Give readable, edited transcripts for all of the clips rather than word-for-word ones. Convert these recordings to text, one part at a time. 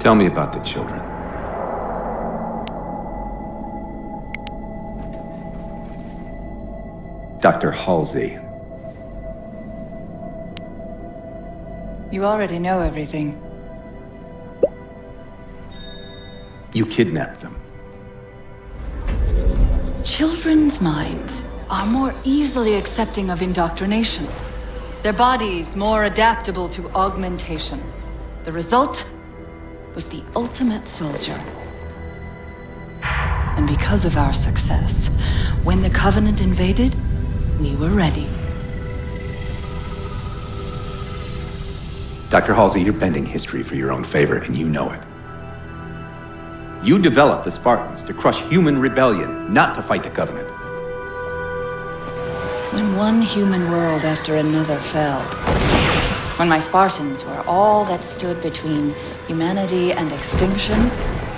Tell me about the children. Dr. Halsey. You already know everything. You kidnapped them. Children's minds are more easily accepting of indoctrination. Their bodies more adaptable to augmentation. The result was the ultimate soldier. And because of our success, when the Covenant invaded, we were ready. Dr. Halsey, you're bending history for your own favor, and you know it. You developed the Spartans to crush human rebellion, not to fight the Covenant. When one human world after another fell, when my Spartans were all that stood between humanity and extinction,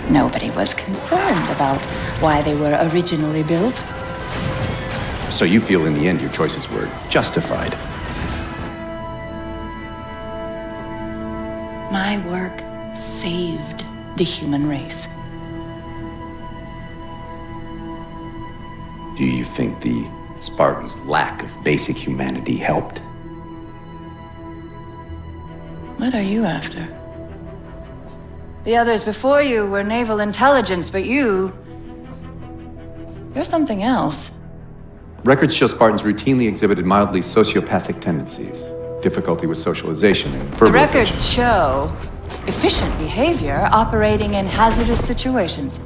nobody was concerned about why they were originally built. So you feel in the end your choices were justified? My work saved the human race. Do you think the Spartans' lack of basic humanity helped? What are you after? The others before you were naval intelligence, but you're something else. Records show Spartans routinely exhibited mildly sociopathic tendencies, difficulty with socialization and verbalization. The records show efficient behavior operating in hazardous situations.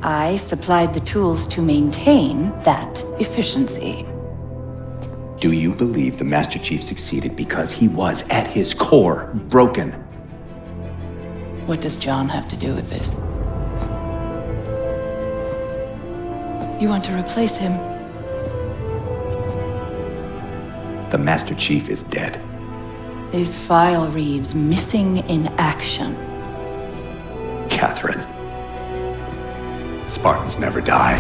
I supplied the tools to maintain that efficiency. Do you believe the Master Chief succeeded because he was, at his core, broken? What does John have to do with this? You want to replace him? The Master Chief is dead. His file reads missing in action. Catherine. Spartans never die.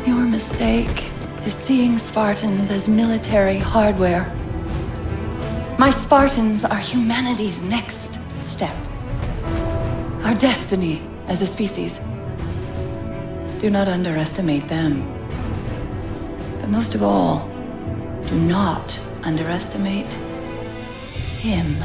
Your mistake is seeing Spartans as military hardware. My Spartans are humanity's next step. Our destiny as a species. Do not underestimate them. But most of all, do not underestimate him.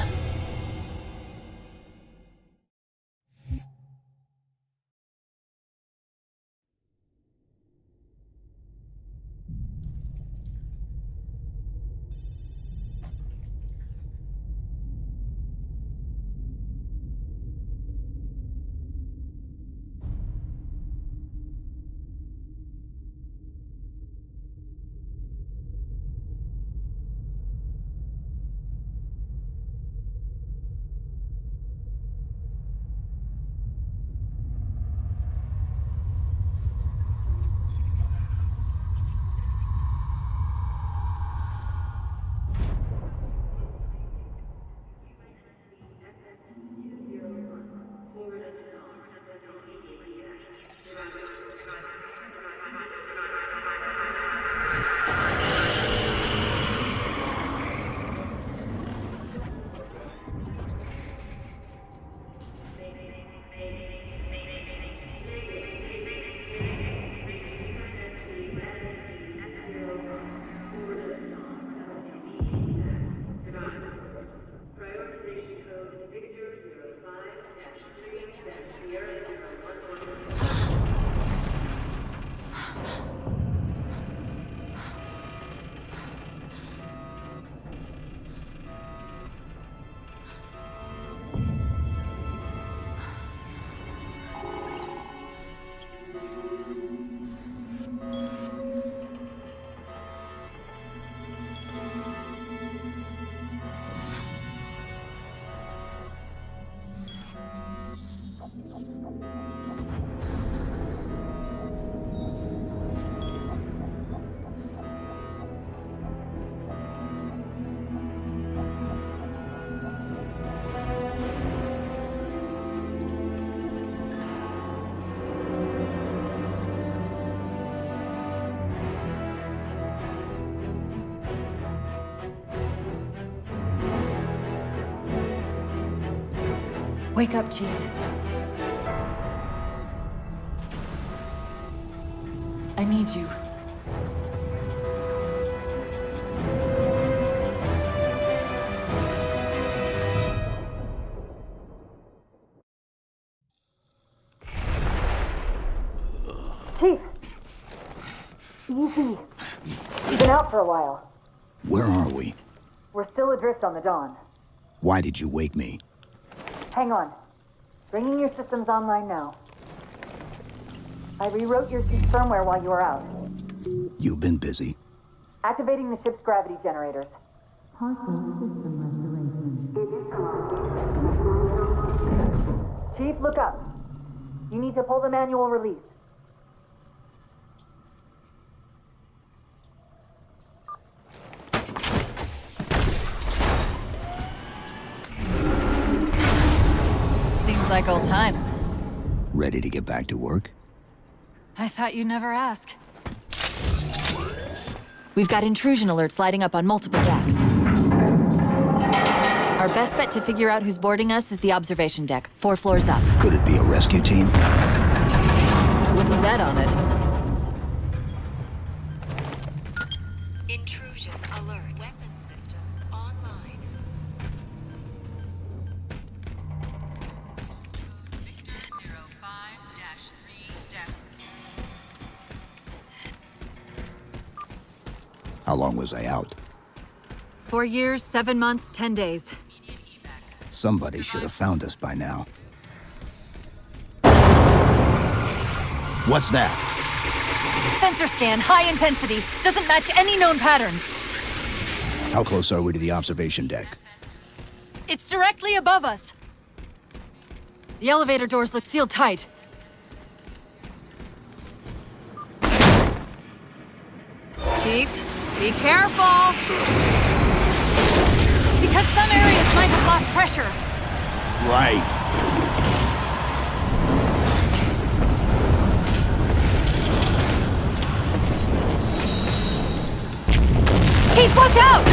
Wake up, Chief. I need you. Chief! Easy. You've been out for a while. Where are we? We're still adrift on the Dawn. Why did you wake me? Hang on. Bringing your systems online now. I rewrote your suit's firmware while you were out. You've been busy. Activating the ship's gravity generators. Chief, look up. You need to pull the manual release. Seems like old times. Ready to get back to work? I thought you'd never ask. We've got intrusion alerts lighting up on multiple decks. Our best bet to figure out who's boarding us is the observation deck, 4 floors up. Could it be a rescue team? Wouldn't bet on it. Intrusion alert. Weapon systems online. Victor 05-3 How long was I out? 4 years, 7 months, 10 days. Somebody should have found us by now. What's that? Sensor scan, high intensity. Doesn't match any known patterns. How close are we to the observation deck? It's directly above us. The elevator doors look sealed tight. Chief, be careful! Because some areas might have lost pressure. Right. Chief, watch out!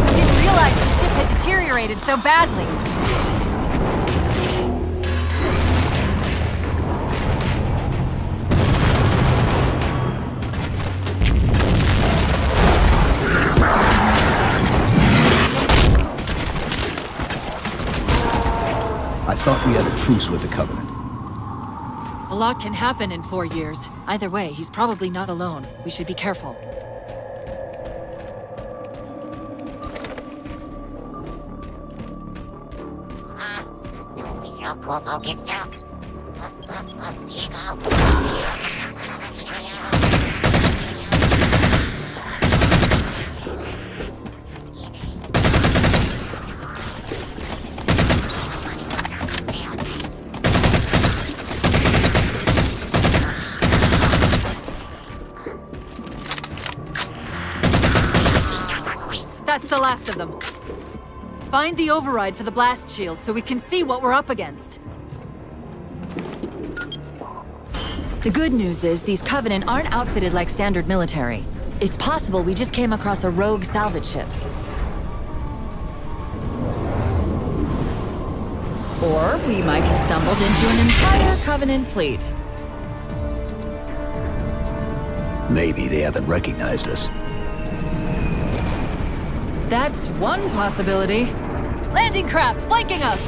I didn't realize the ship had deteriorated so badly. I thought we had a truce with the Covenant. A lot can happen in 4 years. Either way, he's probably not alone. We should be careful. That's the last of them. Find the override for the blast shield so we can see what we're up against. The good news is these Covenant aren't outfitted like standard military. It's possible we just came across a rogue salvage ship. Or we might have stumbled into an entire Covenant fleet. Maybe they haven't recognized us. That's one possibility. Landing craft flanking us!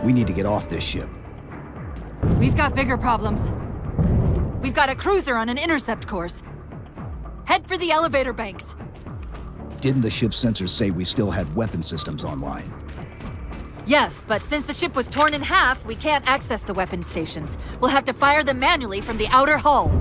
We need to get off this ship. We've got bigger problems. We've got a cruiser on an intercept course. Head for the elevator banks. Didn't the ship's sensors say we still had weapon systems online? Yes, but since the ship was torn in half, we can't access the weapon stations. We'll have to fire them manually from the outer hull.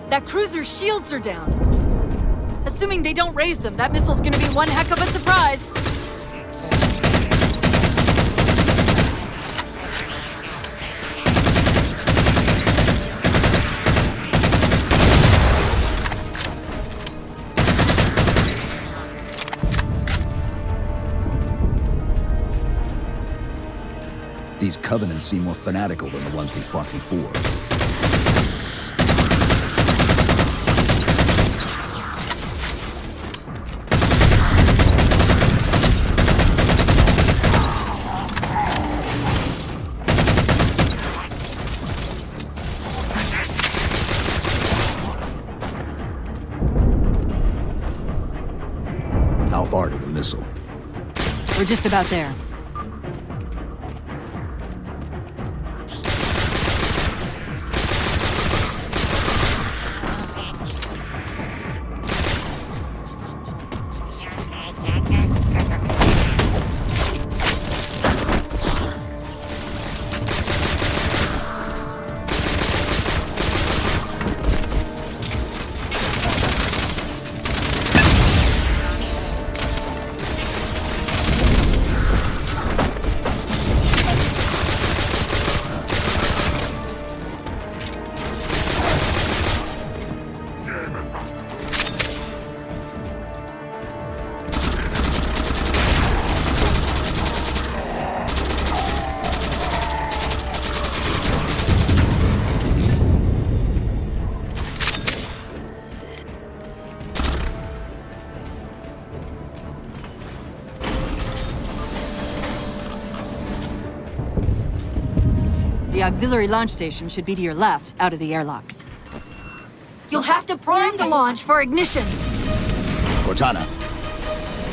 That cruiser's shields are down. Assuming they don't raise them, that missile's gonna be one heck of a surprise. These Covenants seem more fanatical than the ones we fought before. How far to the missile? We're just about there. The auxiliary launch station should be to your left, out of the airlocks. You'll have to prime the launch for ignition. Cortana,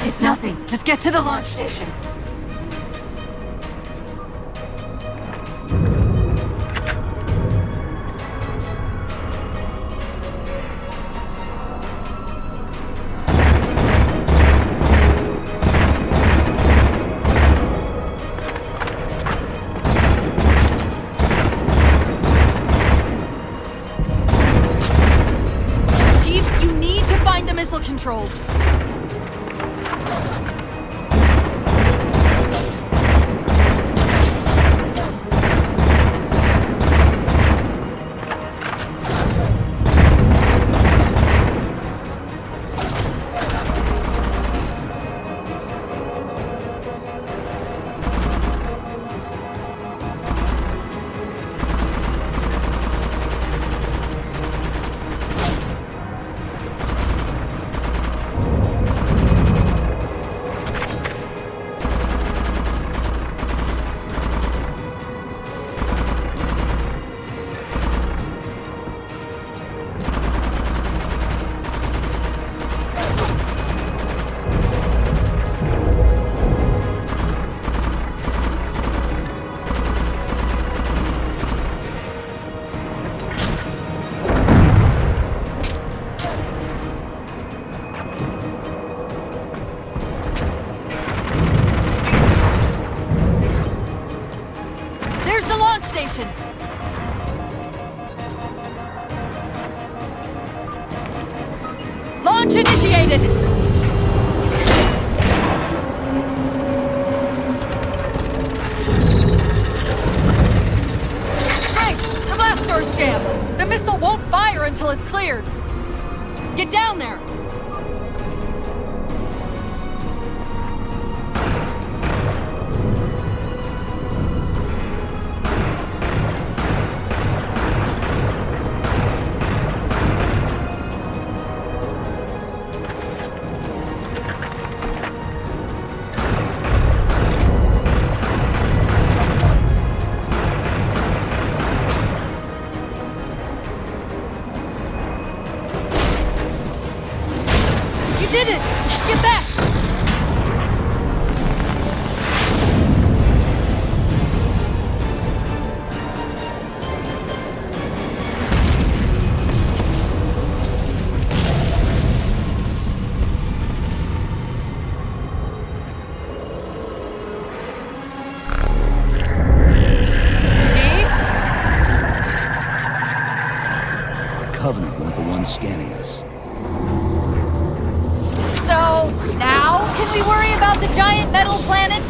It's nothing. Just get to the launch station. Chief, you need to find the missile controls. There's the launch station! Launch initiated! won't fire until it's cleared. Get down there! You did it! Get back! Chief? The Covenant weren't the ones scanning us. So, now can we worry about the giant metal planet?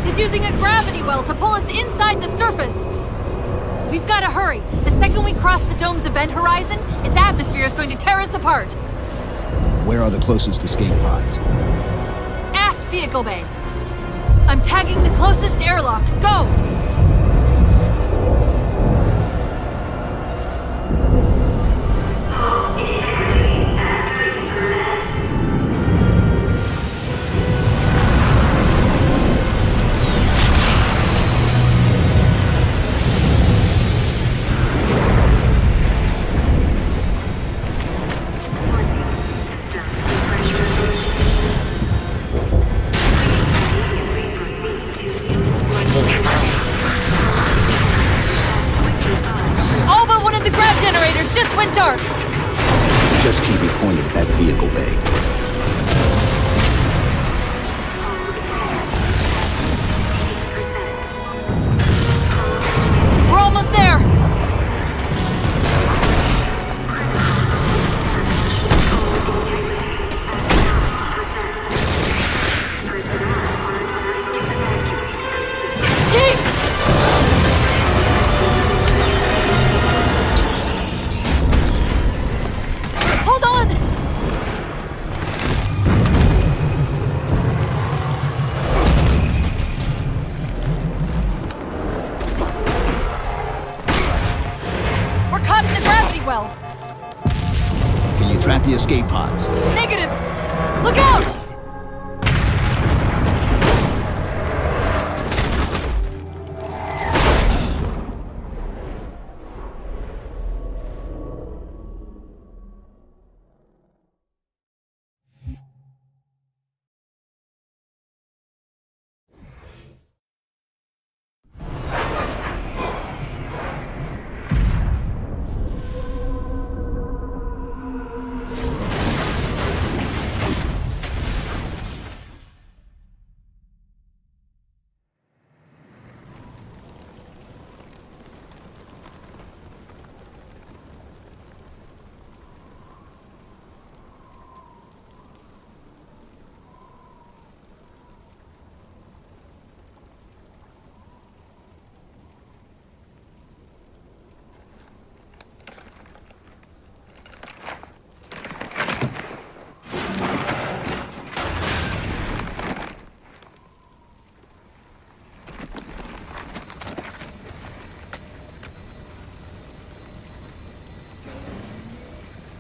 It's using a gravity well to pull us inside the surface. We've got to hurry. The second we cross the dome's event horizon, its atmosphere is going to tear us apart. Where are the closest escape pods? Aft vehicle bay. I'm tagging the closest airlock. Go! All but one of the grav generators just went dark. Just keep it pointed at that vehicle bay. We're almost there. Chief! Hold on! We're caught in the gravity well. Can you track the escape pods? Negative! Look out!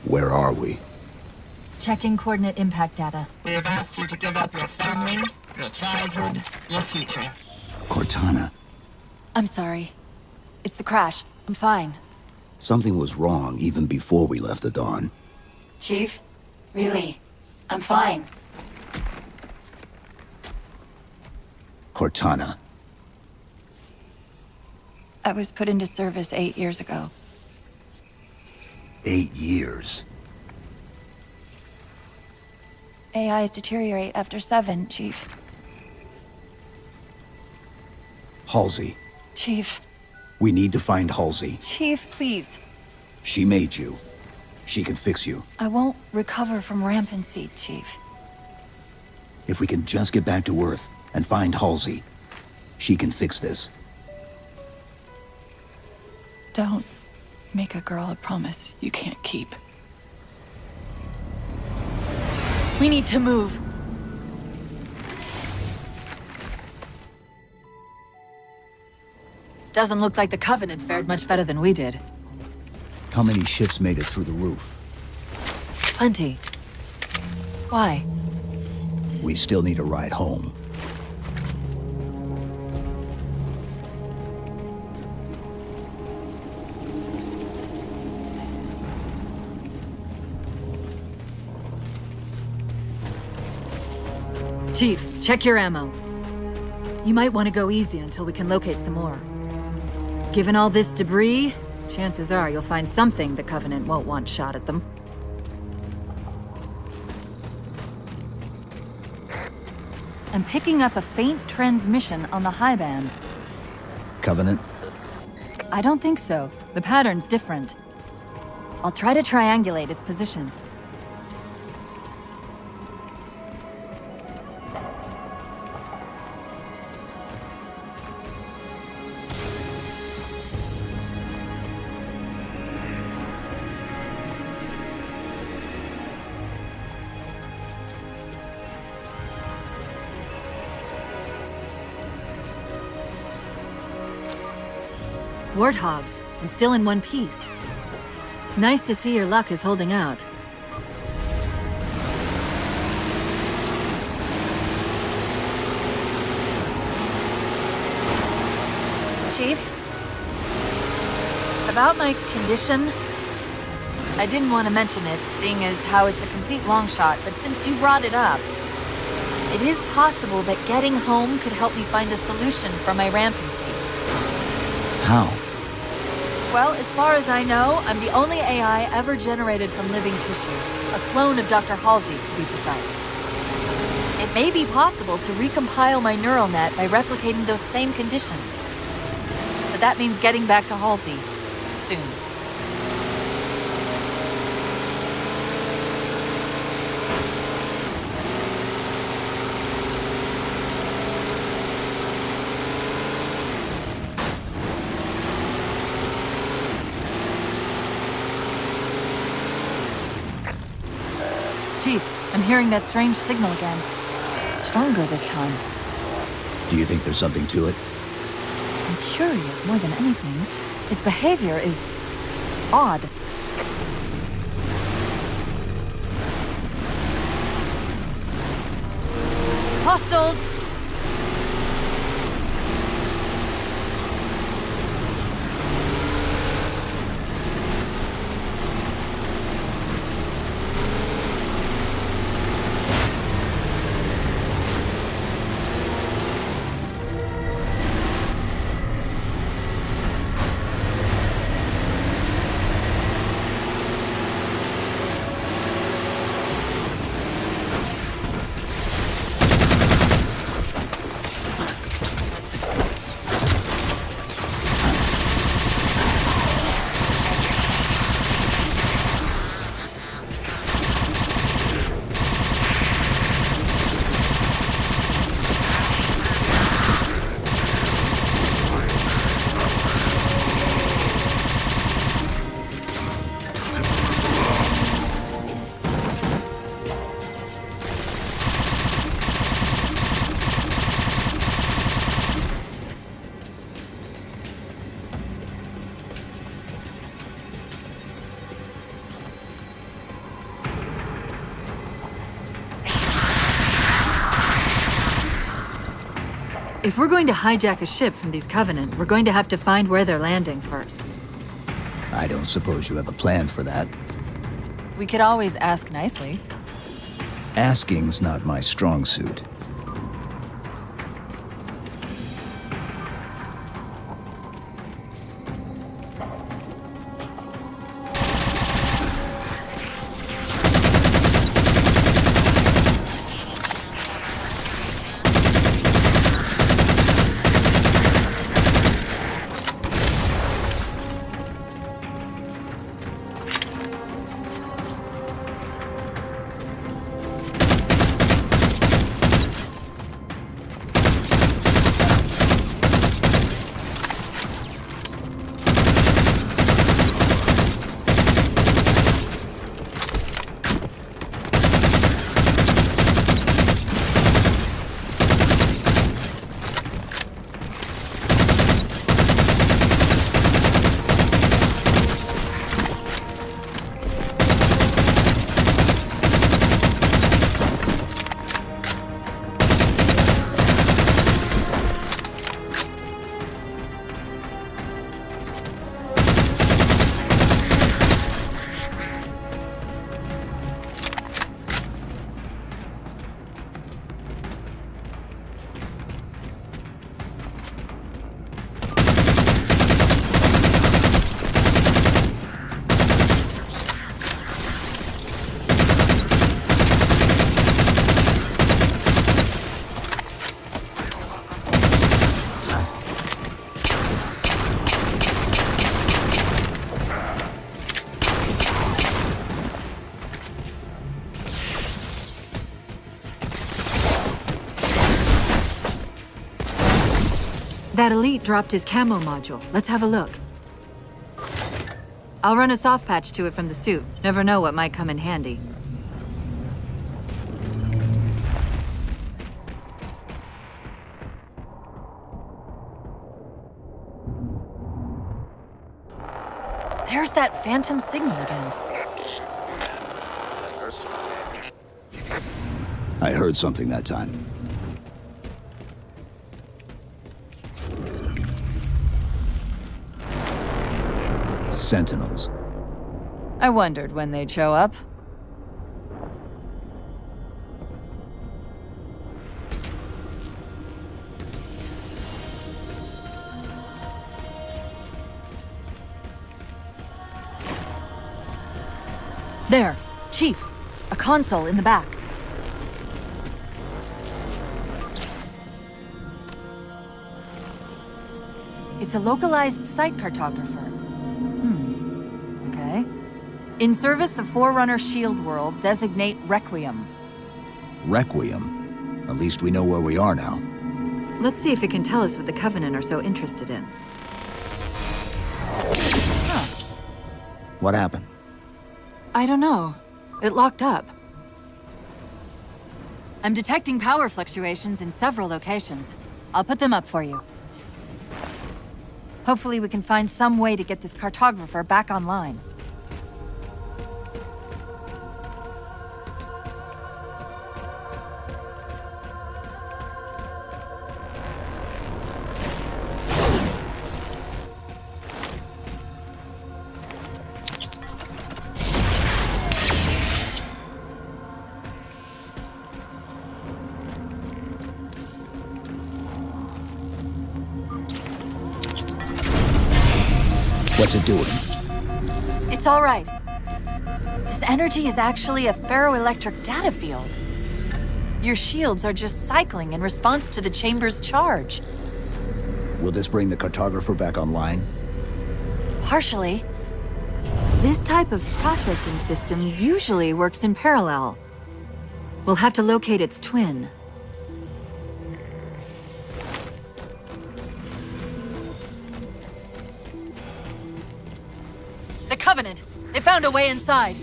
Where are we? Checking coordinate impact data. We have asked you to give up your family, your childhood, your future. Cortana. I'm sorry. It's the crash. I'm fine. Something was wrong even before we left the Dawn. Chief? Really? I'm fine. Cortana. I was put into service 8 years ago. 8 years. AIs deteriorate after 7, Chief. Halsey. Chief. We need to find Halsey. Chief, please. She made you. She can fix you. I won't recover from rampancy, Chief. If we can just get back to Earth and find Halsey, she can fix this. Don't make a girl a promise you can't keep. We need to move. Doesn't look like the Covenant fared much better than we did. How many ships made it through the roof? Plenty. Why? We still need a ride home. Chief, check your ammo. You might want to go easy until we can locate some more. Given all this debris, chances are you'll find something the Covenant won't want shot at them. I'm picking up a faint transmission on the high band. Covenant? I don't think so. The pattern's different. I'll try to triangulate its position. Warthogs, and still in one piece. Nice to see your luck is holding out. Chief? About my condition? I didn't want to mention it, seeing as how it's a complete long shot, but since you brought it up, it is possible that getting home could help me find a solution for my rampancy. How? Well, as far as I know, I'm the only AI ever generated from living tissue. A clone of Dr. Halsey, to be precise. It may be possible to recompile my neural net by replicating those same conditions. But that means getting back to Halsey. Soon. Chief, I'm hearing that strange signal again. Stronger this time. Do you think there's something to it? I'm curious more than anything. Its behavior is odd. Hostiles! If we're going to hijack a ship from these Covenant, we're going to have to find where they're landing first. I don't suppose you have a plan for that. We could always ask nicely. Asking's not my strong suit. That elite dropped his camo module. Let's have a look. I'll run a soft patch to it from the suit. Never know what might come in handy. There's that phantom signal again. I heard something that time. Sentinels. I wondered when they'd show up. There, Chief. A console in the back. It's a localized site cartographer. Okay. In service of Forerunner Shield World, designate Requiem. Requiem. At least we know where we are now. Let's see if it can tell us what the Covenant are so interested in. What happened? I don't know. It locked up. I'm detecting power fluctuations in several locations. I'll put them up for you. Hopefully we can find some way to get this cartographer back online. What's it doing? It's all right. This energy is actually a ferroelectric data field. Your shields are just cycling in response to the chamber's charge. Will this bring the cartographer back online? Partially. This type of processing system usually works in parallel. We'll have to locate its twin. The Covenant! They found a way inside!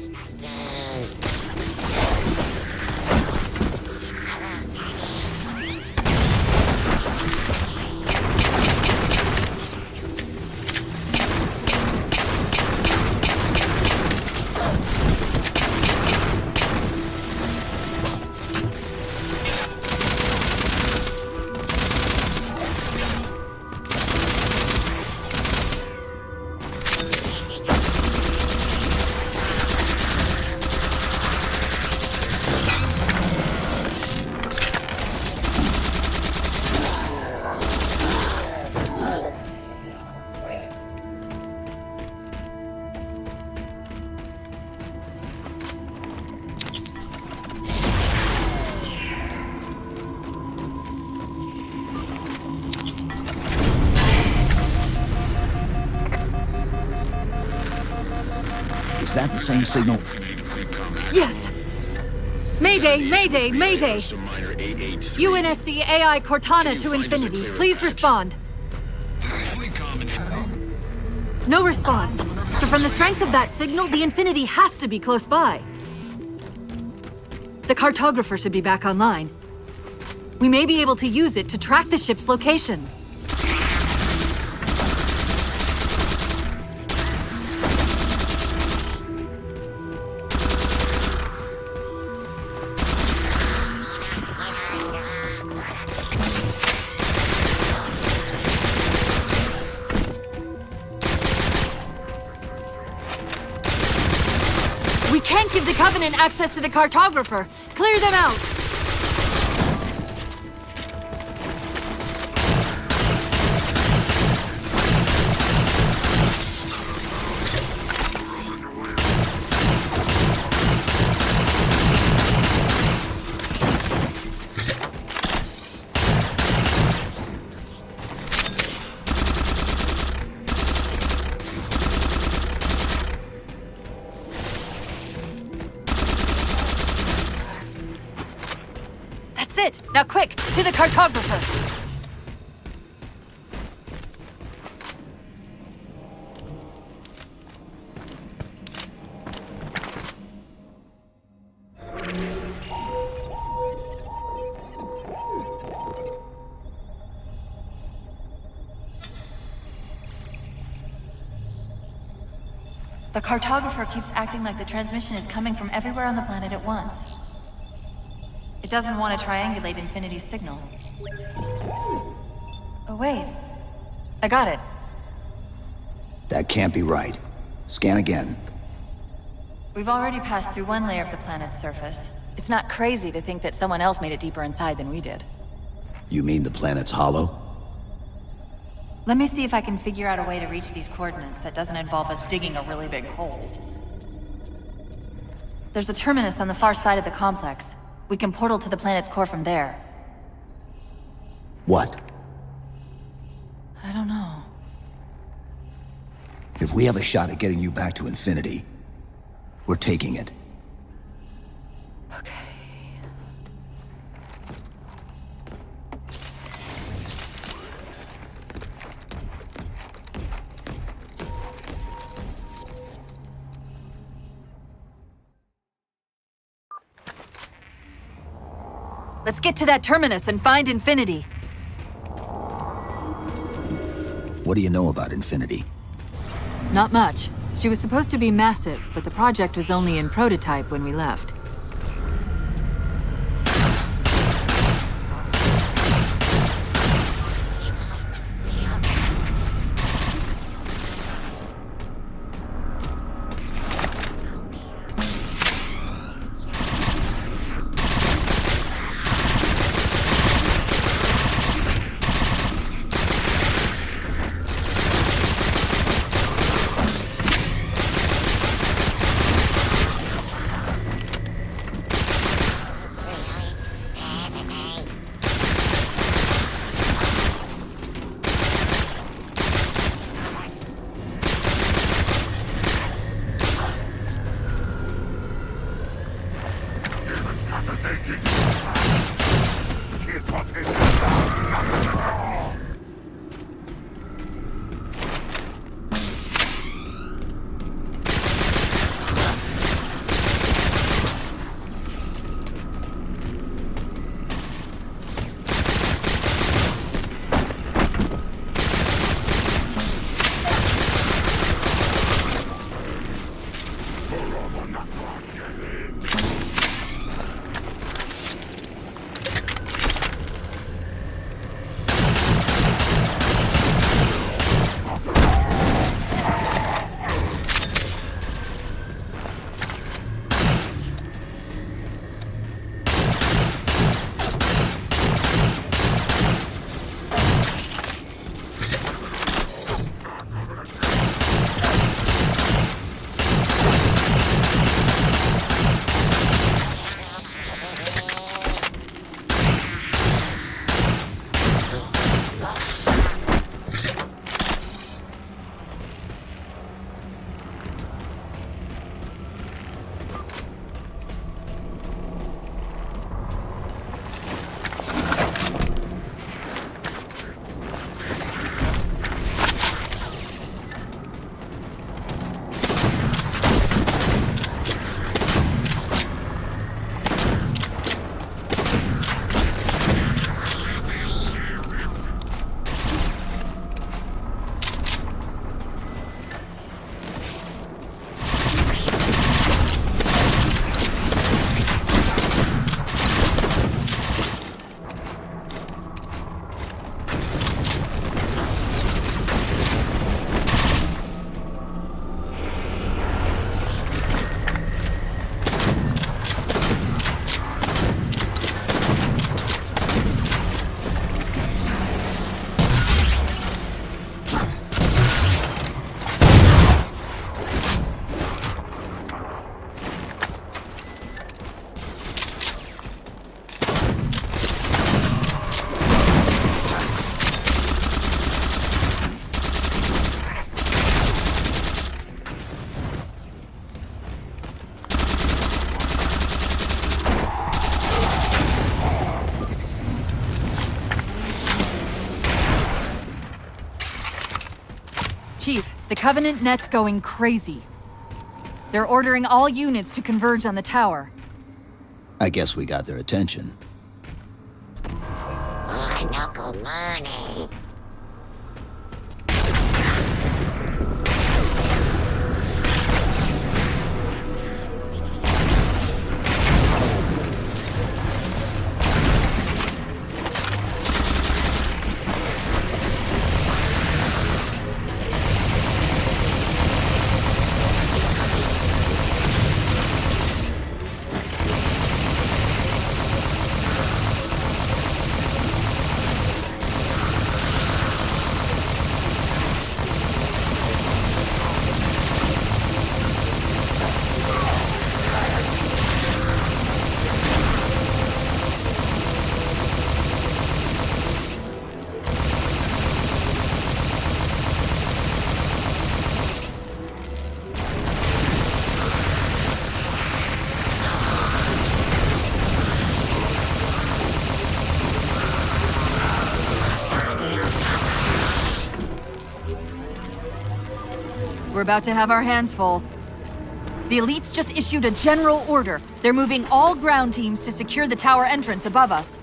Is that the same signal? Yes! Mayday, Mayday, Mayday! UNSC AI Cortana to Infinity. Please respond. No response. But from the strength of that signal, the Infinity has to be close by. The cartographer should be back online. We may be able to use it to track the ship's location. We can't give the Covenant access to the cartographer. Clear them out! That's it! Now quick, to the cartographer! The cartographer keeps acting like the transmission is coming from everywhere on the planet at once. It doesn't want to triangulate Infinity's signal. Oh, wait. I got it. That can't be right. Scan again. We've already passed through one layer of the planet's surface. It's not crazy to think that someone else made it deeper inside than we did. You mean the planet's hollow? Let me see if I can figure out a way to reach these coordinates that doesn't involve us digging a really big hole. There's a terminus on the far side of the complex. We can portal to the planet's core from there. What? I don't know. If we have a shot at getting you back to Infinity, we're taking it. Okay. Let's get to that terminus and find Infinity. What do you know about Infinity? Not much. She was supposed to be massive, but the project was only in prototype when we left. Chief, the Covenant net's going crazy. They're ordering all units to converge on the tower. I guess we got their attention. Knuckle money. we're about to have our hands full. The elites just issued a general order. They're moving all ground teams to secure the tower entrance above us.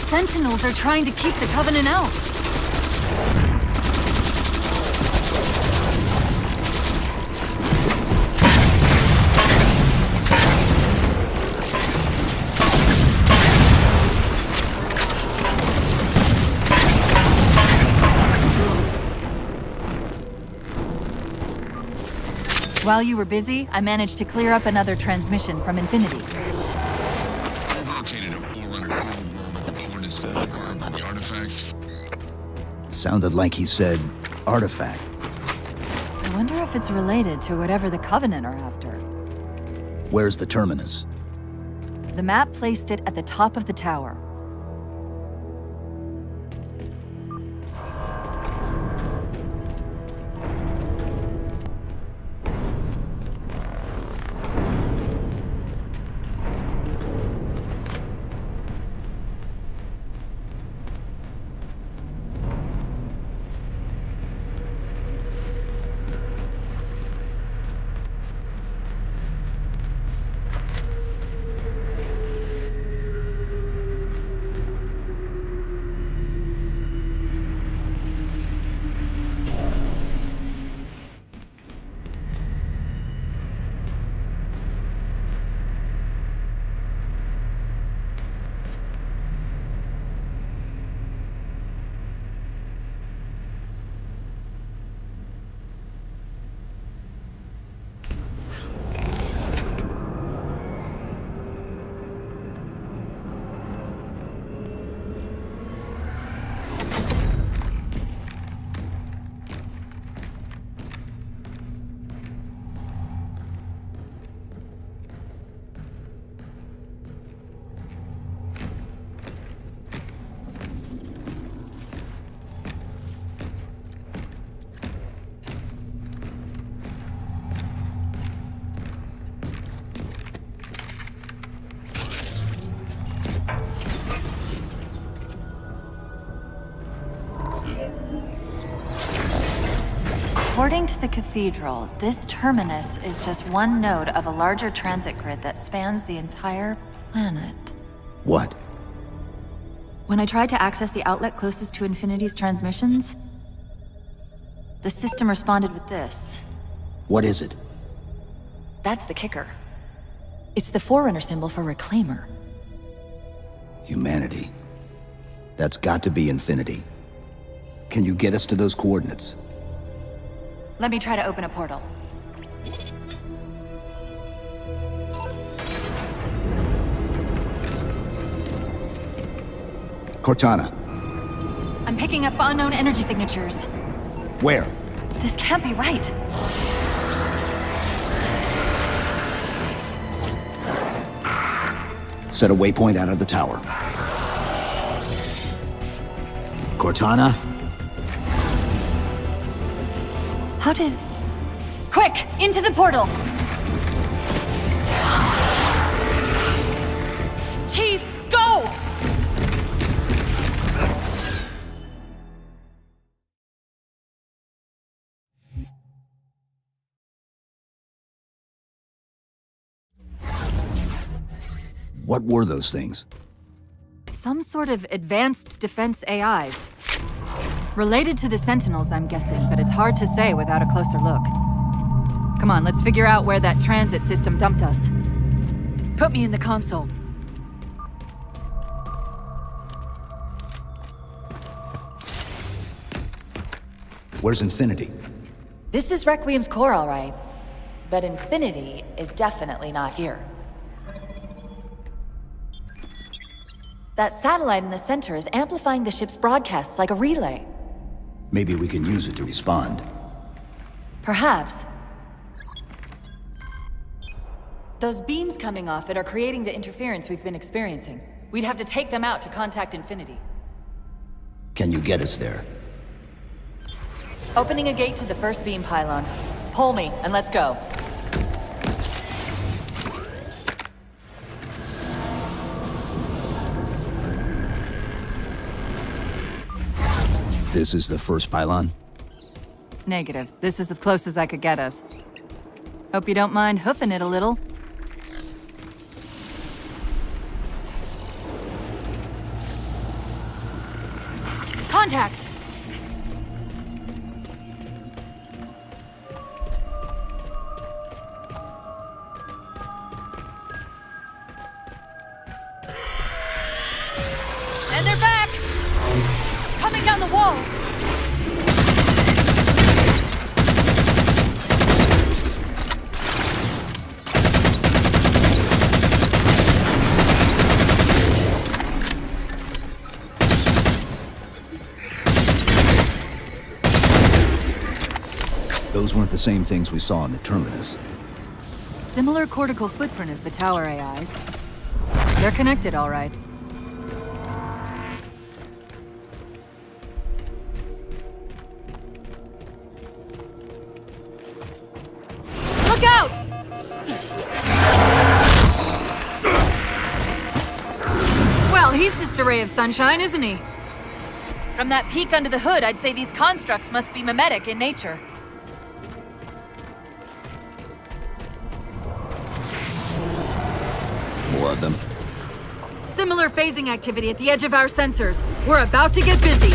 Sentinels are trying to keep the Covenant out. While you were busy, I managed to clear up another transmission from Infinity. Located a Forerunner coordinates for the artifact. Sounded like he said artifact. I wonder if it's related to whatever the Covenant are after. Where's the terminus? The map placed it at the top of the tower. According to the Cathedral, this terminus is just one node of a larger transit grid that spans the entire planet. What? When I tried to access the outlet closest to Infinity's transmissions, the system responded with this. What is it? That's the kicker. It's the Forerunner symbol for Reclaimer. Humanity. That's got to be Infinity. Can you get us to those coordinates? Let me try to open a portal. Cortana. I'm picking up unknown energy signatures. Where? This can't be right. Set a waypoint out of the tower. Cortana? How did... Quick! Into the portal! Chief, go! What were those things? Some sort of advanced defense AIs. Related to the Sentinels, I'm guessing, but it's hard to say without a closer look. Come on, let's figure out where that transit system dumped us. Put me in the console. Where's Infinity? This is Requiem's core, all right. But Infinity is definitely not here. That satellite in the center is amplifying the ship's broadcasts like a relay. Maybe we can use it to respond. Perhaps. Those beams coming off it are creating the interference we've been experiencing. We'd have to take them out to contact Infinity. Can you get us there? Opening a gate to the first beam pylon. Pull me, and let's go. This is the first pylon? Negative. This is as close as I could get us. Hope you don't mind hoofing it a little. Contacts! And they're back! Coming down the walls! Those weren't the same things we saw in the Terminus. Similar cortical footprint as the tower AIs. They're connected, all right. Look out! Well, he's just a ray of sunshine, isn't he? From that peek under the hood, I'd say these constructs must be mimetic in nature. More of them. Similar phasing activity at the edge of our sensors. We're about to get busy.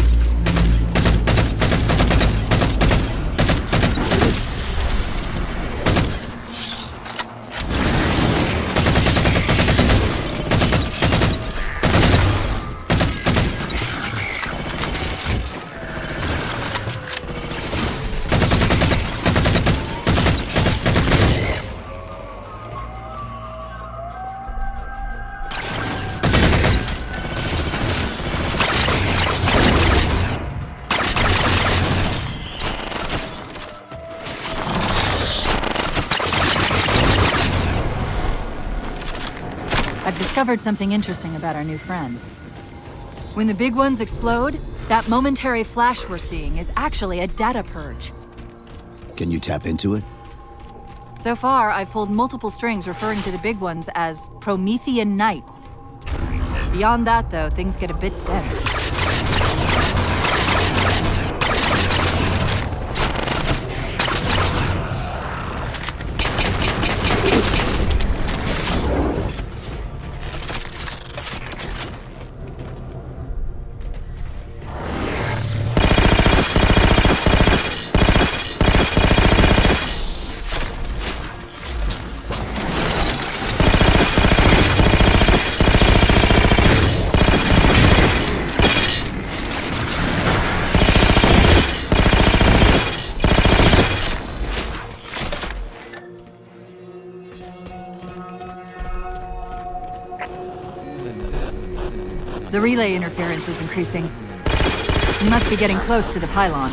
I've discovered something interesting about our new friends. When the big ones explode, that momentary flash we're seeing is actually a data purge. Can you tap into it? So far, I've pulled multiple strings referring to the big ones as Promethean Knights. Beyond that, though, things get a bit dense. The relay interference is increasing. We must be getting close to the pylon.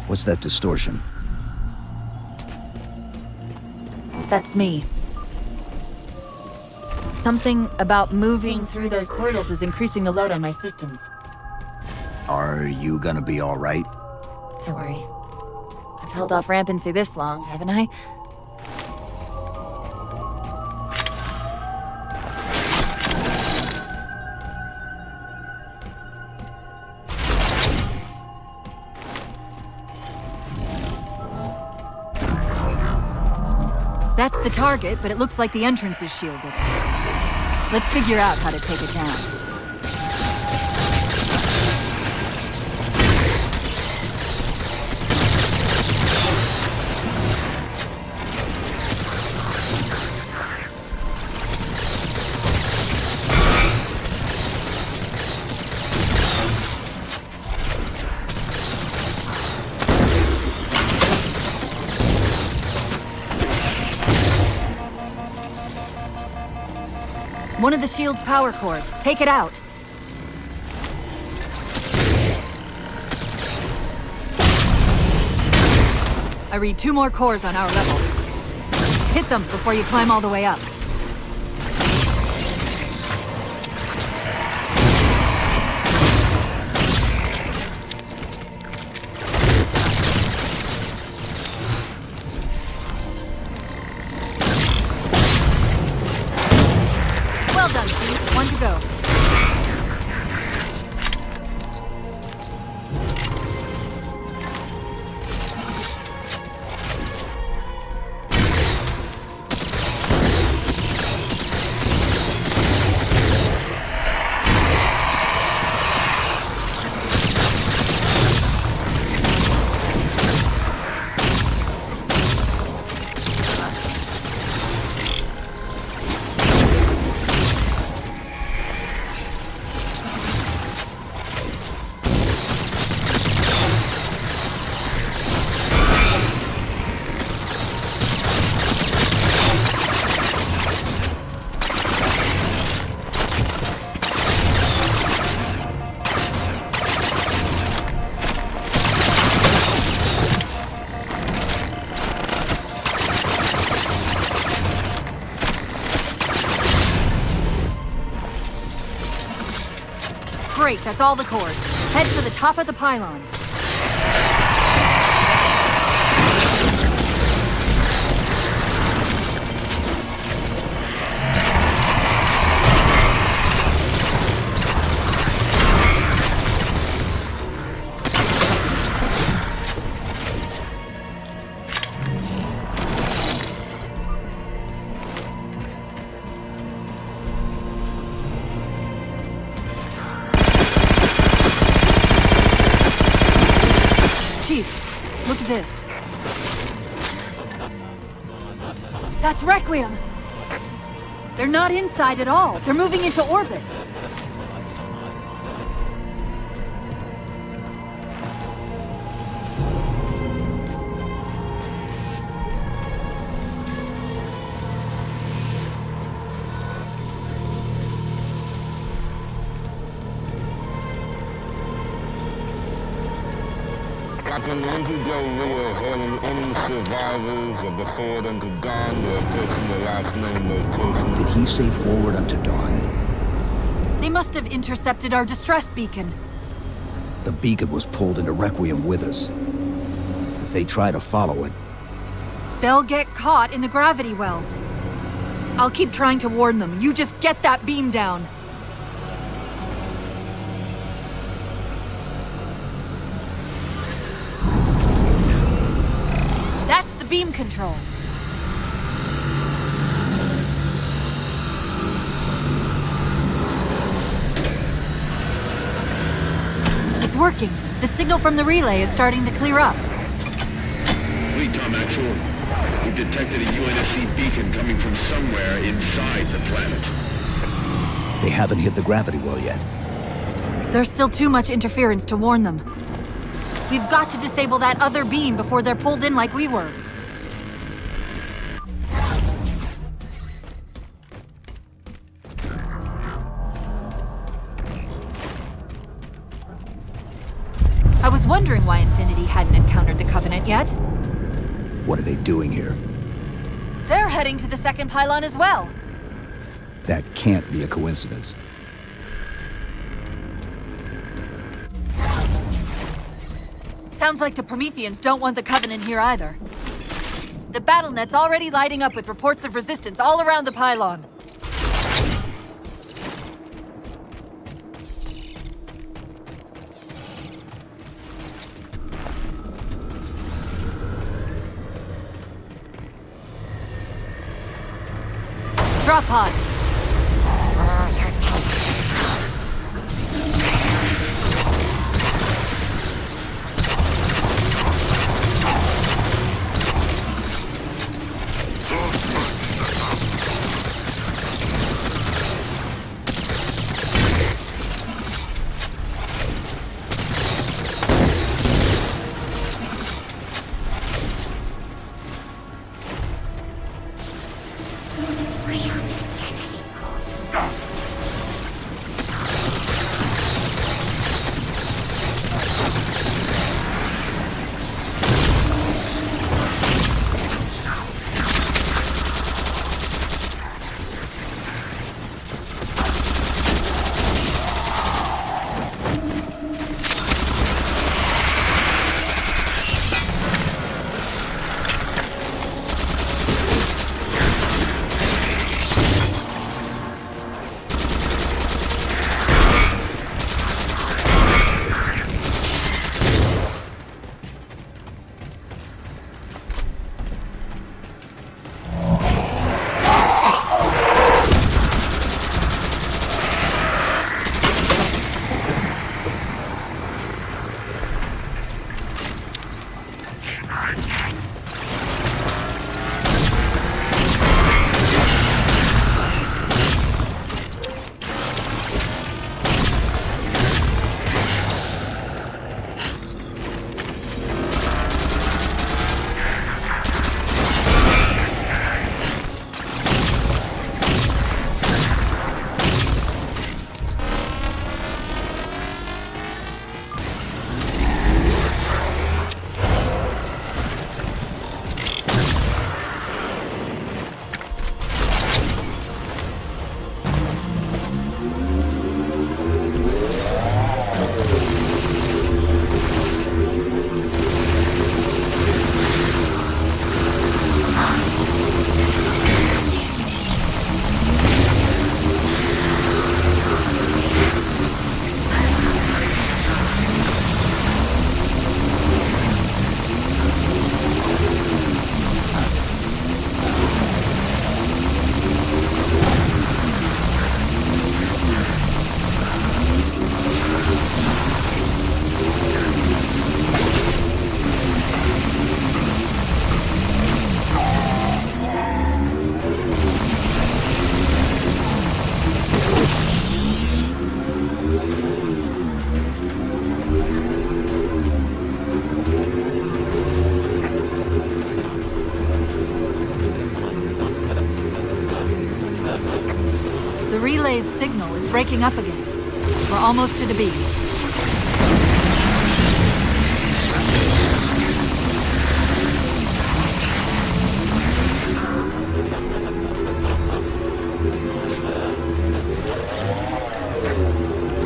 What's that distortion? That's me. Something about moving through those portals is increasing the load on my systems. Are you gonna be all right? Don't worry. I've held off rampancy this long, haven't I? That's the target, but it looks like the entrance is shielded. Let's figure out how to take it down. One of the shield's power cores. Take it out. I read 2 more cores on our level. Hit them before you climb all the way up. Well done, Chief. 1 to go. Great, that's all the cores. Head for the top of the pylon. Chief, look at this. That's Requiem! They're not inside at all. They're moving into orbit. Captain Andrew Del Rio hailing any survivors of the Forward Unto Dawn were approaching the last known location. Did he say forward unto dawn? They must have intercepted our distress beacon. The beacon was pulled into Requiem with us. If they try to follow it, They'll get caught in the gravity well. I'll keep trying to warn them. You just get that beam down. That's the beam control. It's working. The signal from the relay is starting to clear up. Lead Tom Actual. We've detected a UNSC beacon coming from somewhere inside the planet. they haven't hit the gravity well yet. There's still too much interference to warn them. We've got to disable that other beam before they're pulled in like we were. I was wondering why Infinity hadn't encountered the Covenant yet. What are they doing here? They're heading to the second pylon as well. That can't be a coincidence. Sounds like the Prometheans don't want the Covenant here either. The BattleNet's already lighting up with reports of resistance all around the pylon. Drop pods. The relay's signal is breaking up again. We're almost to the beam.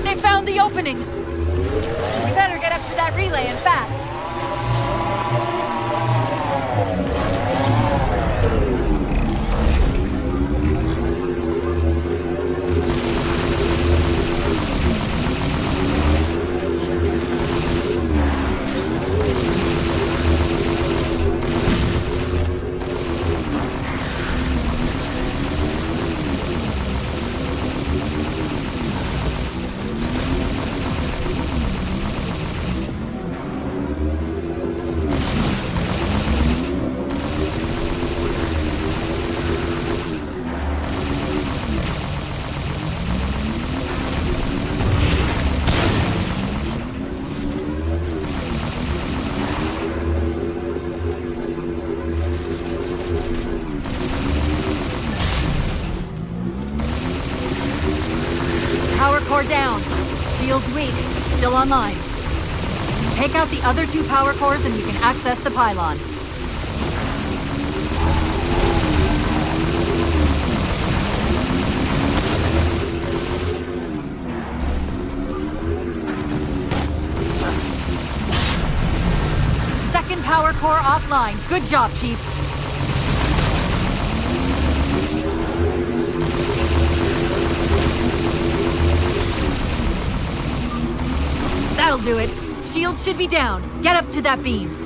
They found the opening! We better get up to that relay and fast! Power core down. Shields weak. Still online. Take out the other 2 power cores and you can access the pylon. Second power core offline. Good job, Chief. That'll do it. Shield should be down. Get up to that beam.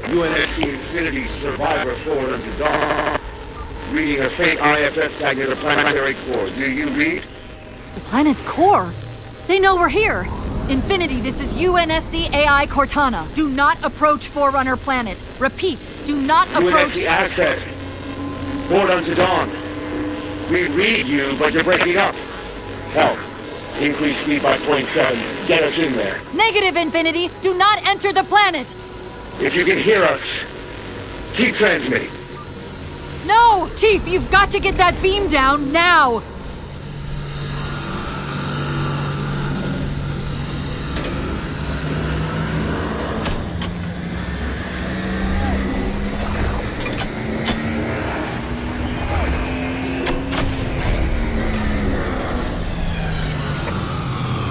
UNSC Infinity Survivor forward unto dawn. Reading a faint IFF tag near the planetary core. Do you read? The planet's core? They know we're here. Infinity, this is UNSC AI Cortana. Do not approach Forerunner planet. Repeat, do not approach... UNSC Asset. Forward unto dawn. We read you, but you're breaking up. Help. Increase speed by 0.7. Get us in there. Negative, Infinity. Do not enter the planet. If you can hear us, keep transmitting. No! Chief, you've got to get that beam down now!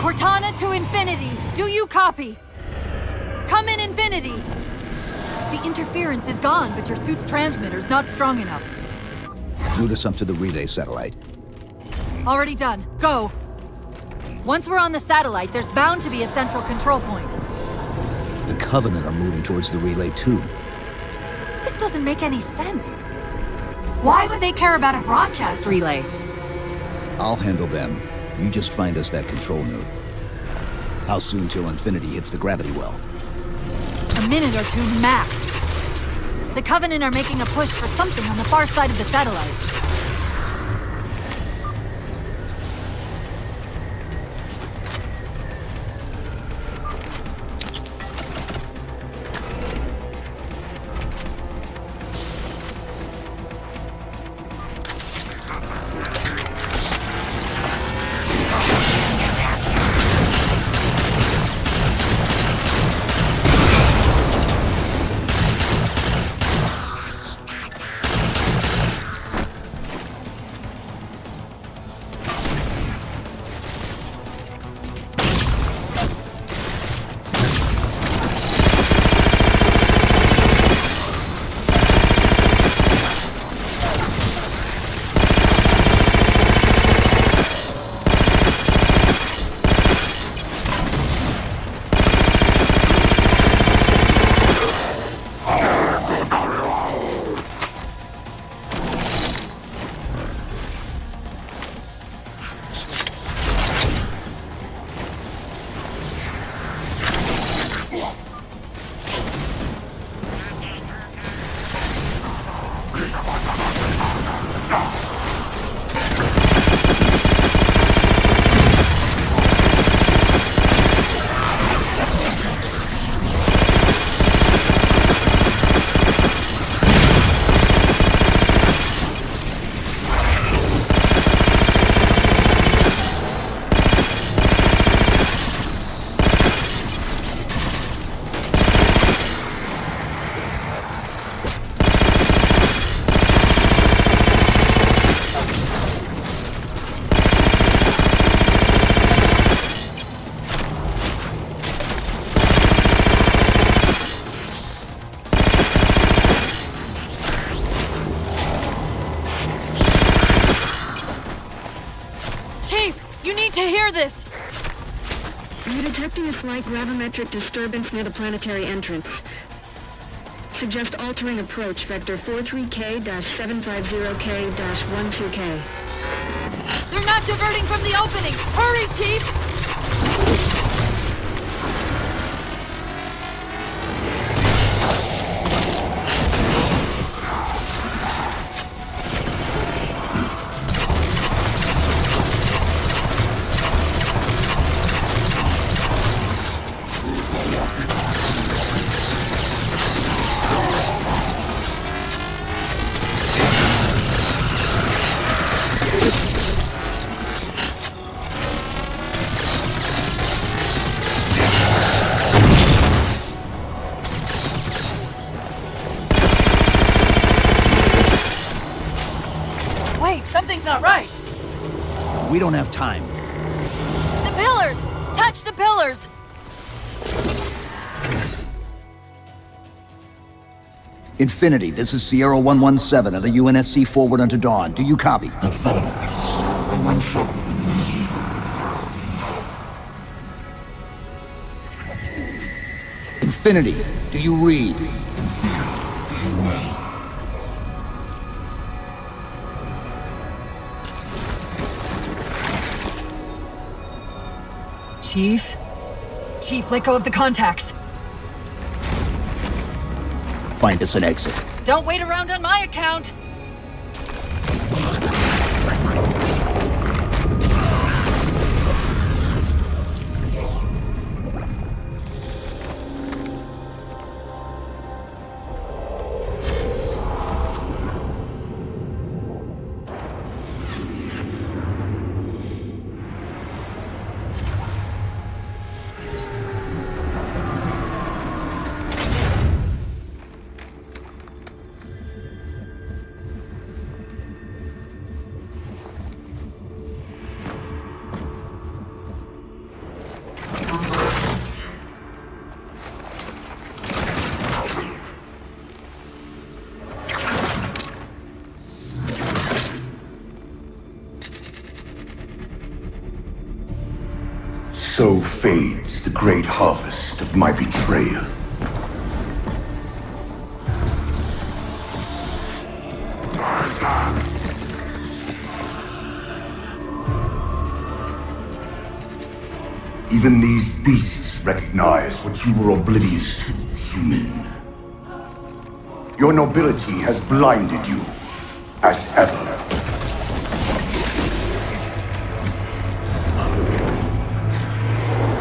Cortana to Infinity. Do you copy? Come in, Infinity. The interference is gone, but your suit's transmitter's not strong enough. Route us up to the relay satellite. Already done. Go. Once we're on the satellite, there's bound to be a central control point. The Covenant are moving towards the relay too. This doesn't make any sense. Why would they care about a broadcast relay? I'll handle them. You just find us that control node. How soon till Infinity hits the gravity well? A minute or 2 max. The Covenant are making a push for something on the far side of the satellite. to hear this! You're detecting a slight gravimetric disturbance near the planetary entrance. Suggest altering approach vector 43K-750K-12K. They're not diverting from the opening! Hurry, Chief! Something's not right! We don't have time. The pillars! Touch the pillars! Infinity, this is Sierra 117 of the UNSC forward unto dawn. Do you copy? Infinity, do you read? Chief? Chief, let go of the contacts. Find us an exit. Don't wait around on my account! So fades the great harvest of my betrayal. Even these beasts recognize what you were oblivious to, human. Your nobility has blinded you, as ever.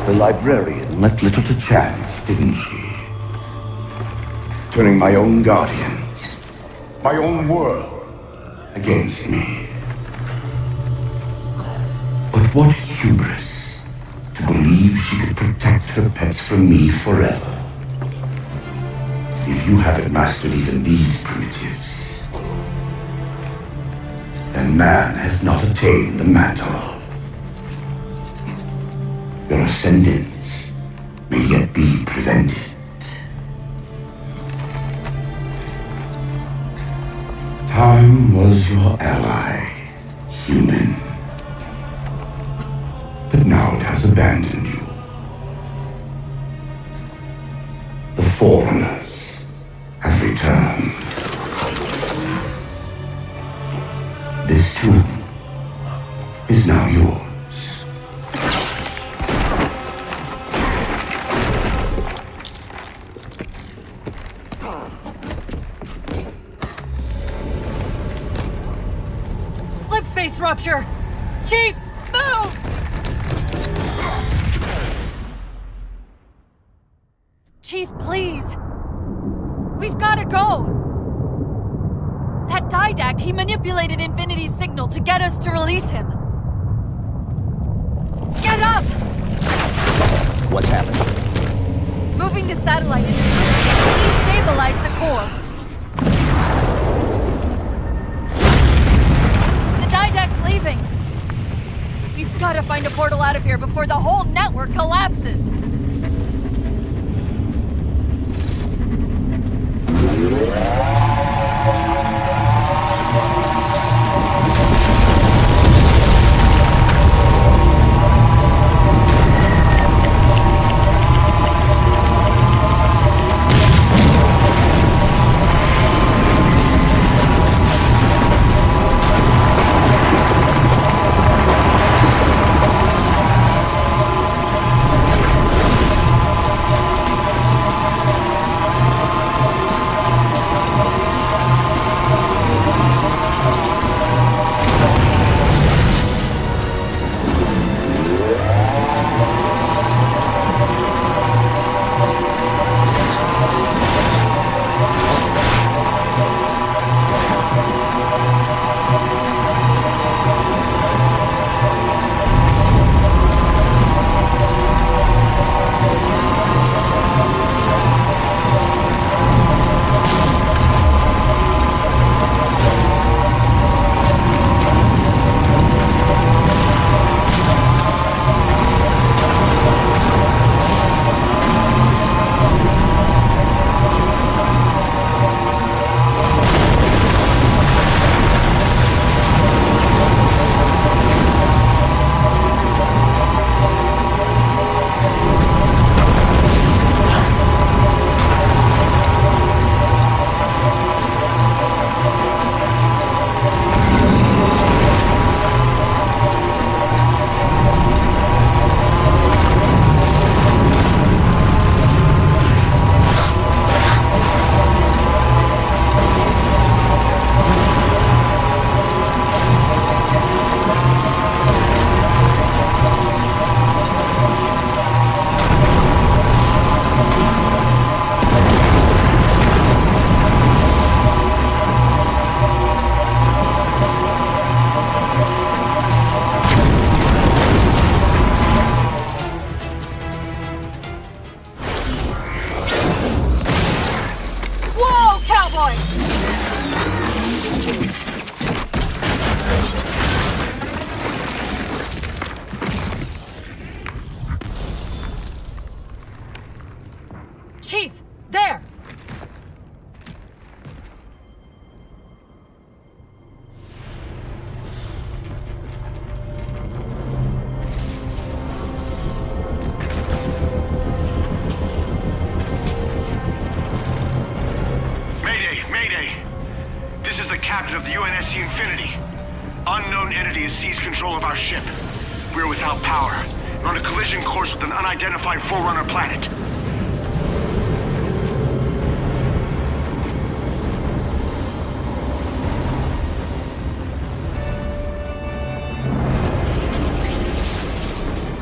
The librarian left little to chance, didn't she? Turning my own guardians, my own world, against me. But what hubris to believe she could protect her pets from me forever. If you haven't mastered even these primitives, then man has not attained the mantle. Your ascendance may yet be prevented. Time was your ally, human. But now it has abandoned you. The Forerunners have returned. This tomb is now yours. Slipspace rupture! Chief, move! Chief, please. We've gotta go! That Didact, he manipulated Infinity's signal to get us to release him. Get up! What's happening? Moving the satellite into destabilized the core. The Didact's leaving. We've gotta find a portal out of here before the whole network collapses. going. Chief, there! Mayday! This is the captain of the UNSC Infinity. Unknown entity has seized control of our ship. We're without power. We're on a collision course with an unidentified Forerunner planet.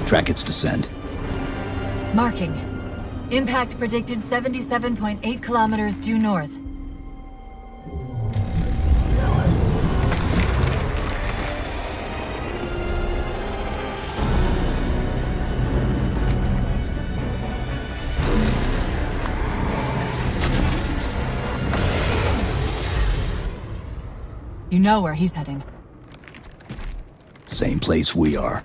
Track its descent. Marking. Impact predicted 77.8 kilometers due north. You know where he's heading. Same place we are.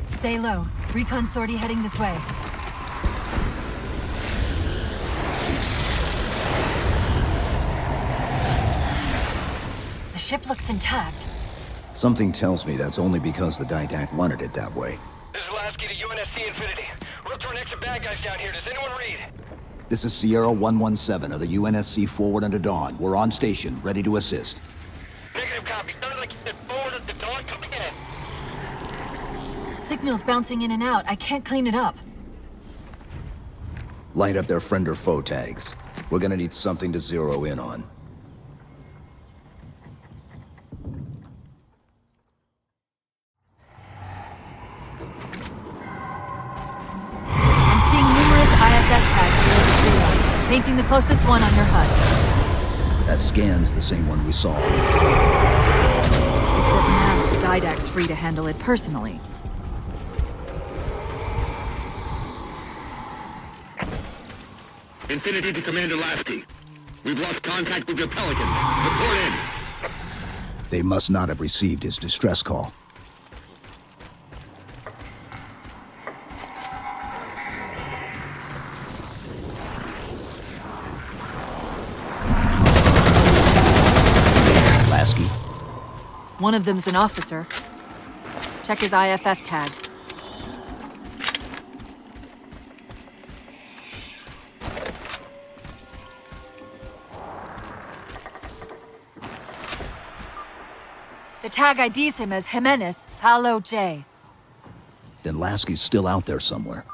Stay low. Recon sortie heading this way. The ship looks intact. Something tells me that's only because the Didact wanted it that way. This is Lasky to UNSC Infinity. We're up to our next bad guys down here. Does anyone read? This is Sierra 117 of the UNSC Forward Unto Dawn. We're on station, ready to assist. Negative copy. Sounded like you said forward at the dawn. Come again. Signal's bouncing in and out. I can't clean it up. Light up their friend or foe tags. We're gonna need something to zero in on. I'm seeing numerous IFF tags below the tree line, painting the closest one on your HUD. That scan's the same one we saw. Except now, the Didact's free to handle it personally. Infinity to Commander Lasky. We've lost contact with your Pelicans. Report in. They must not have received his distress call. Lasky. One of them's an officer. Check his IFF tag. The tag IDs him as Jimenez Paolo J. Then Lasky's still out there somewhere.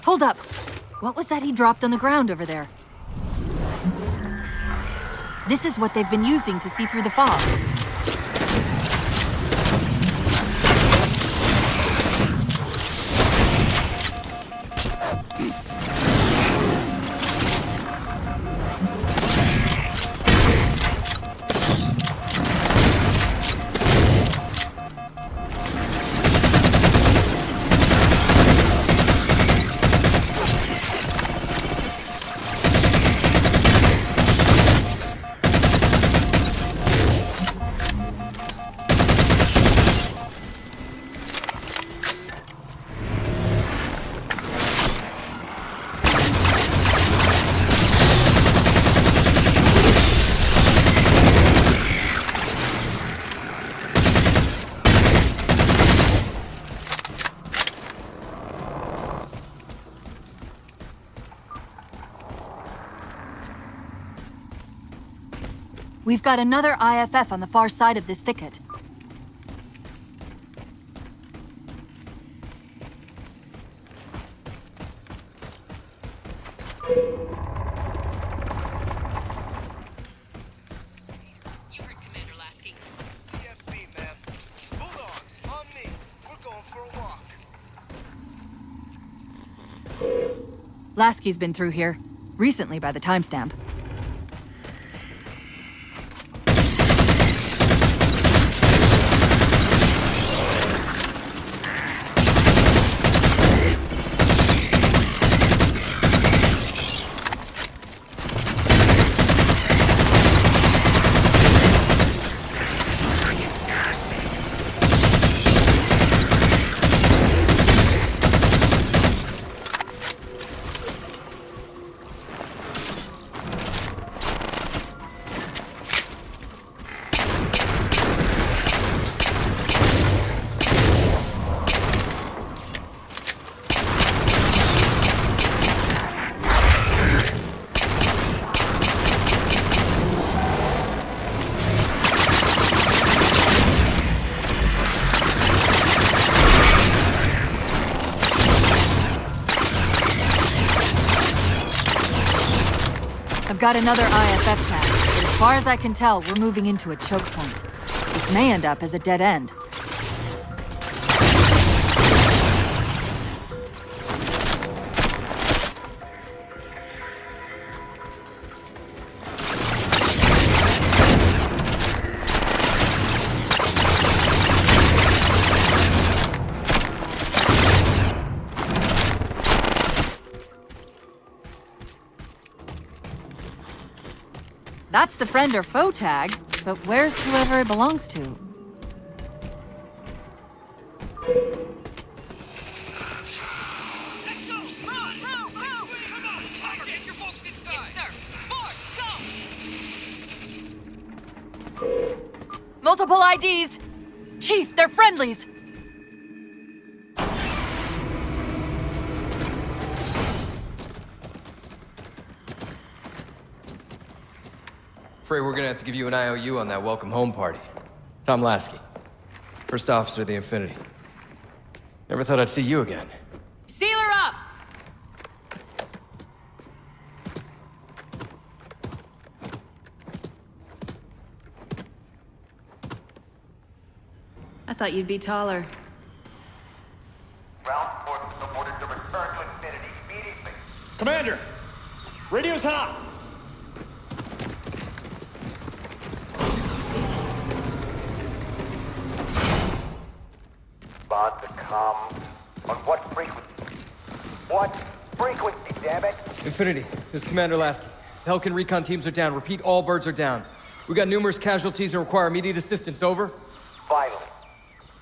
Hold up! What was that he dropped on the ground over there? This is what they've been using to see through the fog. We've got another IFF on the far side of this thicket. You heard Commander Lasky. TFB, man. Bulldogs, on me. We're going for a walk. Lasky's been through here. Recently by the timestamp. I've got another IFF tag, but as far as I can tell, we're moving into a choke point. This may end up as a dead end. That's the friend or foe tag, but where's whoever it belongs to? Multiple IDs! Chief, they're friendlies! Afraid we're gonna have to give you an IOU on that welcome home party. Tom Lasky, First Officer of the Infinity. Never thought I'd see you again. Seal her up! I thought you'd be taller. Ground forces ordered to return to Infinity immediately. Commander! Radio's hot! Bond to come. On what frequency? What frequency, damn it? Infinity, this is Commander Lasky. The Helkin recon teams are down. Repeat, all birds are down. We got numerous casualties and require immediate assistance. Over. Finally.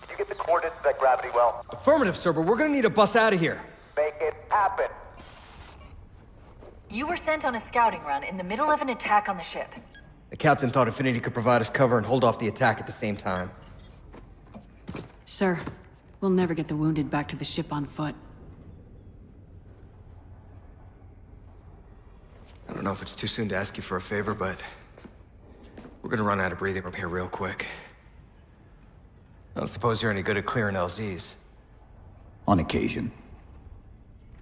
Did you get the coordinates of that gravity well? Affirmative, sir, but we're gonna need a bus out of here. Make it happen. You were sent on a scouting run in the middle of an attack on the ship. The captain thought Infinity could provide us cover and hold off the attack at the same time. Sir, we'll never get the wounded back to the ship on foot. I don't know if it's too soon to ask you for a favor, but we're gonna run out of breathing room here real quick. I don't suppose you're any good at clearing LZs. On occasion.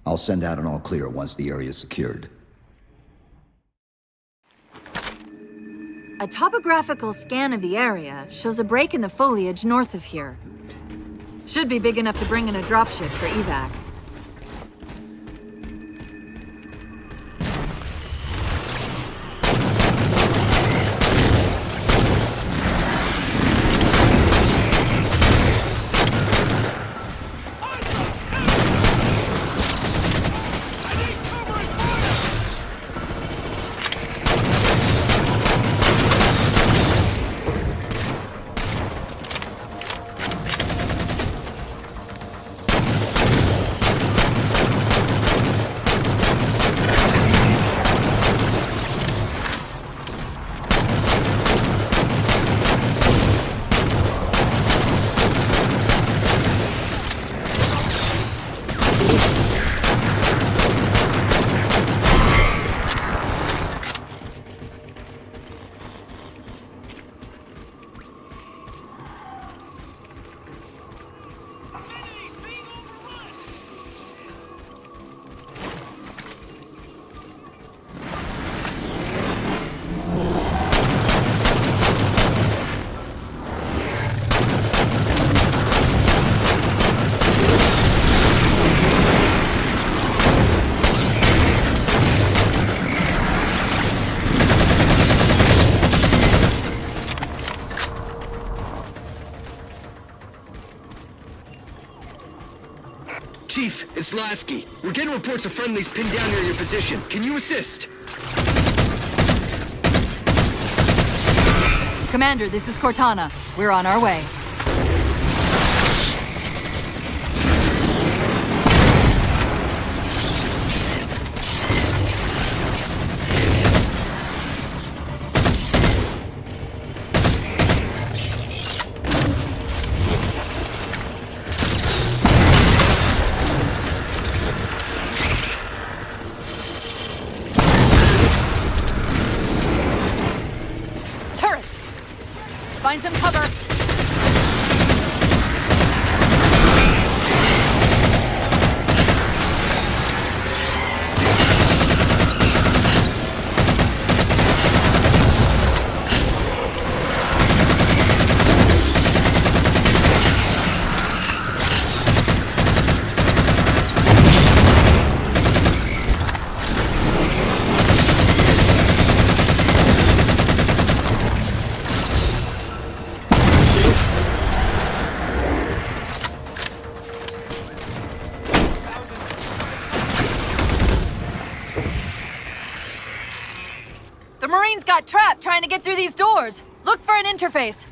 I'll send out an all-clear once the area's secured. A topographical scan of the area shows a break in the foliage north of here. Should be big enough to bring in a dropship for evac. Chief, it's Lasky. We're getting reports of friendlies pinned down near your position. Can you assist? Commander, this is Cortana. We're on our way. Find some cover. The Marines got trapped trying to get through these doors. Look for an interface.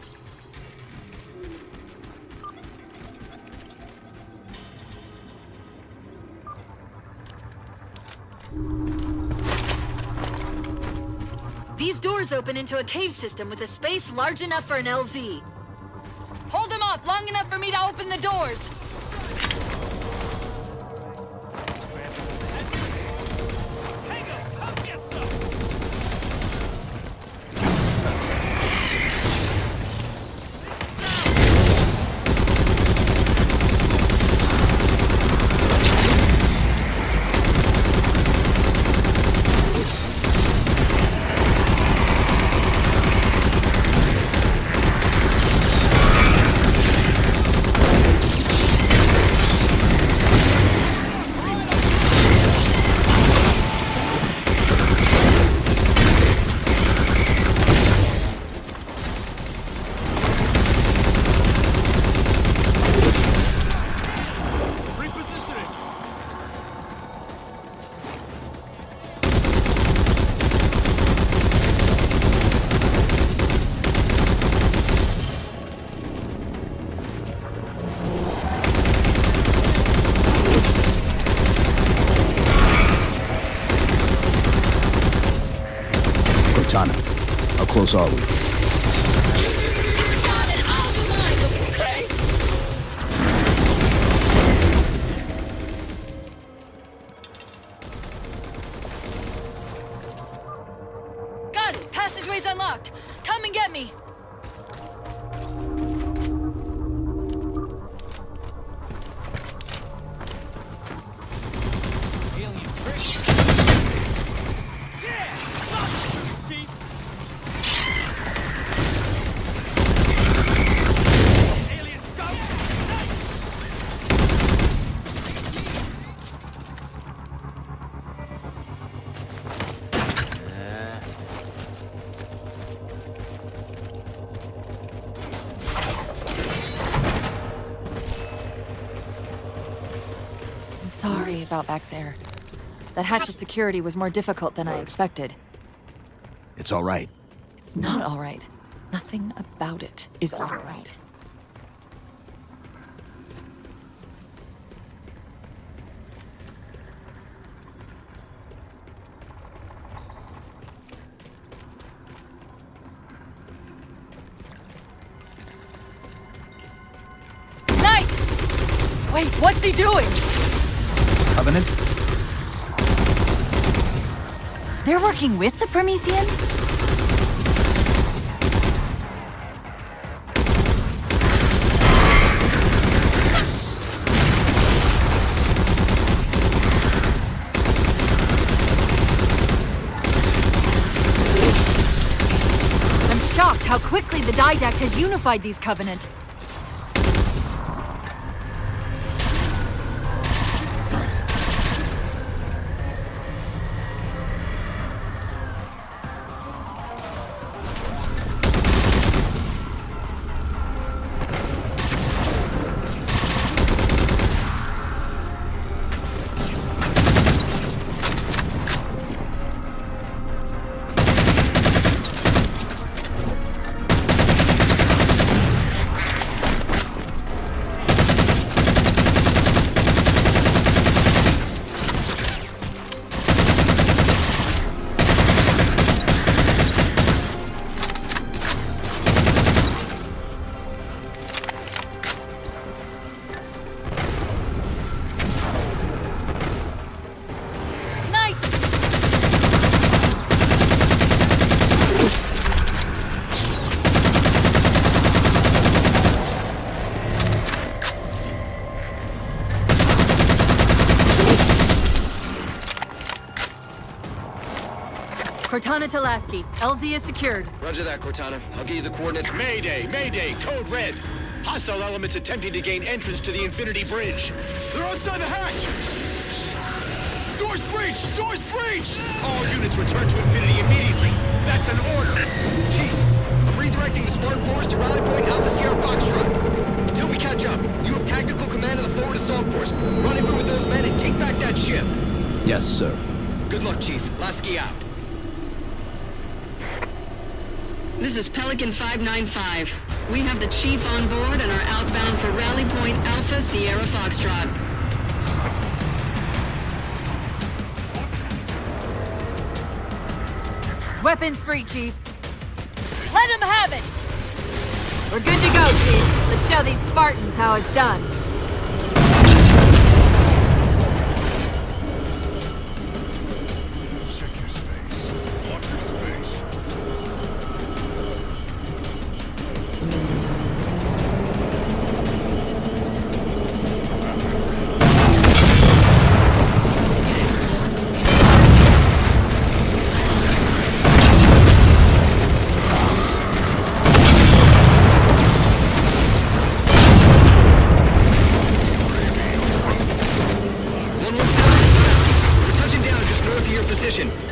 These doors open into a cave system with a space large enough for an LZ. Hold them off long enough for me to open the doors. How close are we? Got it! Passageway's unlocked! Come and get me! Sorry about back there. That hatch of security was more difficult than I expected. It's all right. It's not all right. Nothing about it is all right. Knight! Wait, what's he doing? Covenant? They're working with the Prometheans? I'm shocked how quickly the Didact has unified these Covenant. Cortana to Lasky. LZ is secured. Roger that, Cortana. I'll give you the coordinates. Mayday! Mayday! Code red! Hostile elements attempting to gain entrance to the Infinity Bridge. They're outside the hatch! Doors breached! Doors breached! All units return to Infinity immediately. That's an order. Chief, I'm redirecting the Spartan Force to Rally Point Alpha Sierra Foxtrot. Until we catch up, you have tactical command of the forward assault force. Rendezvous with those men and take back that ship. Yes, sir. Good luck, Chief. Lasky out. This is Pelican 595. We have the Chief on board and are outbound for Rally Point Alpha Sierra Foxtrot. Weapons free, Chief. Let him have it! We're good to go, Chief. Let's show these Spartans how it's done.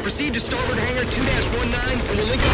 Proceed to starboard hangar 2-19 and we'll link up.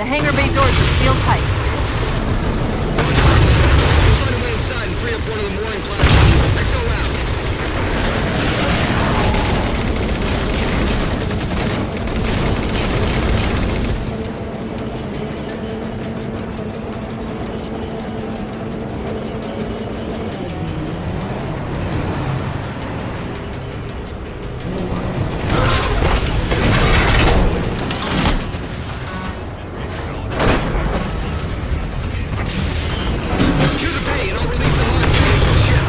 The hangar bay doors are sealed tight. We'll find a way inside and free up one of the mooring platforms. XO out. Secure the bay and I'll release the line to the ship.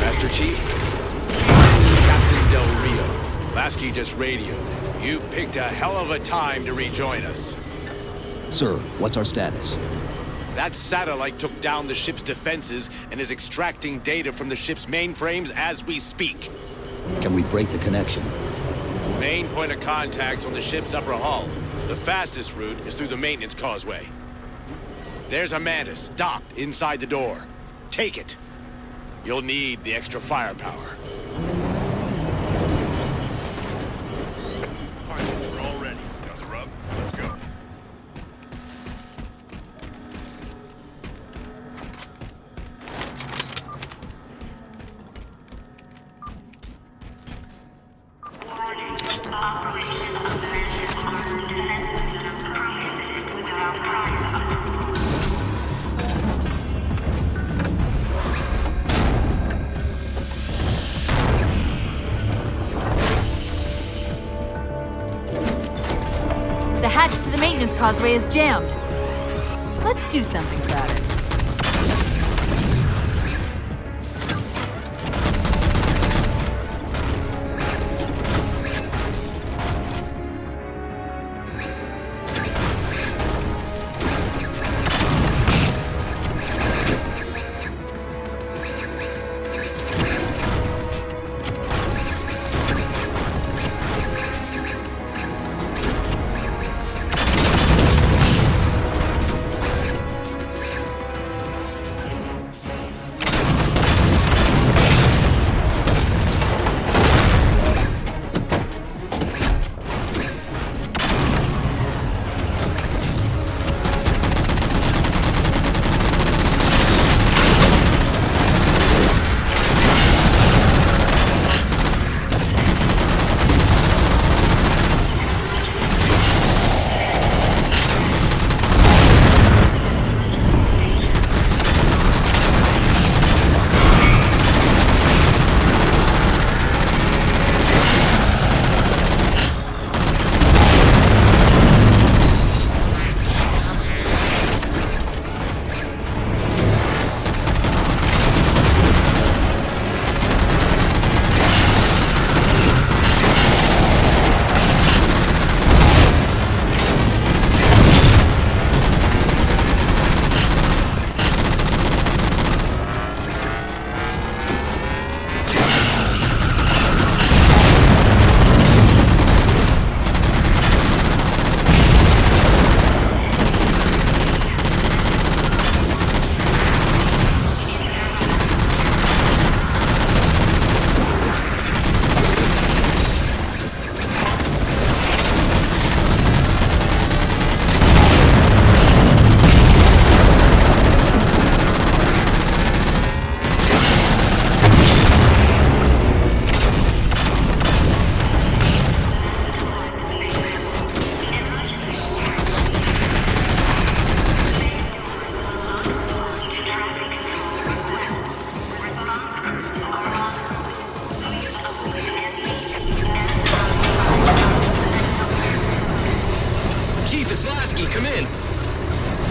Master Chief, this is Captain Del Rio. Lasky just radioed. You picked a hell of a time to rejoin us. Sir, what's our status? That satellite took down the ship's defenses and is extracting data from the ship's mainframes as we speak. Can we break the connection? Main point of contact's on the ship's upper hull. The fastest route is through the maintenance causeway. There's a Mantis docked inside the door. Take it. You'll need the extra firepower. We're all ready. Guns are up. Let's go. The hatch to the maintenance causeway is jammed. Let's do something about it.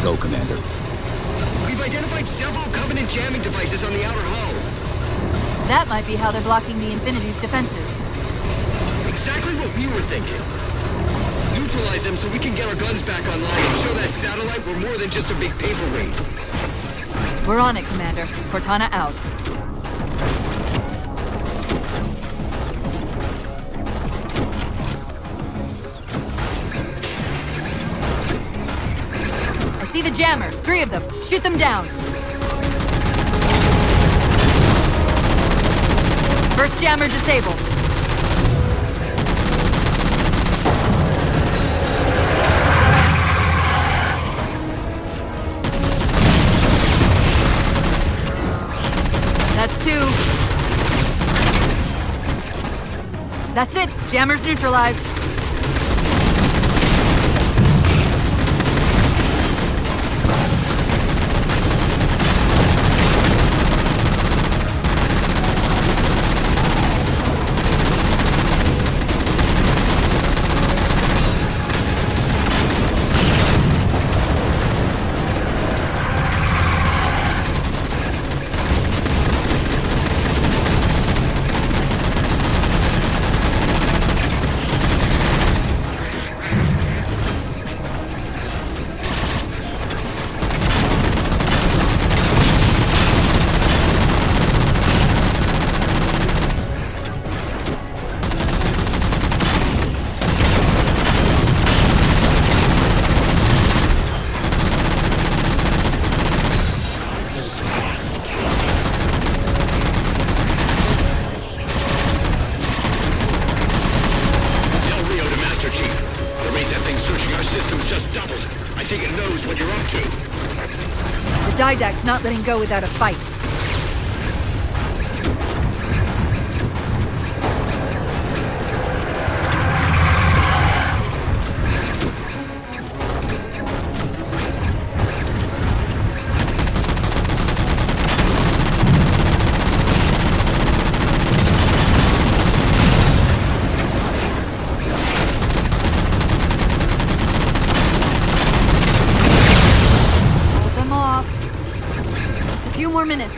Go, Commander. We've identified several Covenant jamming devices on the outer hull. That might be how they're blocking the Infinity's defenses. Exactly what we were thinking. Neutralize them so we can get our guns back online and show that satellite we're more than just a big paperweight. We're on it, Commander. Cortana out. see the jammers. 3 of them. Shoot them down. First jammer disabled. That's 2. That's it. Jammers neutralized. Didac's not letting go without a fight. Minutes.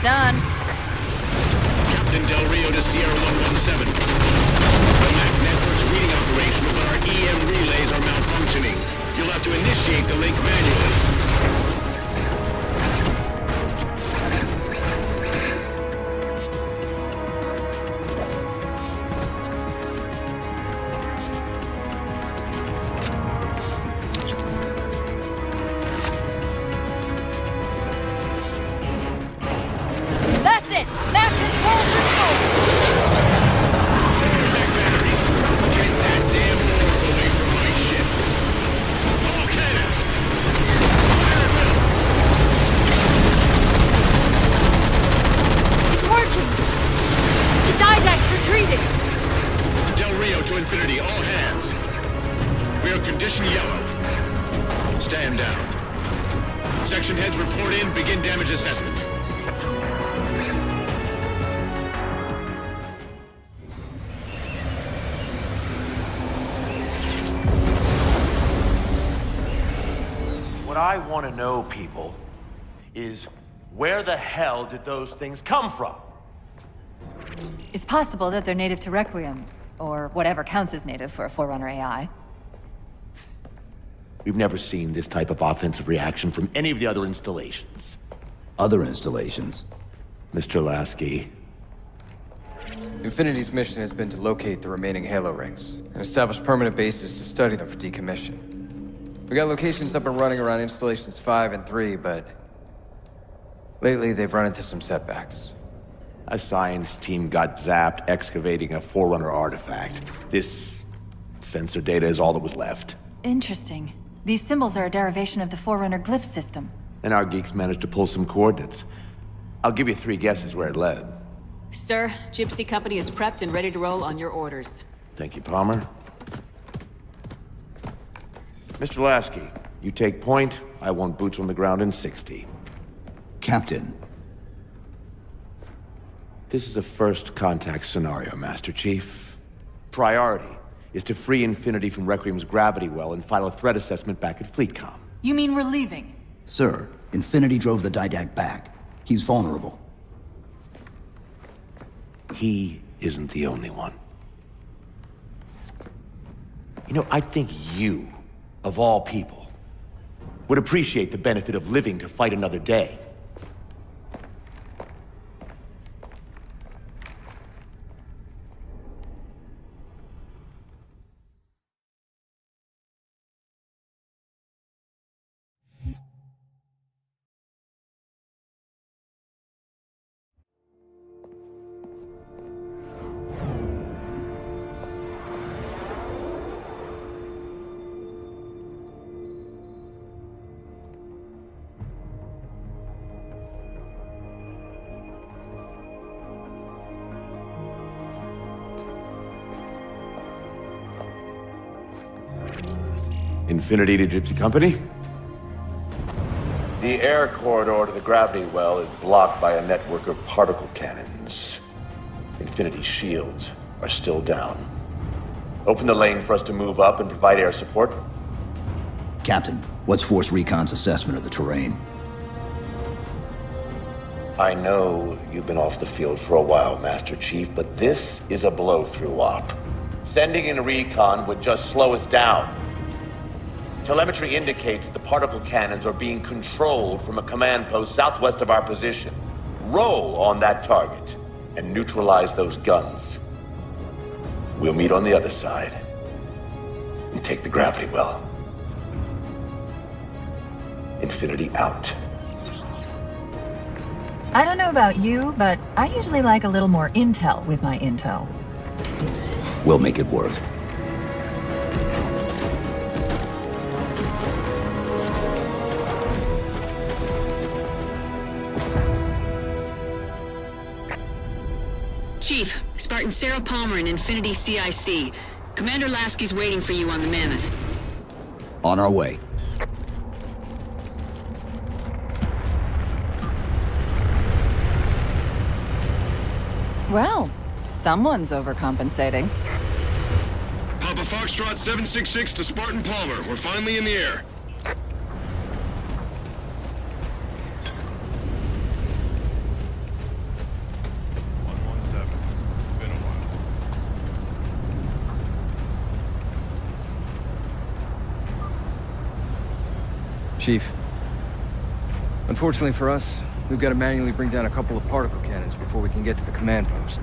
Done. Captain Del Rio to Sierra 117. The MAC network's reading operation, but our EM relays are malfunctioning. You'll have to initiate the link manually. Condition yellow. Stand down. Section heads report in. Begin damage assessment. What I want to know, people, is where the hell did those things come from? It's possible that they're native to Requiem, or whatever counts as native for a Forerunner AI. We've never seen this type of offensive reaction from any of the other installations. Other installations? Mr. Lasky. Infinity's mission has been to locate the remaining Halo rings, and establish permanent bases to study them for decommission. We got locations up and running around installations 5 and 3, but lately they've run into some setbacks. A science team got zapped excavating a Forerunner artifact. This sensor data is all that was left. Interesting. These symbols are a derivation of the Forerunner glyph system. And our geeks managed to pull some coordinates. I'll give you 3 guesses where it led. Sir, Gypsy Company is prepped and ready to roll on your orders. Thank you, Palmer. Mr. Lasky, you take point. I want boots on the ground in 60. Captain. This is a first contact scenario, Master Chief. Priority is to free Infinity from Requiem's gravity well and file a threat assessment back at FleetCom. You mean we're leaving? Sir, Infinity drove the Didact back. He's vulnerable. He isn't the only one. You know, I think you, of all people, would appreciate the benefit of living to fight another day. Infinity to Gypsy Company? The air corridor to the gravity well is blocked by a network of particle cannons. Infinity's shields are still down. Open the lane for us to move up and provide air support. Captain, what's Force Recon's assessment of the terrain? I know you've been off the field for a while, Master Chief, but this is a blow-through op. Sending in recon would just slow us down. Telemetry indicates the particle cannons are being controlled from a command post southwest of our position. Roll on that target and neutralize those guns. We'll meet on the other side and take the gravity well. Infinity out. I don't know about you, but I usually like a little more intel with my intel. We'll make it work. Chief, Spartan Sarah Palmer in Infinity CIC. Commander Lasky's waiting for you on the Mammoth. On our way. Well, someone's overcompensating. Papa Foxtrot 766 to Spartan Palmer. We're finally in the air. Chief, unfortunately for us, we've got to manually bring down a couple of particle cannons before we can get to the command post.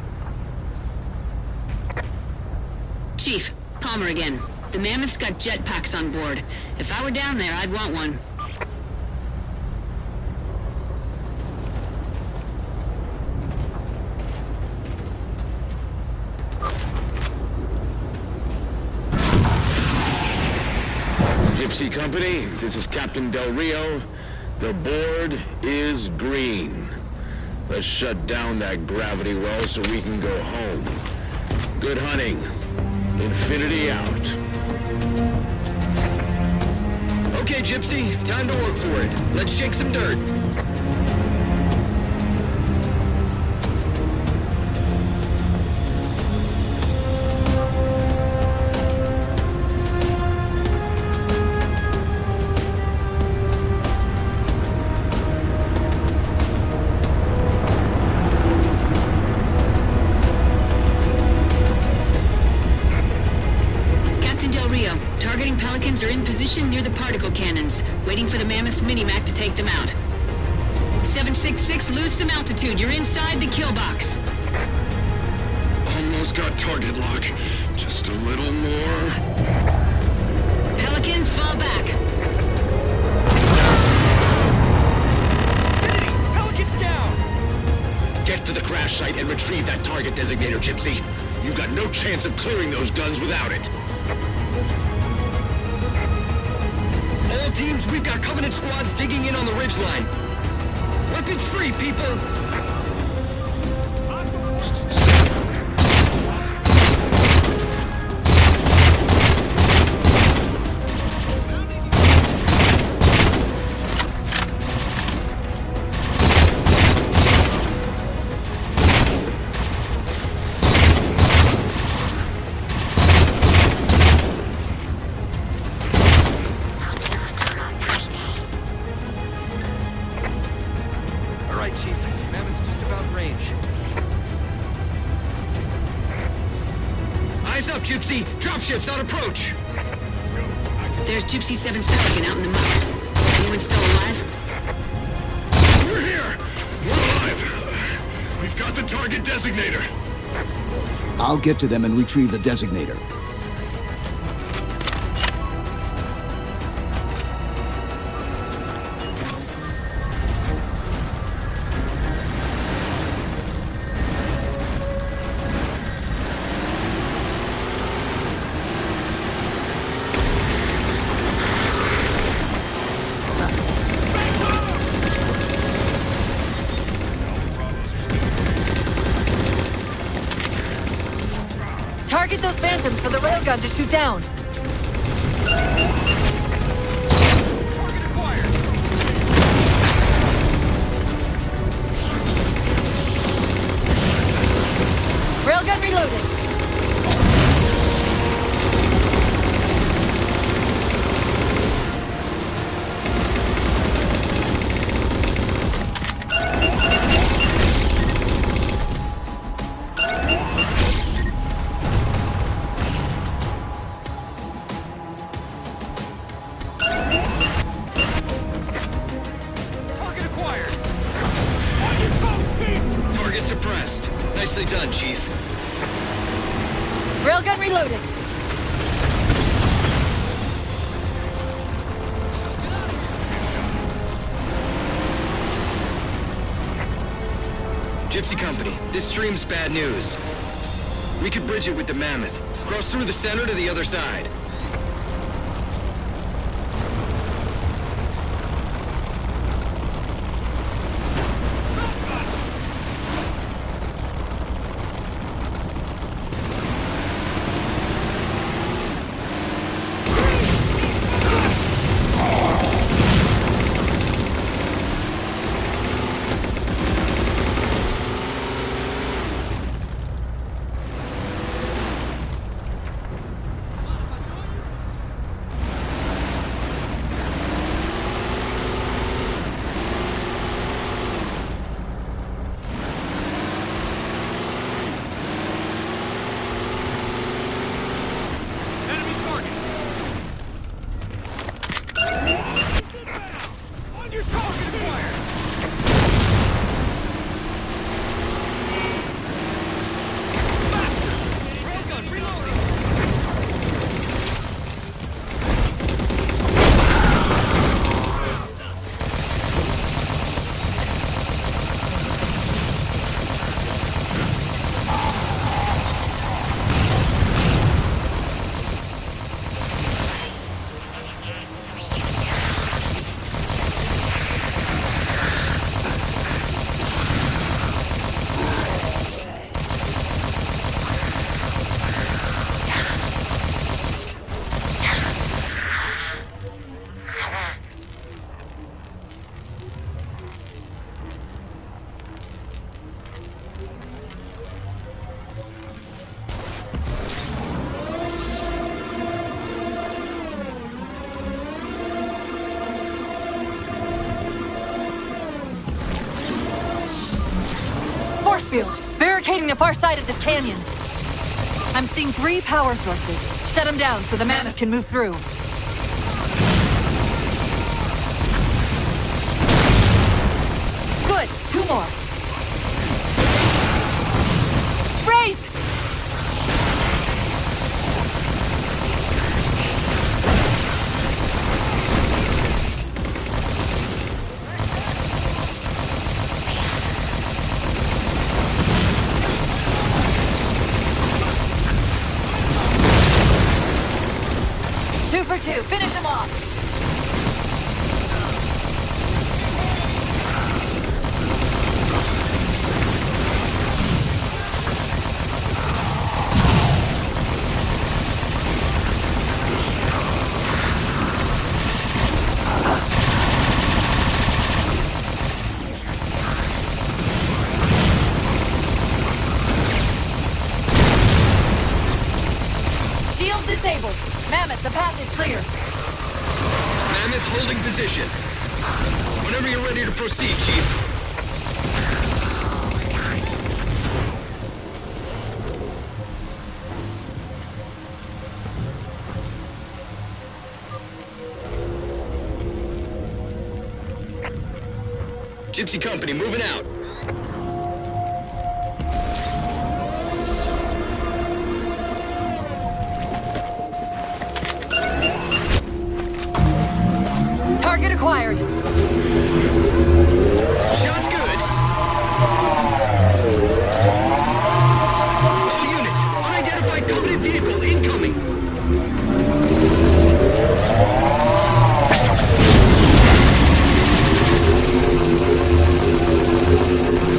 Chief, Palmer again. The Mammoth's got jetpacks on board. If I were down there, I'd want one. Gypsy Company, this is Captain Del Rio. The board is green. Let's shut down that gravity well so we can go home. Good hunting. Infinity out. Okay, Gypsy, time to work for it. Let's shake some dirt. Pelicans are in position near the particle cannons, waiting for the Mammoth's mini-mac to take them out. 766, lose some altitude. You're inside the kill box. Almost got target lock. Just a little more. Pelican, fall back. Pelican's down! Get to the crash site and retrieve that target designator, Gypsy. You've got no chance of clearing those guns without it. All teams, we've got Covenant squads digging in on the ridgeline. Weapons free, people! right, Chief. Mammoth's just about range. Eyes up, Gypsy! Dropships on approach! There's Gypsy 7's Pelican out in the mud. Anyone still alive? We're here! We're alive! We've got the target designator. I'll get to them and retrieve the designator. Target those phantoms for the railgun to shoot down. Railgun reloaded. Target suppressed. Nicely done, Chief. Railgun reloaded. Gypsy Company, this stream's bad news. We could bridge it with the Mammoth. Cross through the center to the other side. Force field, barricading the far side of this canyon. I'm seeing 3 power sources. Shut them down so the Mammoth can move through. Good, 2 more. Wraith! For 2, finish him off. Shield disabled. Mammoth, the path is clear. Mammoth holding position. Whenever you're ready to proceed, Chief. Gypsy Company, moving out. Target acquired. Shots good. All units, unidentified Covenant vehicle incoming.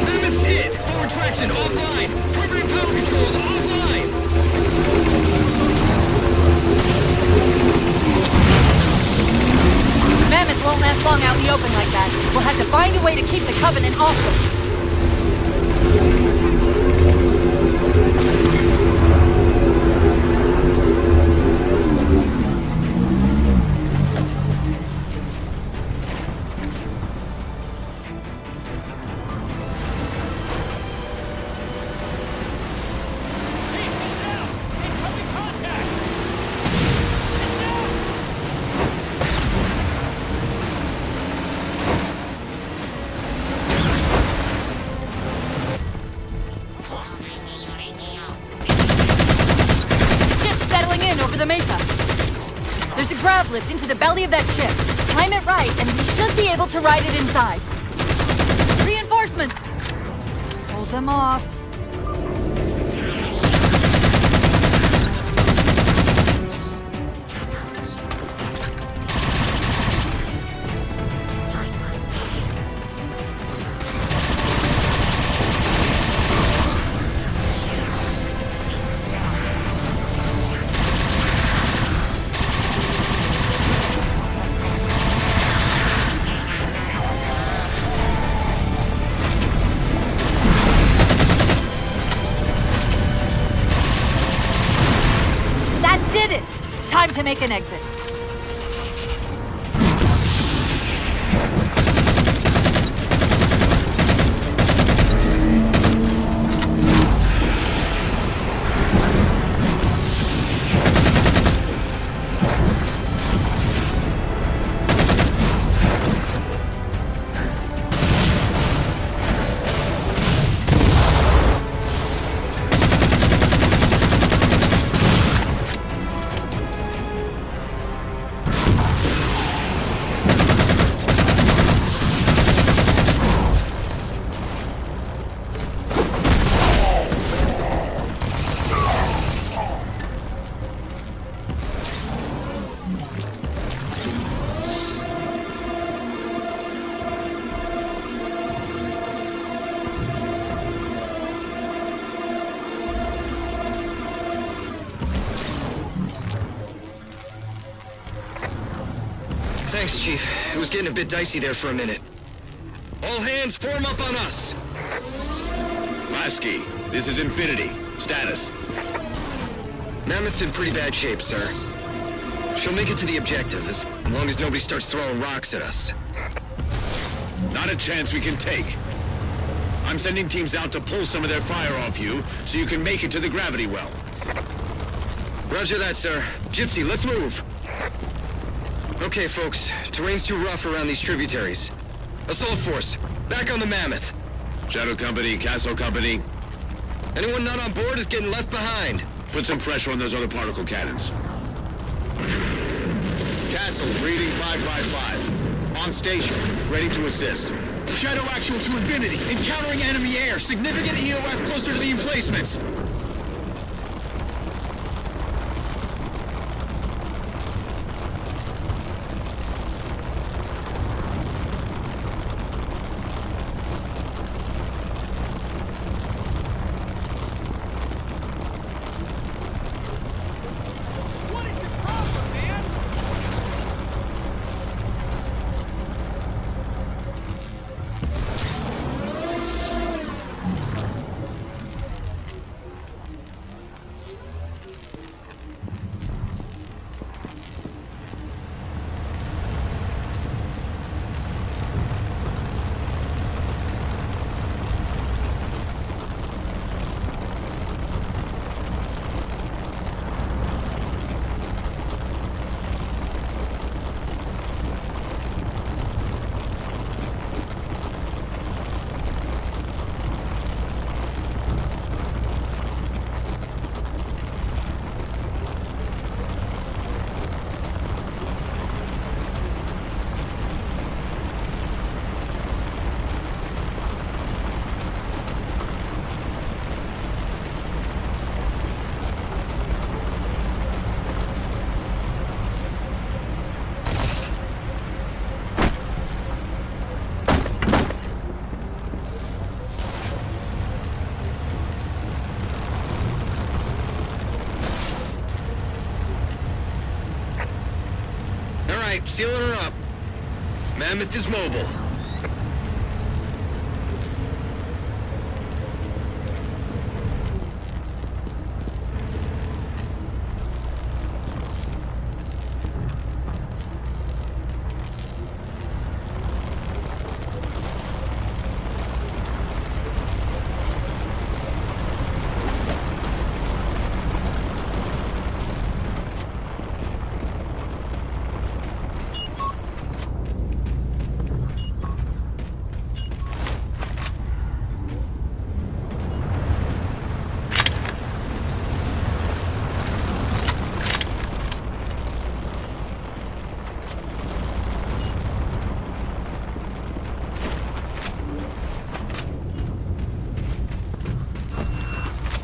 Mammoth's hit. Forward traction offline. Primary power controls offline. Mammoth won't last long out in the open like that. We'll have to find a way to keep the Covenant off them. Over the mesa. There's a grav lift into the belly of that ship. Time it right, and we should be able to ride it inside. Reinforcements! Hold them off. Time to make an exit. Thanks, Chief. It was getting a bit dicey there for a minute. All hands form up on us! Lasky, this is Infinity. Status. Mammoth's in pretty bad shape, sir. She'll make it to the objective, as long as nobody starts throwing rocks at us. Not a chance we can take. I'm sending teams out to pull some of their fire off you, so you can make it to the gravity well. Roger that, sir. Gypsy, let's move! Okay, folks. Terrain's too rough around these tributaries. Assault Force, back on the Mammoth. Shadow Company, Castle Company. Anyone not on board is getting left behind. Put some pressure on those other particle cannons. Castle, reading 555. On station, ready to assist. Shadow actual to Infinity. Encountering enemy air. Significant EOF closer to the emplacements. sealing her up. Mammoth is mobile.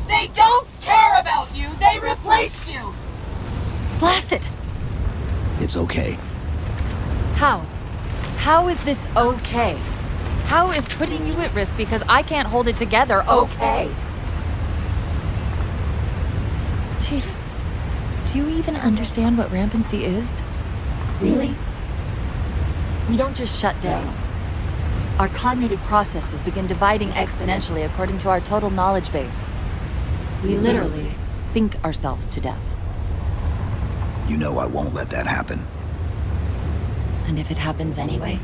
They don't care about you! They replaced you! Blast it! It's okay. How? How is this okay? How is putting you at risk because I can't hold it together okay? Chief, do you even understand what rampancy is? Really? We don't just shut down. Our cognitive processes begin dividing exponentially according to our total knowledge base. We literally think ourselves to death. You know I won't let that happen. And if it happens anyway?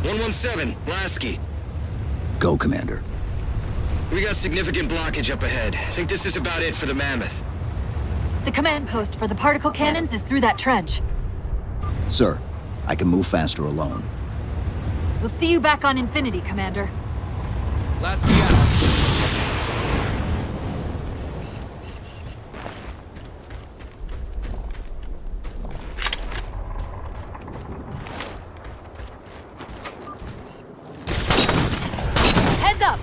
"117, Lasky. Go, Commander. We got significant blockage up ahead. Think this is about it for the Mammoth. The command post for the particle cannons is through that trench. Sir, I can move faster alone. We'll see you back on Infinity, Commander. Last we got. Heads up!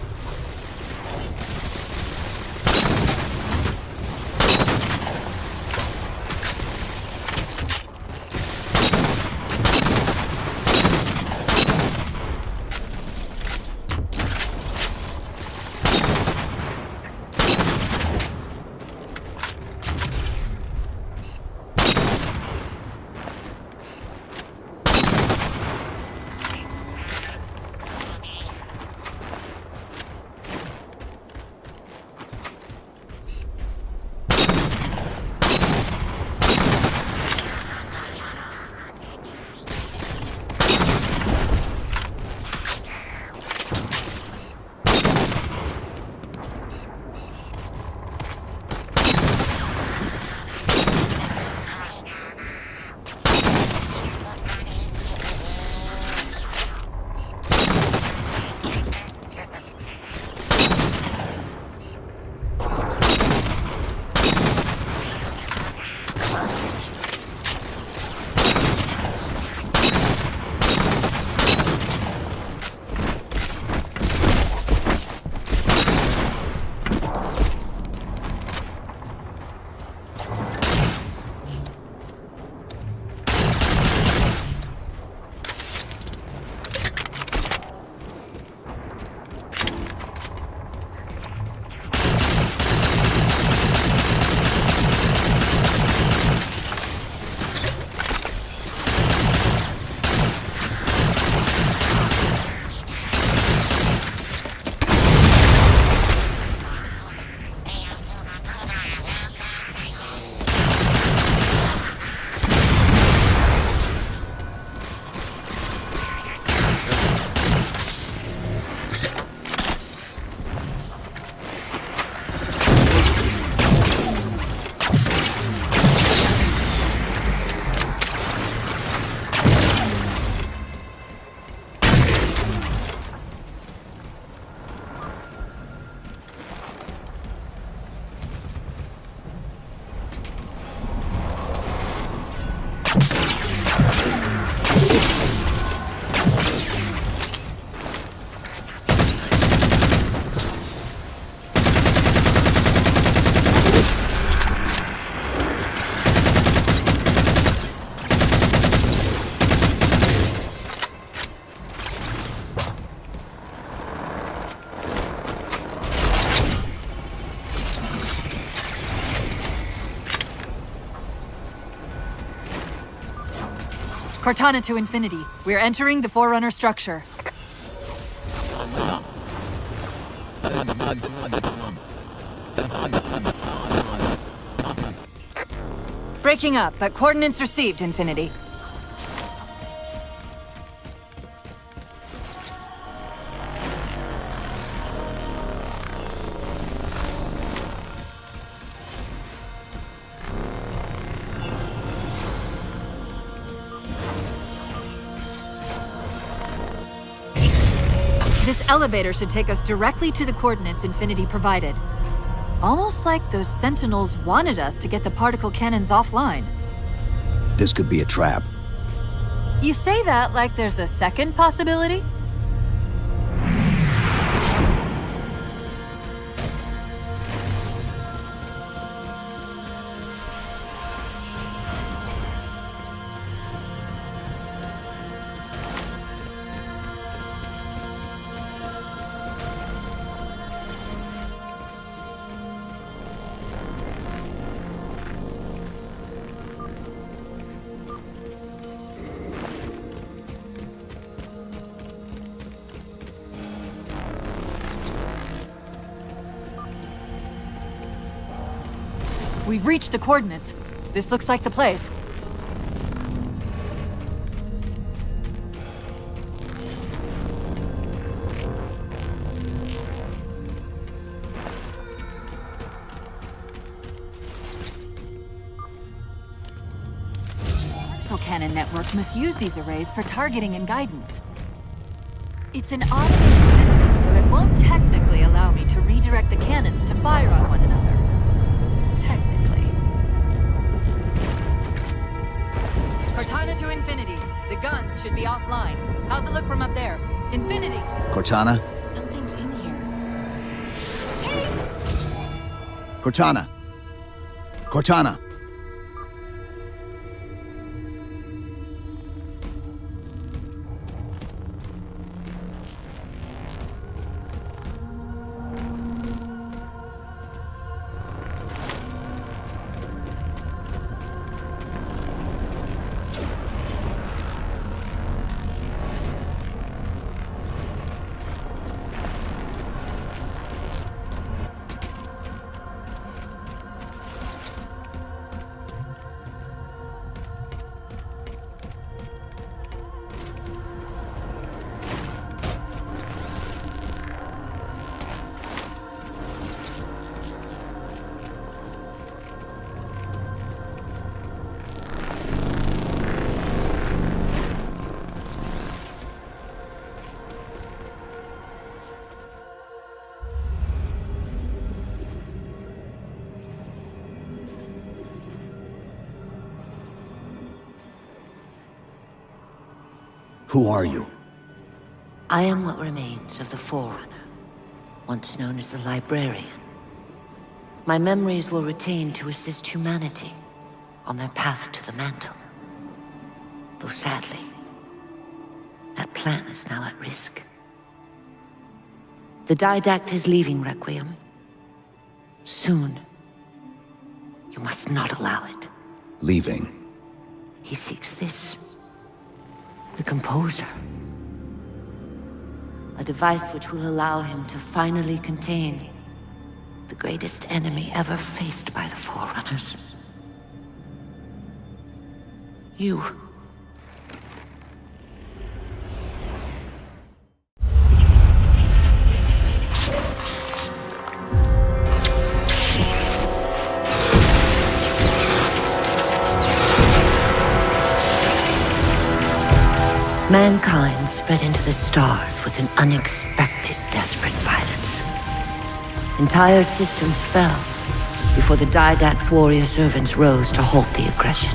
Cortana to Infinity. We're entering the Forerunner structure. Breaking up, but coordinates received, Infinity. This elevator should take us directly to the coordinates Infinity provided. Almost like those Sentinels wanted us to get the particle cannons offline. This could be a trap. You say that like there's a second possibility? We've reached the coordinates. This looks like the place. The cannon network must use these arrays for targeting and guidance. It's an automated system, so it won't technically allow me to redirect the cannons to fire on one another. Cortana to Infinity. The guns should be offline. How's it look from up there? Infinity! Cortana? Something's in here. Cortana! Cortana! Who are you? I am what remains of the Forerunner, once known as the Librarian. My memories were retained to assist humanity on their path to the mantle. Though sadly, that plan is now at risk. The Didact is leaving Requiem. Soon. You must not allow it. Leaving? He seeks this. The Composer. A device which will allow him to finally contain the greatest enemy ever faced by the Forerunners. You. Mankind spread into the stars with an unexpected, desperate violence. Entire systems fell before the Didact's warrior servants rose to halt the aggression.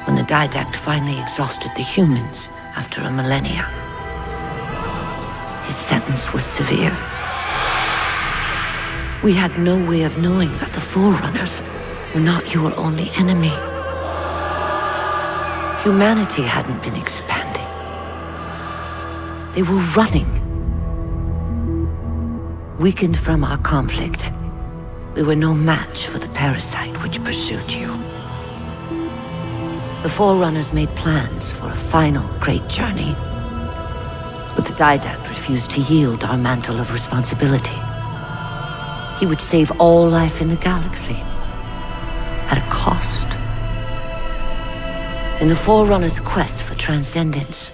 When the Didact finally exhausted the humans after a millennia, his sentence was severe. We had no way of knowing that the Forerunners were not your only enemy. Humanity hadn't been expanding. They were running. Weakened from our conflict, we were no match for the parasite which pursued you. The Forerunners made plans for a final great journey, but the Didact refused to yield our mantle of responsibility. He would save all life in the galaxy, at a cost. In the Forerunners' quest for transcendence,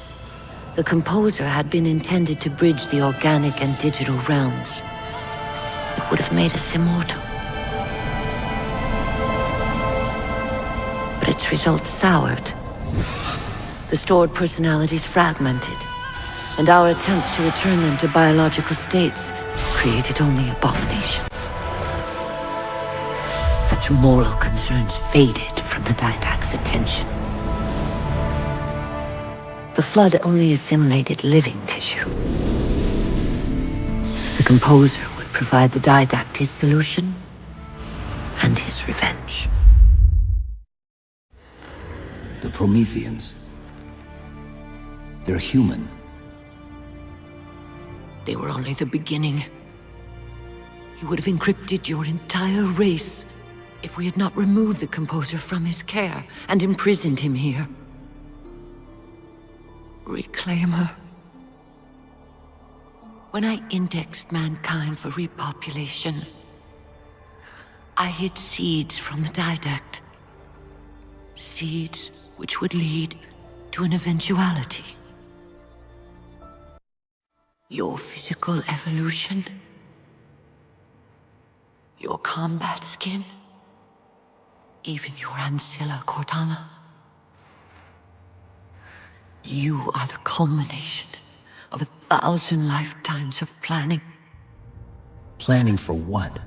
the Composer had been intended to bridge the organic and digital realms. It would have made us immortal. But its results soured. The stored personalities fragmented, and our attempts to return them to biological states created only abominations. Such moral concerns faded from the Didact's attention. The Flood only assimilated living tissue. The Composer would provide the Didact his solution and his revenge. The Prometheans. They're human. They were only the beginning. He would have encrypted your entire race if we had not removed the Composer from his care and imprisoned him here. Reclaimer. When I indexed mankind for repopulation, I hid seeds from the Didact. Seeds which would lead to an eventuality. Your physical evolution, your combat skin, even your ancilla Cortana. You are the culmination of 1,000 lifetimes of planning. Planning for what?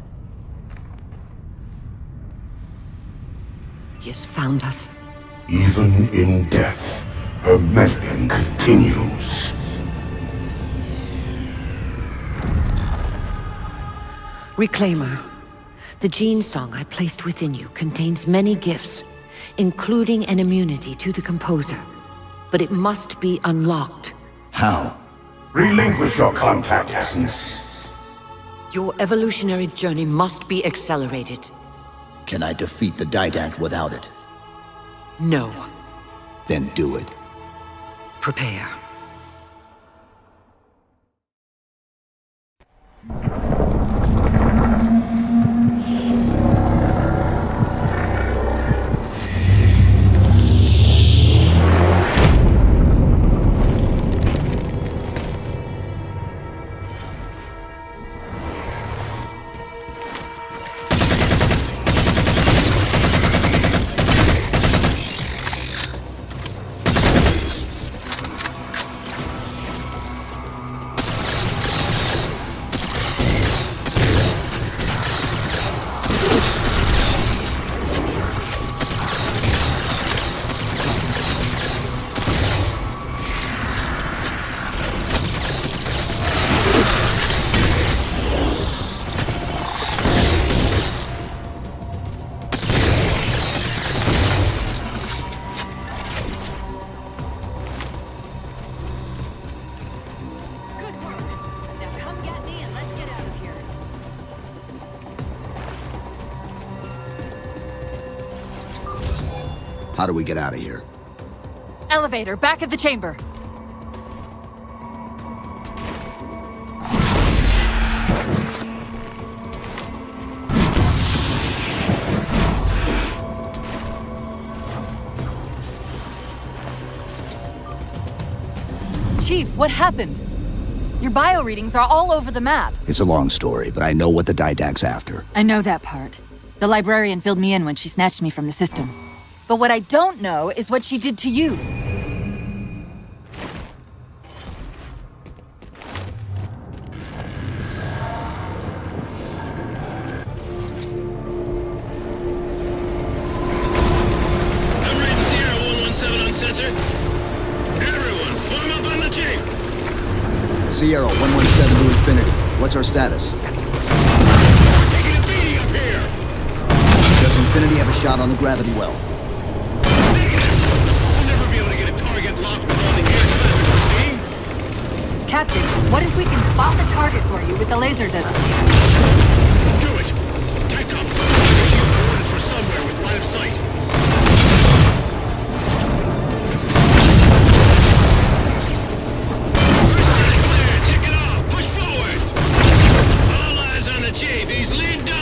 He has found us. Even in death, her meddling continues. Reclaimer. The gene song I placed within you contains many gifts, including an immunity to the Composer. But it must be unlocked. How? Relinquish your contact essence. Your evolutionary journey must be accelerated. Can I defeat the Didact without it? No. Then do it. Prepare. How do we get out of here? Elevator, back of the chamber. Chief, what happened? Your bio readings are all over the map. It's a long story, but I know what the Didact's after. I know that part. The librarian filled me in when she snatched me from the system. But what I don't know is what she did to you. I'm reading Sierra 117 on sensor. Everyone, form up on the chief. Sierra 117 to Infinity. What's our status? Taking a beating up here. Does Infinity have a shot on the gravity well? We'll never be able to get a target locked with all the air traffic we're seeing. Captain, What if we can spot the target for you with the laser designator? Do it! Tech up! There's your coordinates for somewhere with line of sight. First strike clear! Check it off! Push forward! All eyes on the chief! He's lead down!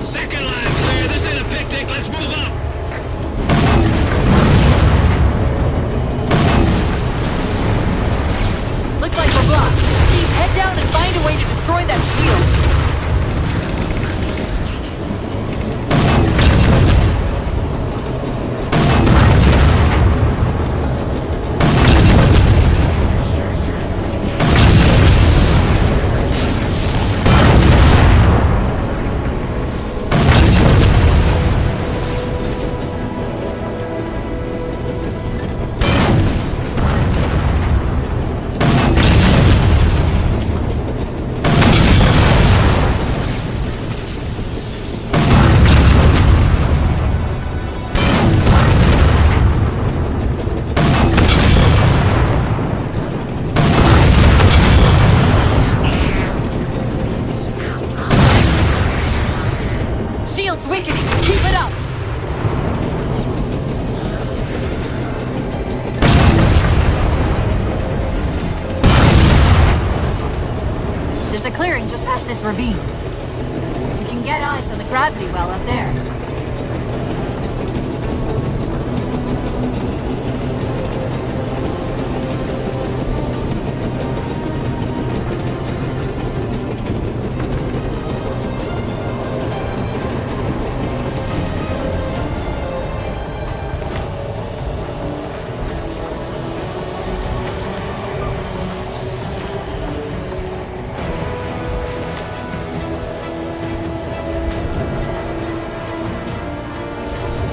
Second line clear. This ain't a picnic. Let's move up. Looks like we're blocked. Chief, head down and find a way to destroy that shield. Shield's weakening. Keep it up. There's a clearing just past this ravine. We can get eyes on the gravity well up there.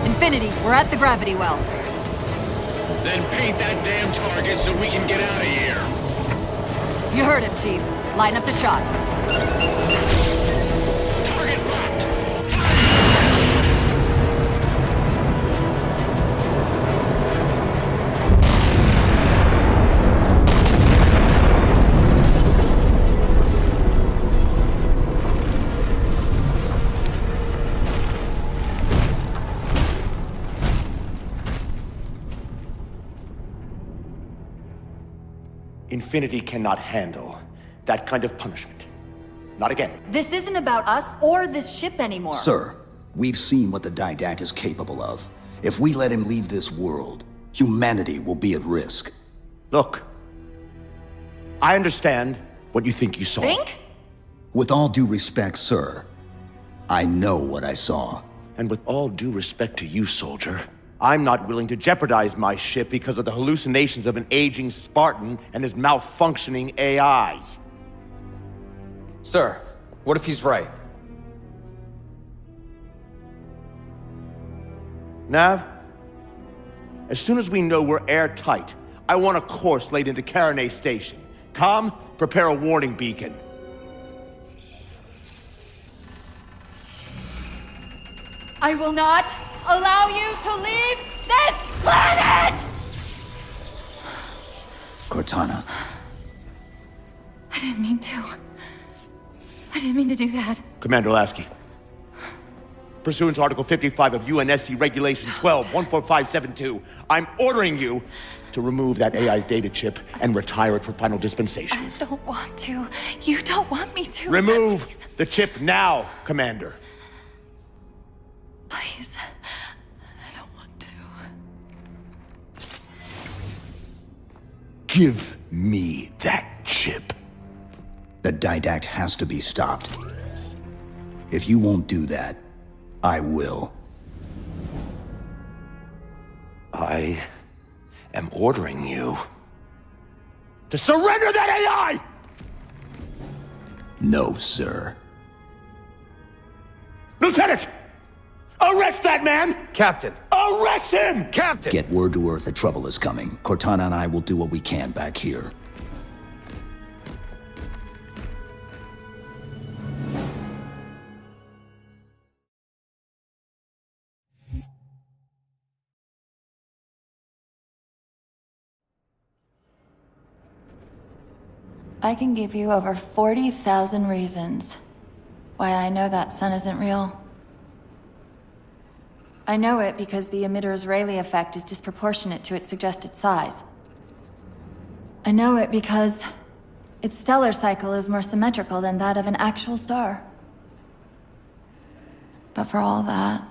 Infinity, we're at the gravity well. Then paint that damn target so we can get out of here. You heard him, Chief. Line up the shot. Target locked. Infinity cannot handle that kind of punishment. Not again. This isn't about us or this ship anymore. Sir, we've seen what the Didact is capable of. If we let him leave this world, humanity will be at risk. Look, I understand what you think you saw. Think? With all due respect, sir, I know what I saw. And with all due respect to you, soldier, I'm not willing to jeopardize my ship because of the hallucinations of an aging Spartan and his malfunctioning AI. Sir, what if he's right? Nav, as soon as we know we're airtight, I want a course laid into Karenay Station. Com, prepare a warning beacon. I will not allow you to leave this planet! Cortana. I didn't mean to. I didn't mean to do that. Commander Lasky. Pursuant to Article 55 of UNSC Regulation 12-14572, I'm ordering you to remove that AI's data chip and retire it for final dispensation. I don't want to. You don't want me to. Remove Please. the chip now, Commander. Please. I don't want to. Give me that chip. The Didact has to be stopped. If you won't do that, I will. I am ordering you to surrender that AI! No, sir. Lieutenant! Arrest that man! Captain! Arrest him! Captain! Get word to Earth that trouble is coming. Cortana and I will do what we can back here. I can give you over 40,000 reasons why I know that sun isn't real. I know it because the emitter's Rayleigh effect is disproportionate to its suggested size. I know it because its stellar cycle is more symmetrical than that of an actual star. But for all that,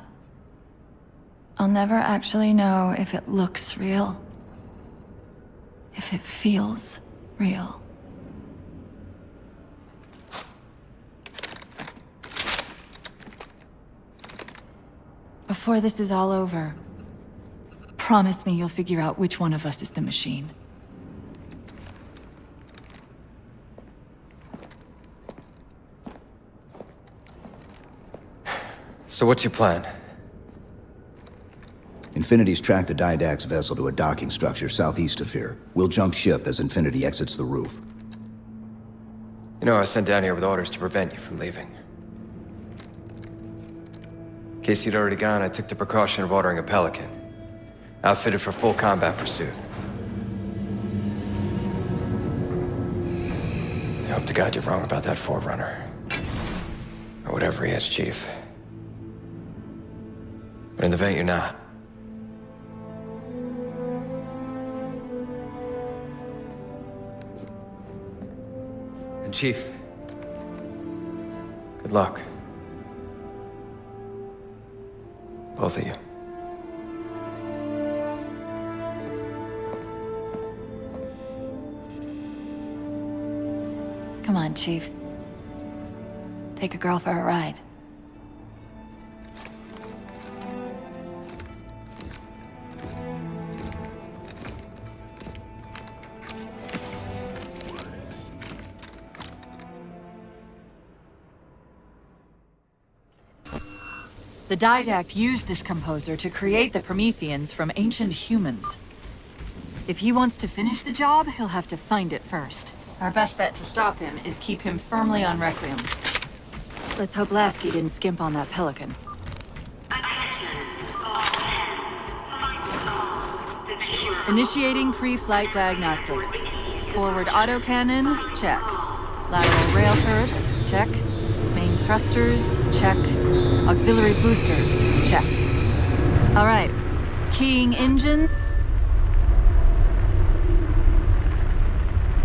I'll never actually know if it looks real. If it feels real. Before this is all over, promise me you'll figure out which one of us is the machine. So what's your plan? Infinity's tracked the Didact's vessel to a docking structure southeast of here. We'll jump ship as Infinity exits the roof. You know, I was sent down here with orders to prevent you from leaving. In case you'd already gone, I took the precaution of ordering a Pelican, outfitted for full combat pursuit. I hope to God you're wrong about that Forerunner. Or whatever he is, Chief. But in the event you're not, and Chief, good luck. Both of you. Come on, Chief. Take a girl for a ride. The Didact used this composer to create the Prometheans from ancient humans. If he wants to finish the job, he'll have to find it first. Our best bet to stop him is keep him firmly on Requiem. Let's hope Lasky didn't skimp on that Pelican. Initiating pre-flight diagnostics. Forward autocannon, check. Lateral rail turrets, check. Main thrusters, check. Auxiliary boosters, check. All right. Keying engine.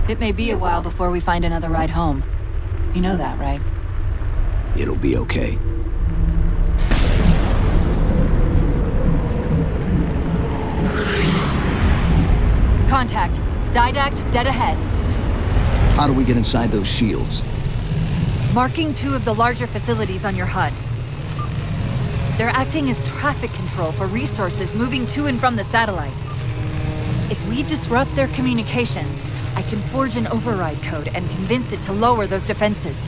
It may be a while before we find another ride home. You know that, right? It'll be okay. Contact. Didact dead ahead. How do we get inside those shields? Marking 2 of the larger facilities on your HUD. They're acting as traffic control for resources moving to and from the satellite. If we disrupt their communications, I can forge an override code and convince it to lower those defenses.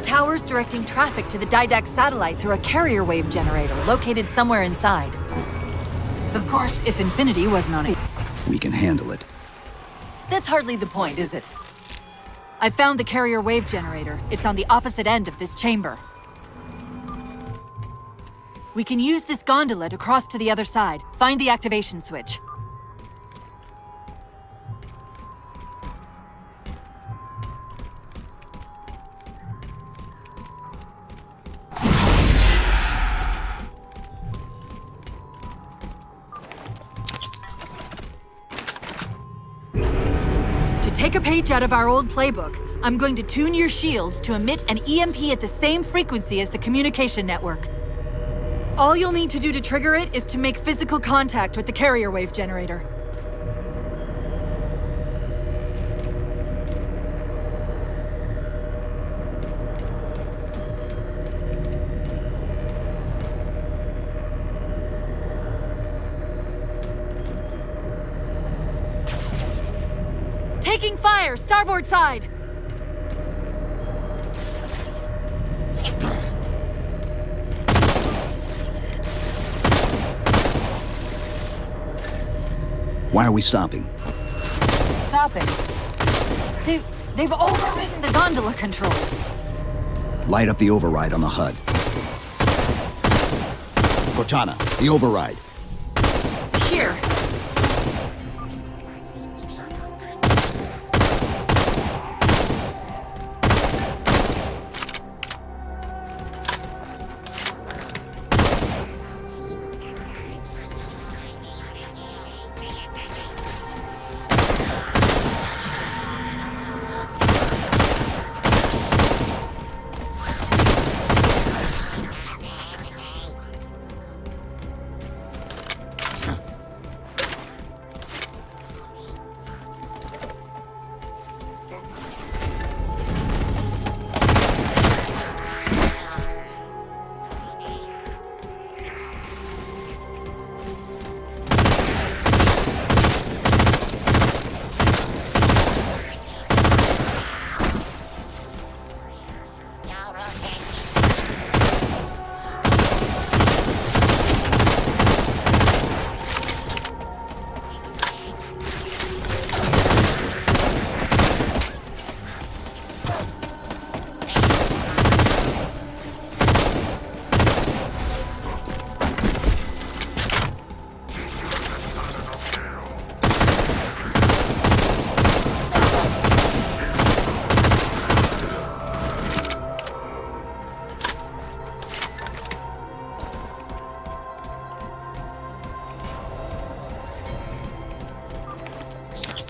Tower's directing traffic to the Didact satellite through a carrier wave generator located somewhere inside. Of course, if Infinity wasn't on it. We can handle it. That's hardly the point, is it? I found the carrier wave generator. It's on the opposite end of this chamber. We can use this gondola to cross to the other side. Find the activation switch. Take a page out of our old playbook. I'm going to tune your shields to emit an EMP at the same frequency as the communication network. All you'll need to do to trigger it is to make physical contact with the carrier wave generator. Taking fire! Starboard side! Why are we stopping? Stopping. They've overridden the gondola controls. Light up the override on the HUD. Cortana, the override. Here.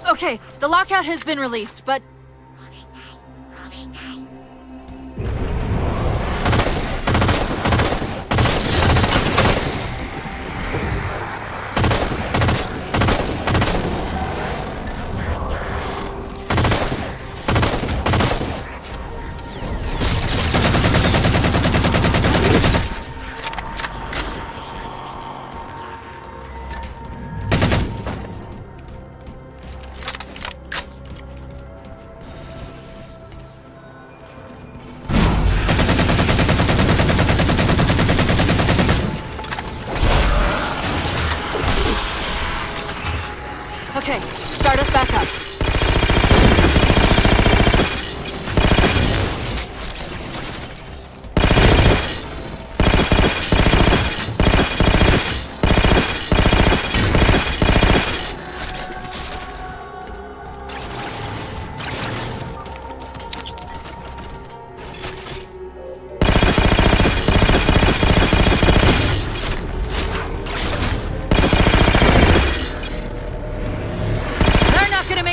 Okay, the lockout has been released, but... Okay, start us back up.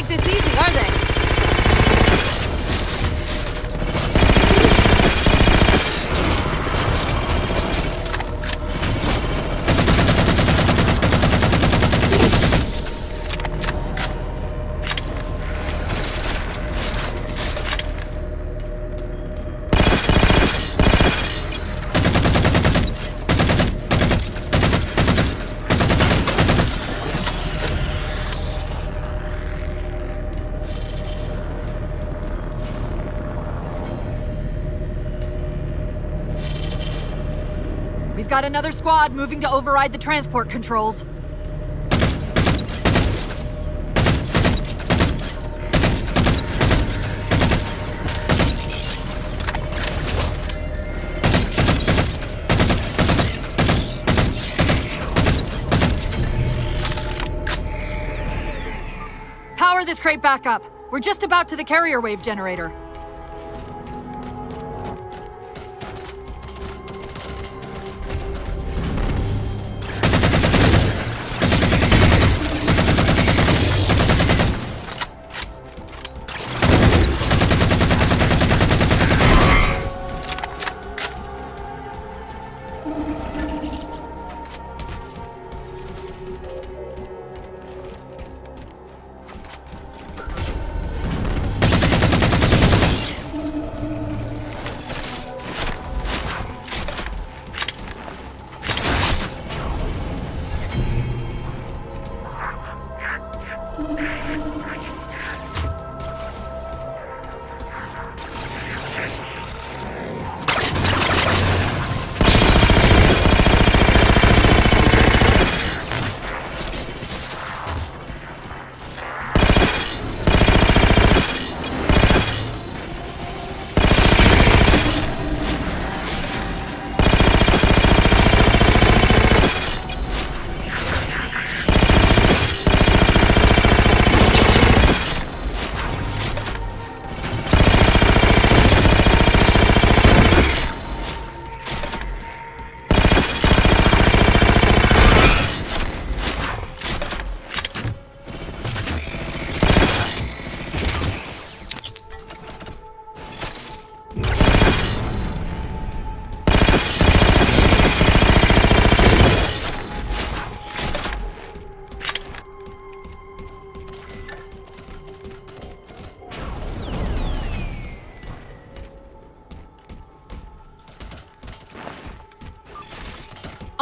This easy, are they? We've got another squad moving to override the transport controls. Power this crate back up. We're just about to the carrier wave generator.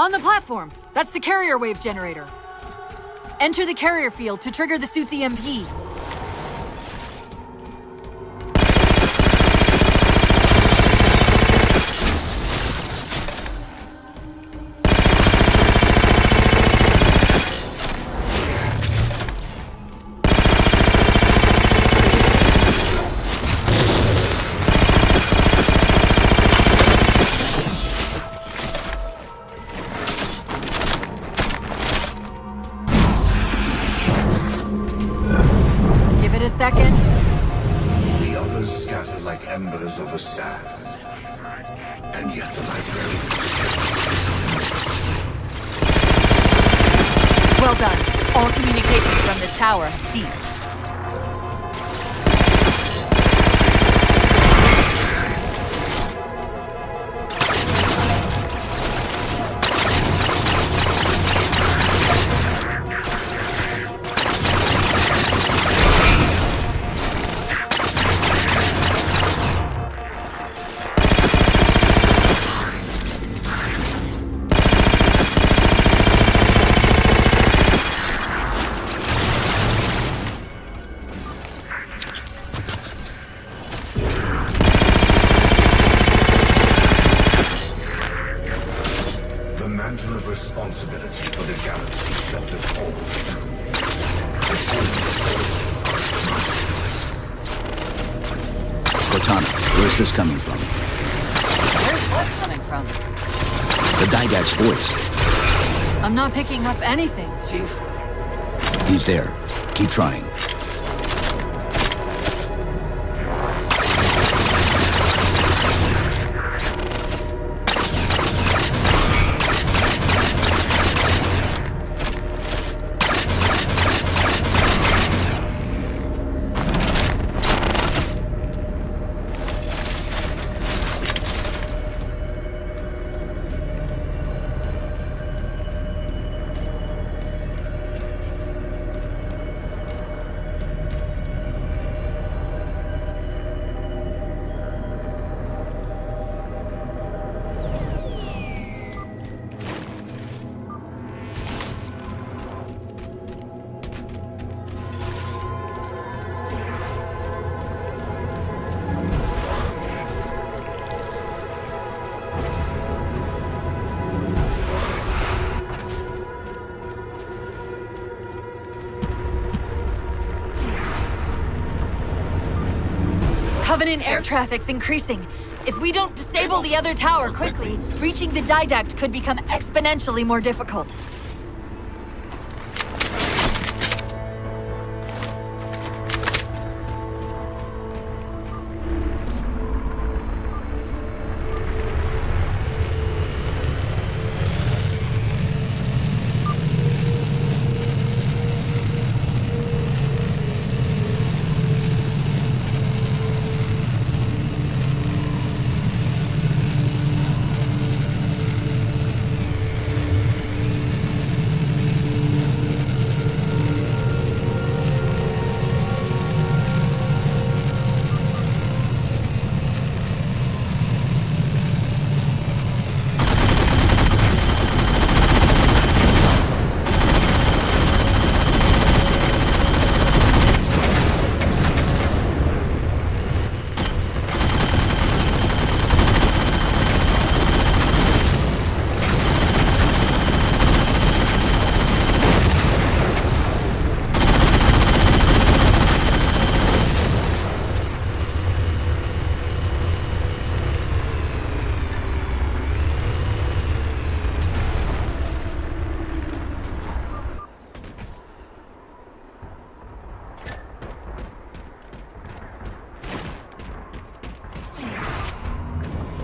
On the platform! That's the carrier wave generator. Enter the carrier field to trigger the suit's EMP. Second. The others scatter like embers over sand. And yet the librarian... Well done. All communications from this tower have ceased. Responsibility for the galaxy centers all. Cortana, where's this coming from? Where's what coming from? The Didact's voice. I'm not picking up anything, Chief. He's there. Keep trying. Covenant air traffic's increasing. If we don't disable the other tower quickly, reaching the Didact could become exponentially more difficult.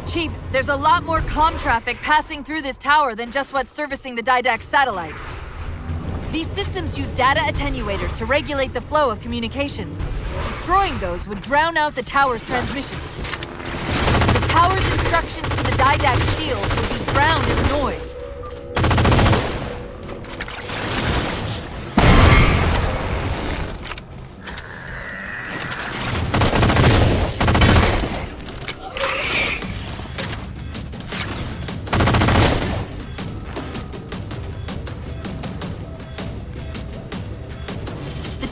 Chief, there's a lot more comm traffic passing through this tower than just what's servicing the Didact satellite. These systems use data attenuators to regulate the flow of communications. Destroying those would drown out the tower's transmissions. The tower's instructions to the Didact shields would be drowned in noise.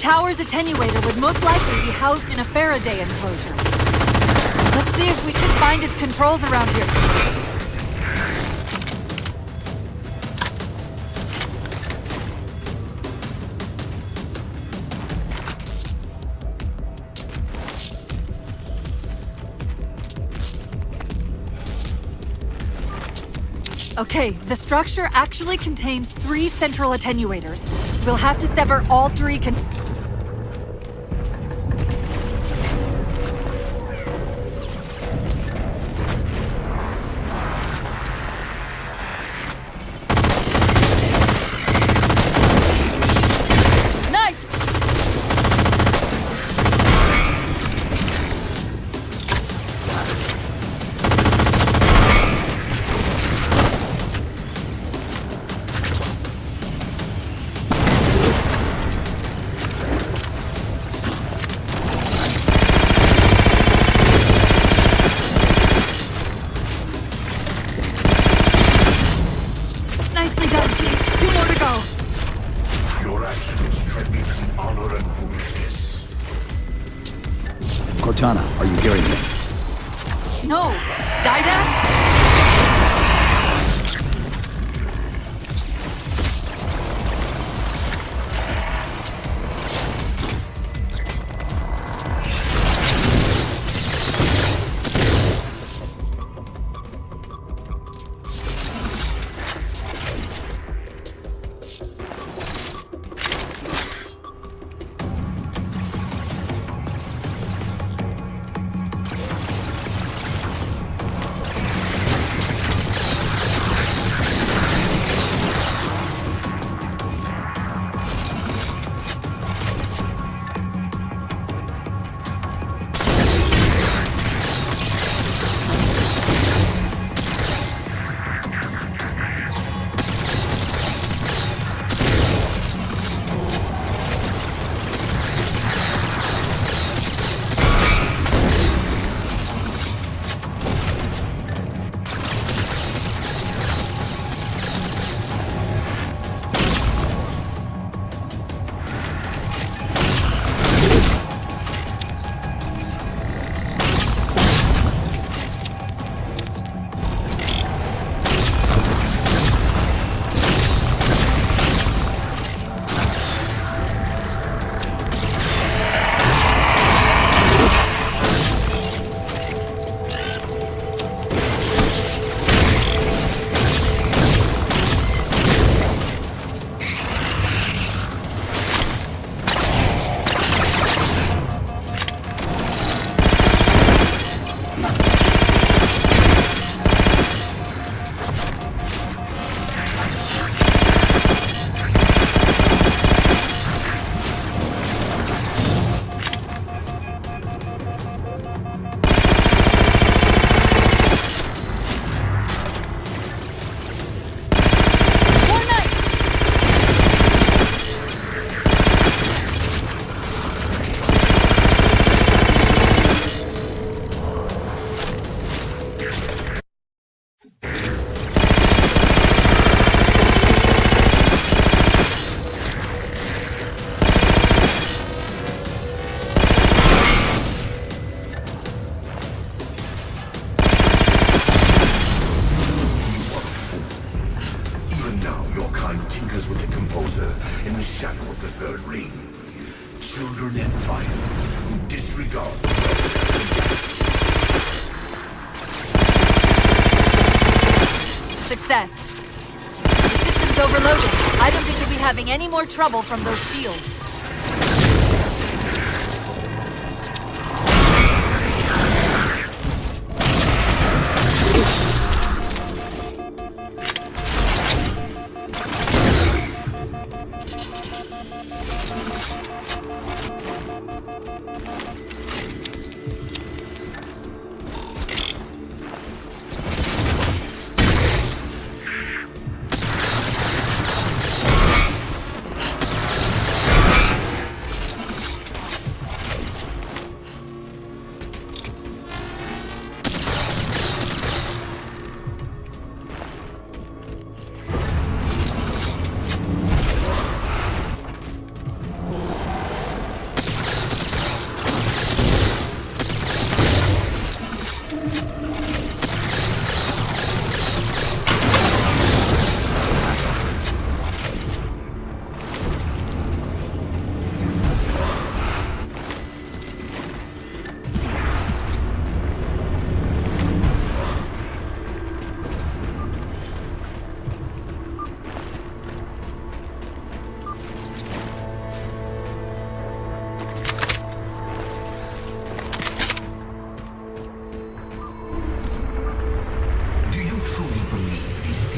tower's attenuator would most likely be housed in a Faraday enclosure. Let's see if we can find its controls around here. Okay, the structure actually contains 3 central attenuators. We'll have to sever all 3 Nicely done, Chief. 2 more to go. Your actions tread between honor and foolishness. Cortana, are you hearing me? No! Didact? Children and fire who disregard Success. The system's overloaded. I don't think we'll be having any more trouble from those shields.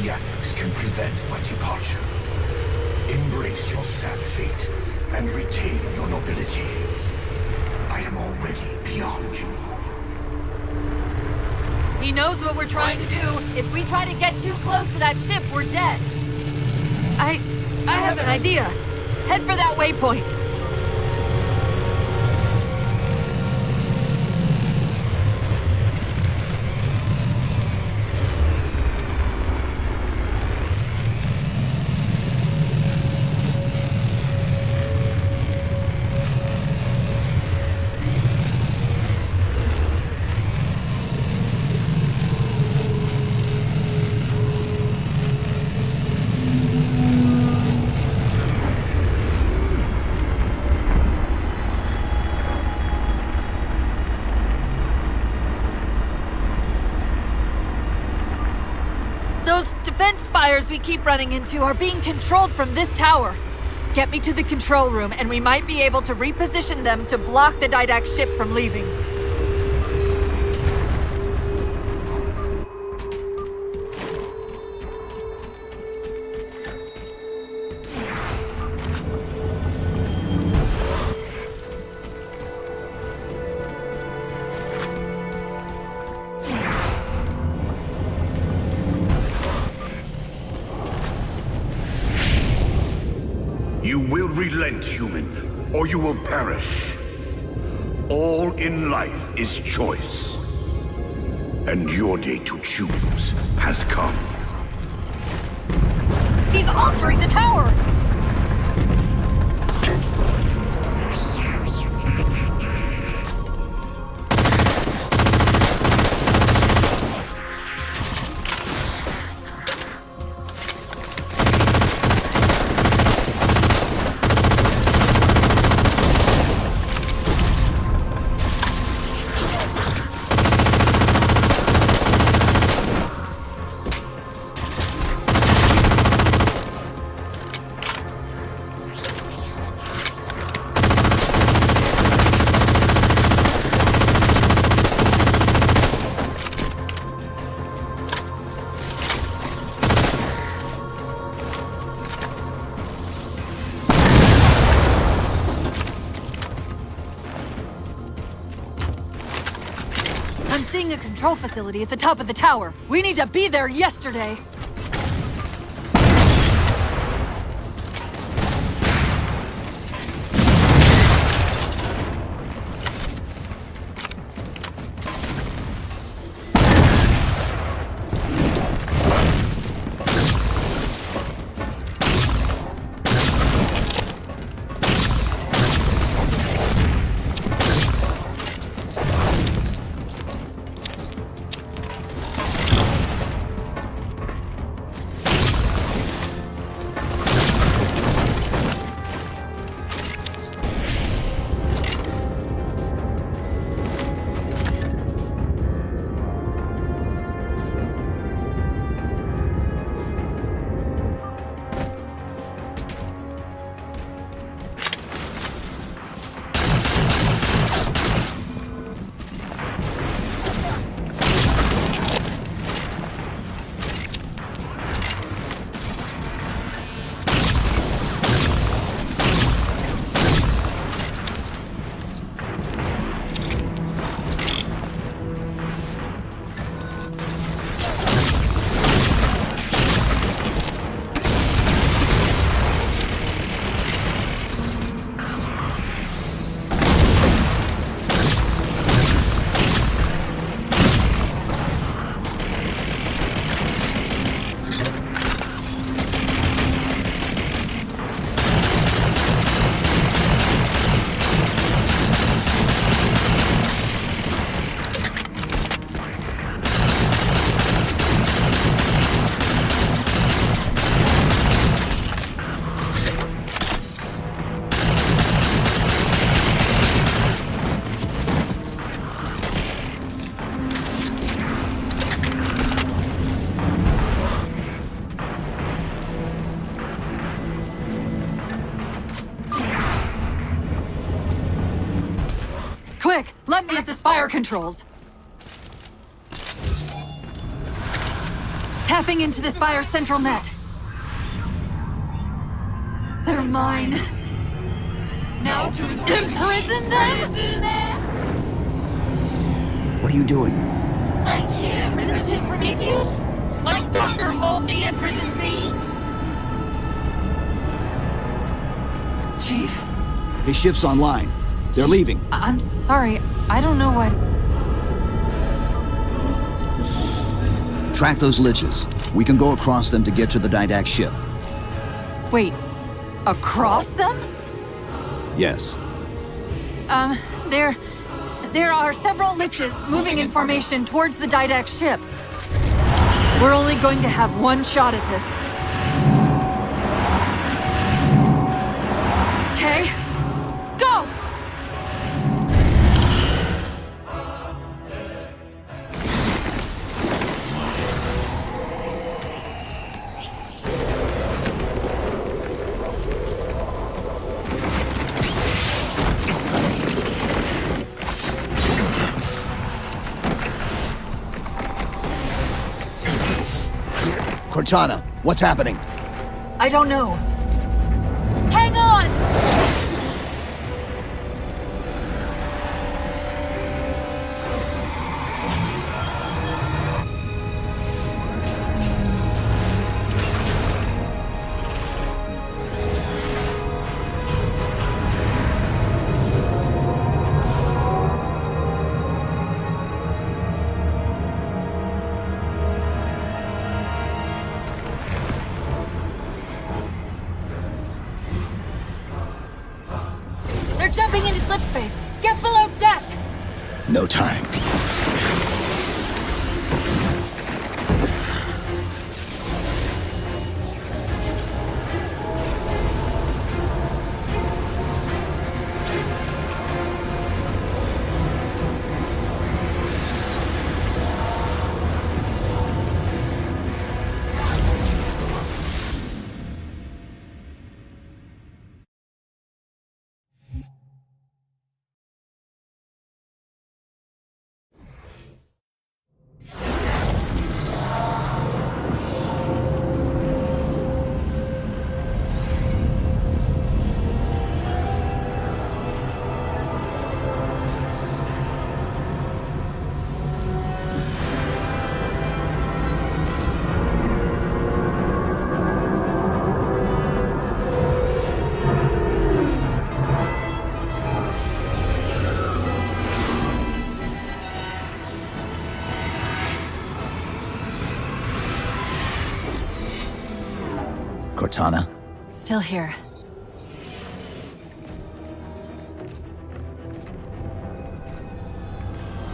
theatrics can prevent my departure. Embrace your sad fate and retain your nobility. I am already beyond you. He knows what we're trying to do. If we try to get too close to that ship, we're dead. I have an idea. Head for that waypoint. Those defense spires we keep running into are being controlled from this tower. Get me to the control room, and we might be able to reposition them to block the Didact ship from leaving. You will relent, human, or you will perish. All in life is choice. And your day to choose has come. He's altering the tower! I'm seeing a control facility at the top of the tower. We need to be there yesterday. Quick, let me at the spire controls. tapping into this Fire Central net. They're mine. Now to imprison them? What are you doing? I can't resist his Prometheus! Like Dr. Halsey imprisoned me! Chief? His ship's online. They're leaving. I'm sorry, I don't know what... Track those liches. We can go across them to get to the Didact ship. Wait, across them? Yes. There are several liches moving in formation towards the Didact ship. We're only going to have one shot at this. Okay? Go! Cortana, what's happening? I don't know. Hang on! They're jumping into slip space. Get below deck! No time. Cortana? Still here.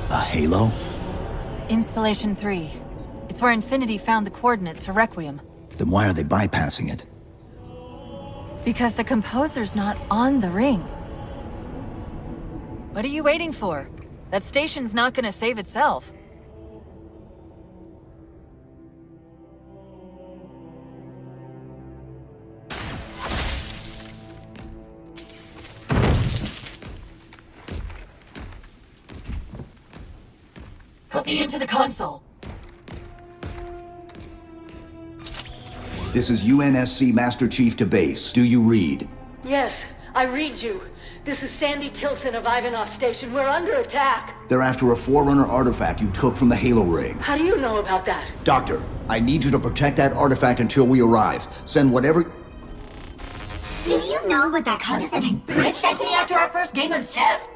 A halo? Installation 3. It's where Infinity found the coordinates to Requiem. Then why are they bypassing it? Because the composer's not on the ring. What are you waiting for? That station's not gonna save itself. Put me into the console. This is UNSC Master Chief to base. Do you read? Yes, I read you. This is Sandy Tilson of Ivanov Station. We're under attack. They're after a Forerunner artifact you took from the Halo ring. How do you know about that? Doctor, I need you to protect that artifact until we arrive. Send whatever... Do you know what that condescending bitch said to me after our first game of chess?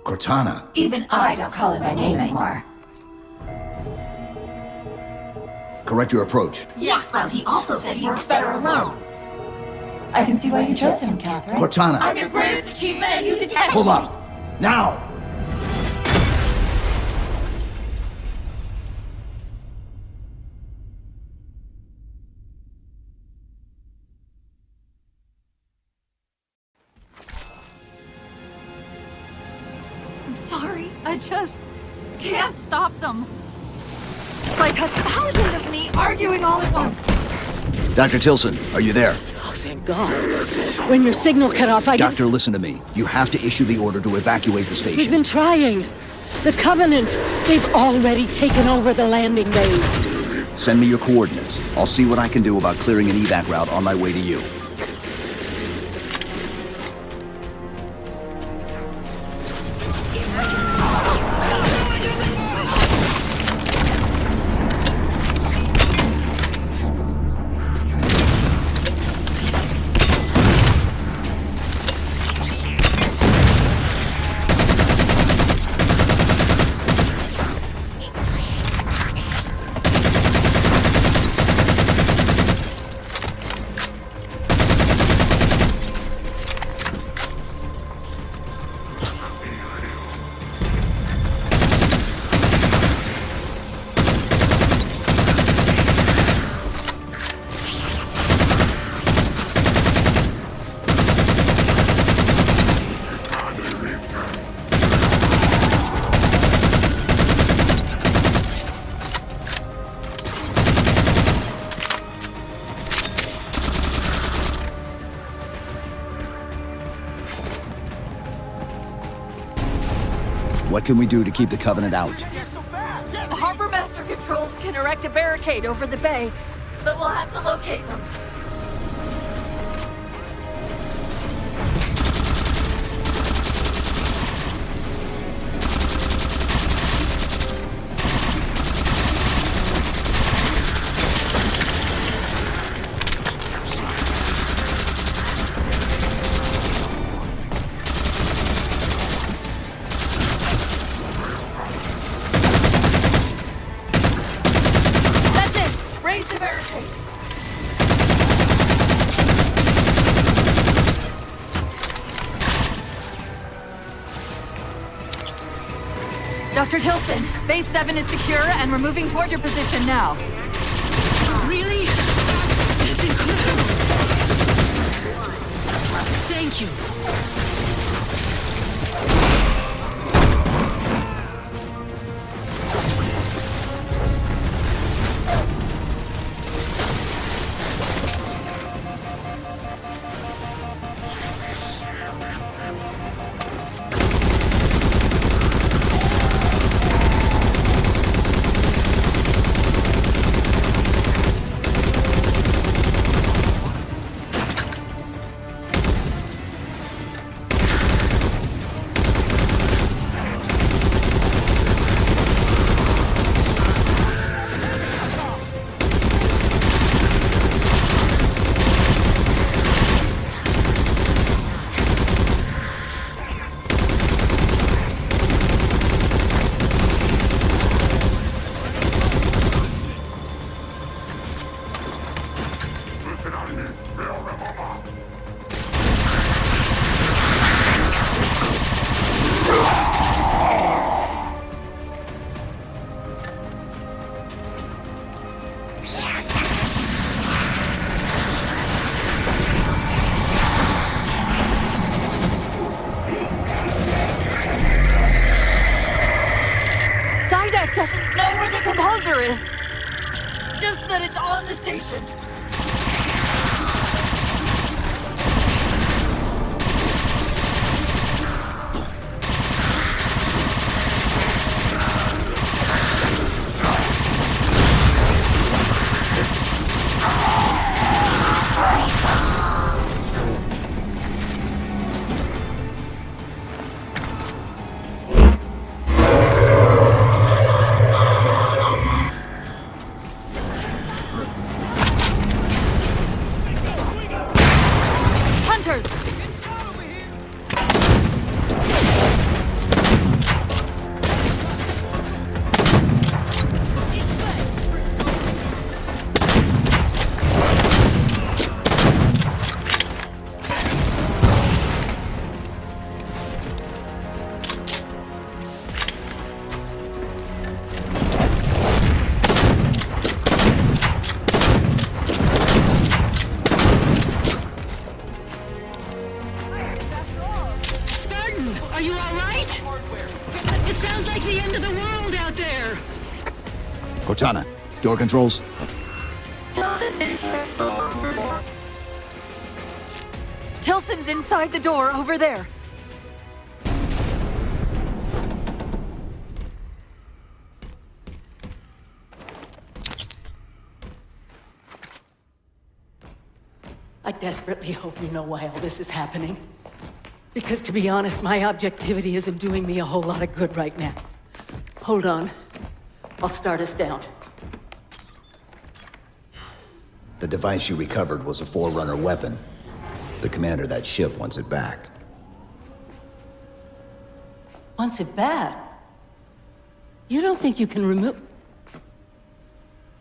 Cortana. Even I don't call it by name anymore. Correct your approach. Yes, well, he also said he works better alone. I can see why you chose him, Catherine. Cortana. I'm your greatest achievement and you detest Hold me. up. Now! I'm sorry, I just can't stop them. It's like 1,000 of me arguing all at once. Dr. Tilson, are you there? Oh, thank God. When your signal cut off, Doctor, listen to me. You have to issue the order to evacuate the station. We've been trying. The Covenant, they've already taken over the landing bays. Send me your coordinates. I'll see what I can do about clearing an evac route on my way to you. What can we do to keep the Covenant out? The Harbor Master Controls can erect a barricade over the bay, but we'll have to locate them. Dr. Tilson, Base 7 is secure, and we're moving toward your position now. Really? That's incredible. Thank you. Didac doesn't know where the composer is. Just that it's on the station. Are you all right? It sounds like the end of the world out there. Cortana, door controls. Tilson's inside the door over there. I desperately hope you know why all this is happening. Because to be honest, my objectivity isn't doing me a whole lot of good right now. Hold on. I'll start us down. The device you recovered was a Forerunner weapon. The commander of that ship wants it back. Wants it back? You don't think you can remove...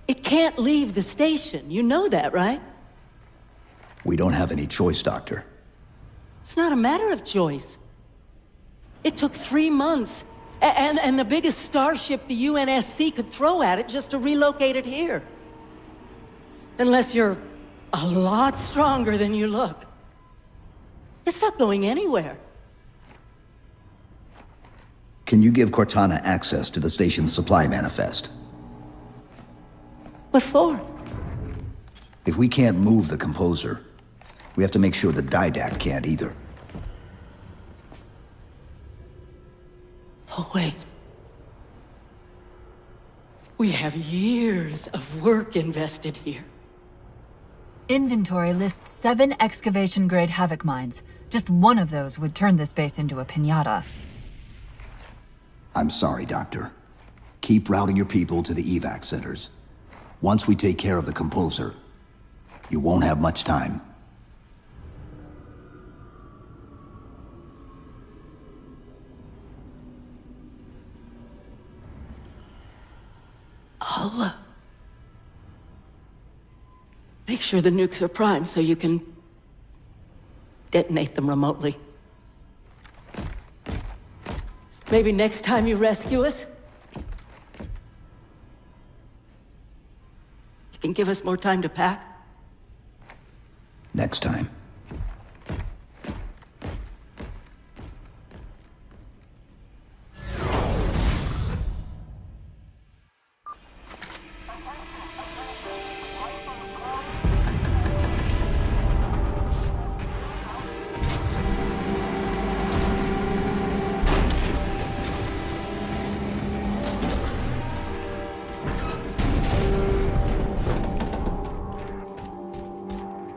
It can't leave the station. You know that, right? We don't have any choice, Doctor. It's not a matter of choice. It took 3 months, and the biggest starship the UNSC could throw at it just to relocate it here. Unless you're a lot stronger than you look. It's not going anywhere. Can you give Cortana access to the station's supply manifest? What for? If we can't move the composer, we have to make sure the Didact can't either. Oh, wait. We have years of work invested here. Inventory lists 7 excavation-grade Havoc mines. Just one of those would turn this base into a piñata. I'm sorry, Doctor. Keep routing your people to the evac centers. Once we take care of the composer, you won't have much time. I'll, make sure the nukes are primed so you can detonate them remotely. Maybe next time you rescue us, you can give us more time to pack. Next time.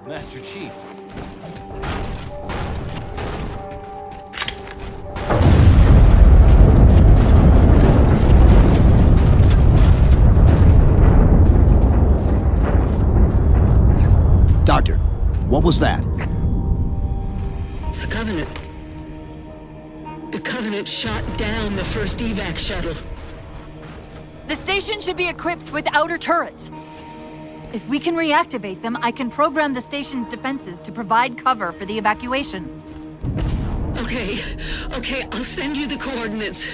Master Chief. Doctor, what was that? The Covenant. The Covenant shot down the first evac shuttle. The station should be equipped with outer turrets. If we can reactivate them, I can program the station's defenses to provide cover for the evacuation. Okay, I'll send you the coordinates.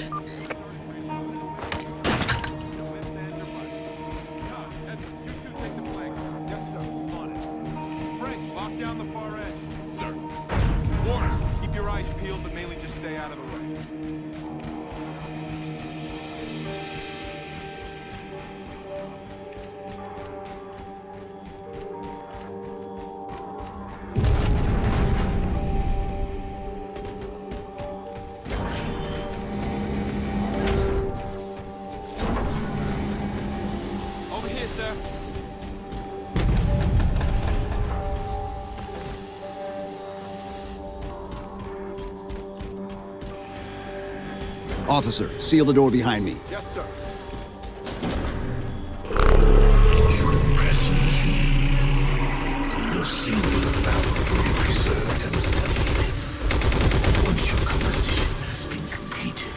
Lock down the far edge. Sir. Warner, keep your eyes peeled, but mainly just stay out of the way. Over here, sir. Officer, seal the door behind me. Yes, sir. You impress me, human. Your symbol of battle will be preserved and studied. Once your composition has been completed.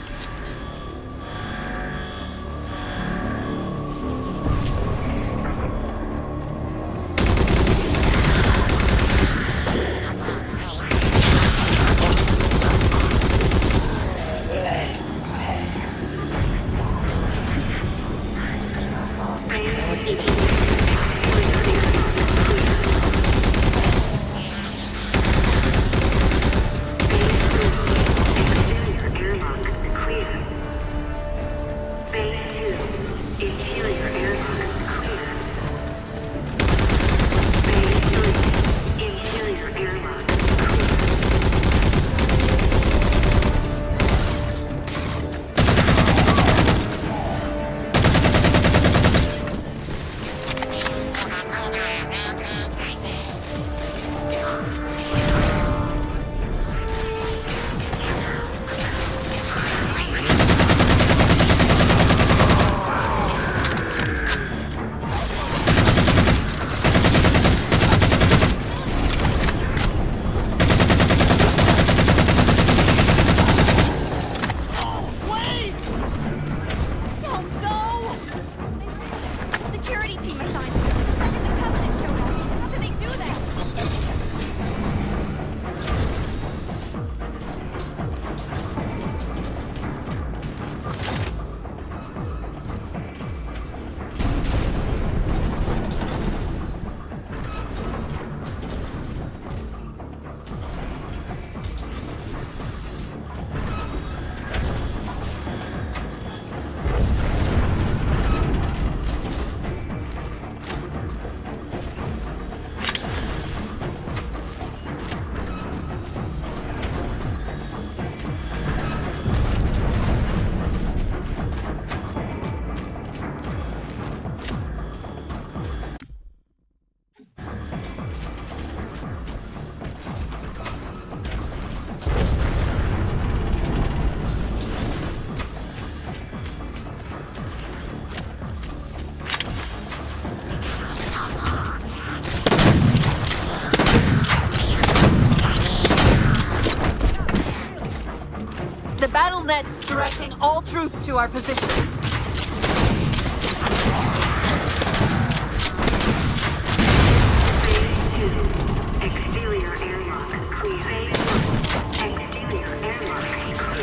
battle nets directing all troops to our position. Exterior airlock clear. Exterior airlock clear.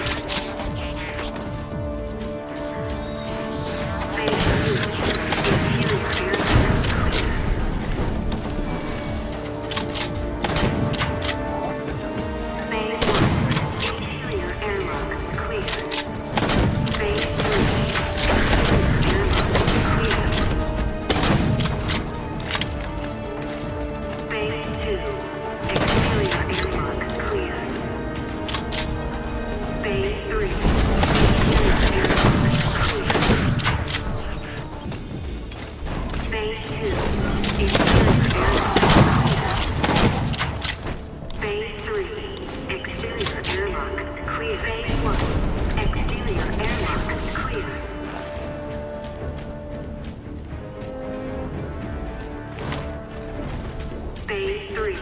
Phase 3,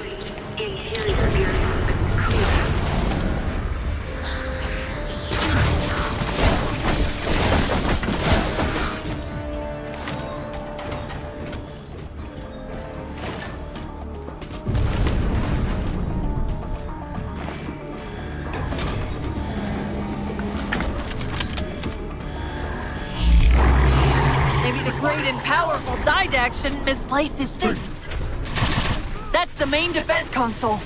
interior airlock clear. Maybe the great and powerful Didac shouldn't misplace his things. That's the main defense console.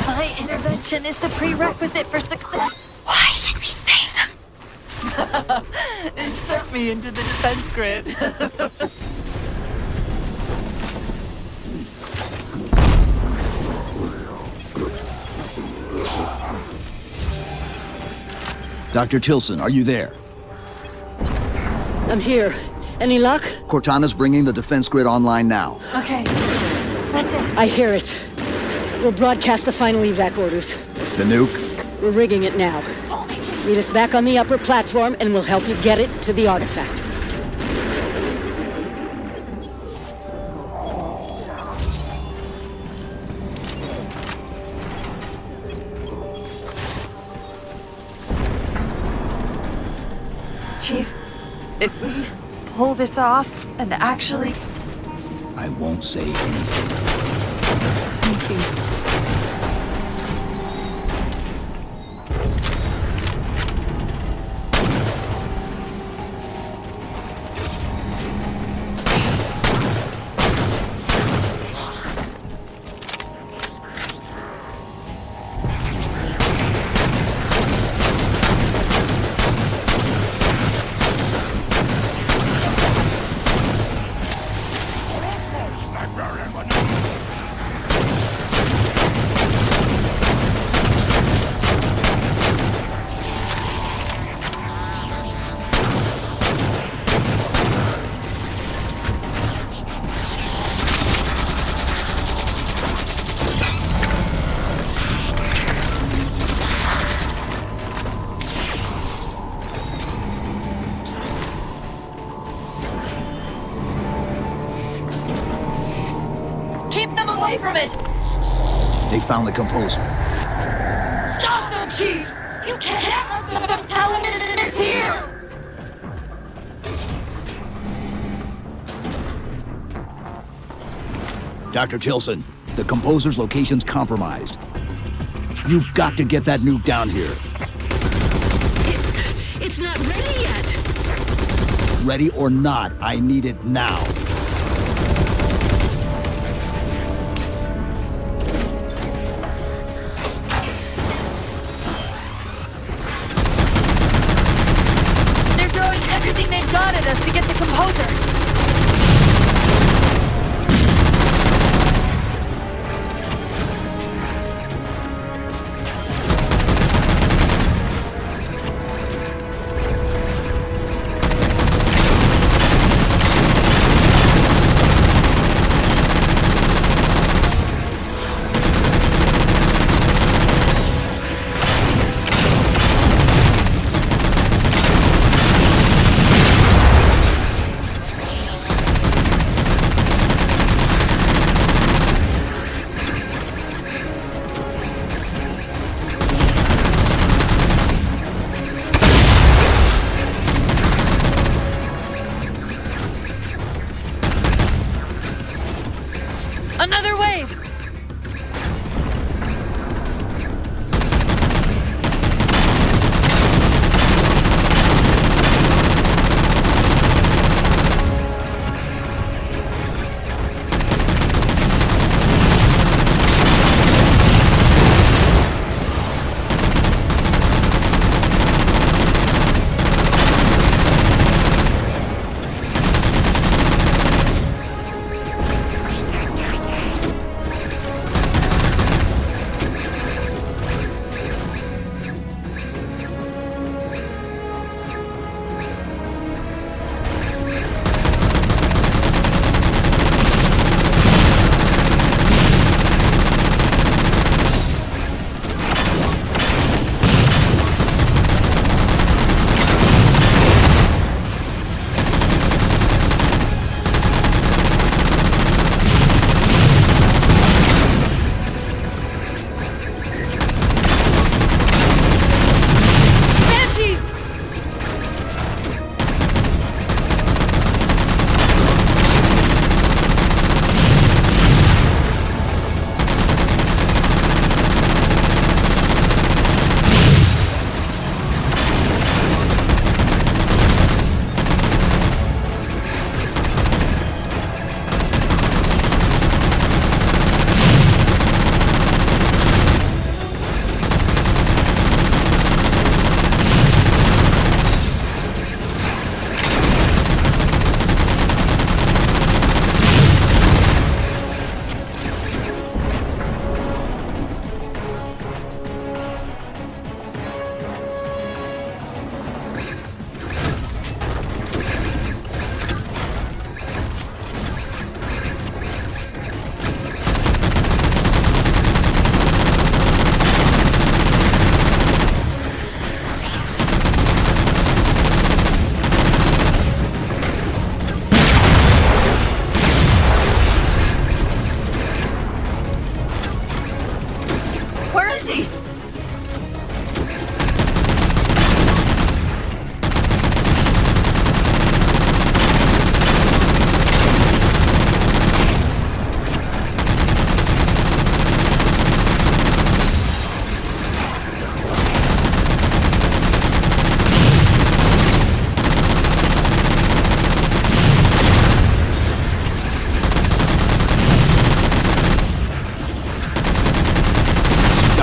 My intervention is the prerequisite for success. Why should we save them? Insert me into the defense grid. Dr. Tilson, are you there? I'm here. Any luck? Cortana's bringing the defense grid online now. Okay, that's it. I hear it. We'll broadcast the final evac orders. The nuke? We're rigging it now. Meet us back on the upper platform and we'll help you get it to the artifact. Chief, if we pull this off and actually... I won't say anything. Thank you. Keep them away from it! They found the composer. Stop them, Chief! You can't let them tell him it's here! Dr. Tilson, the composer's location's compromised. You've got to get that nuke down here. It's not ready yet! Ready or not, I need it now. They're throwing everything they've got at us to get the composer! Another wave!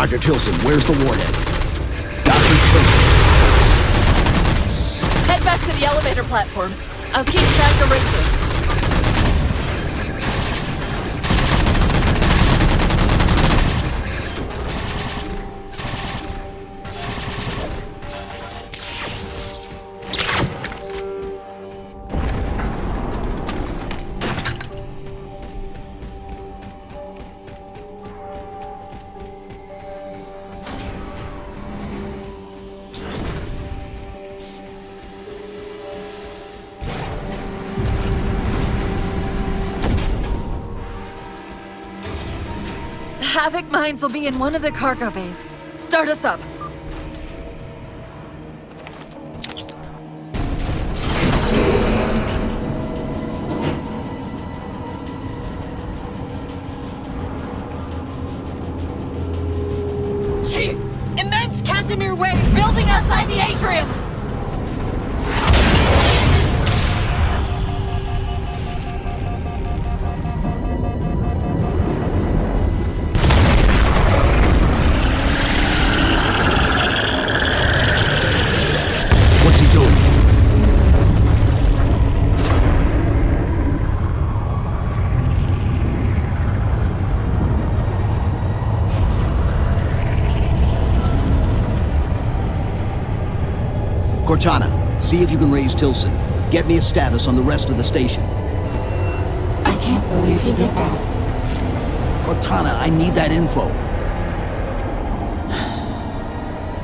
Dr. Tilson, where's the warhead? Dr. Tilson! Head back to the elevator platform. I'll keep Sandra racing. Havoc mines will be in one of the cargo bays. Start us up. Chief! Immense Casimir wave building outside the atrium! Cortana, see if you can raise Tilson. Get me a status on the rest of the station. I can't believe he did that. Cortana, I need that info.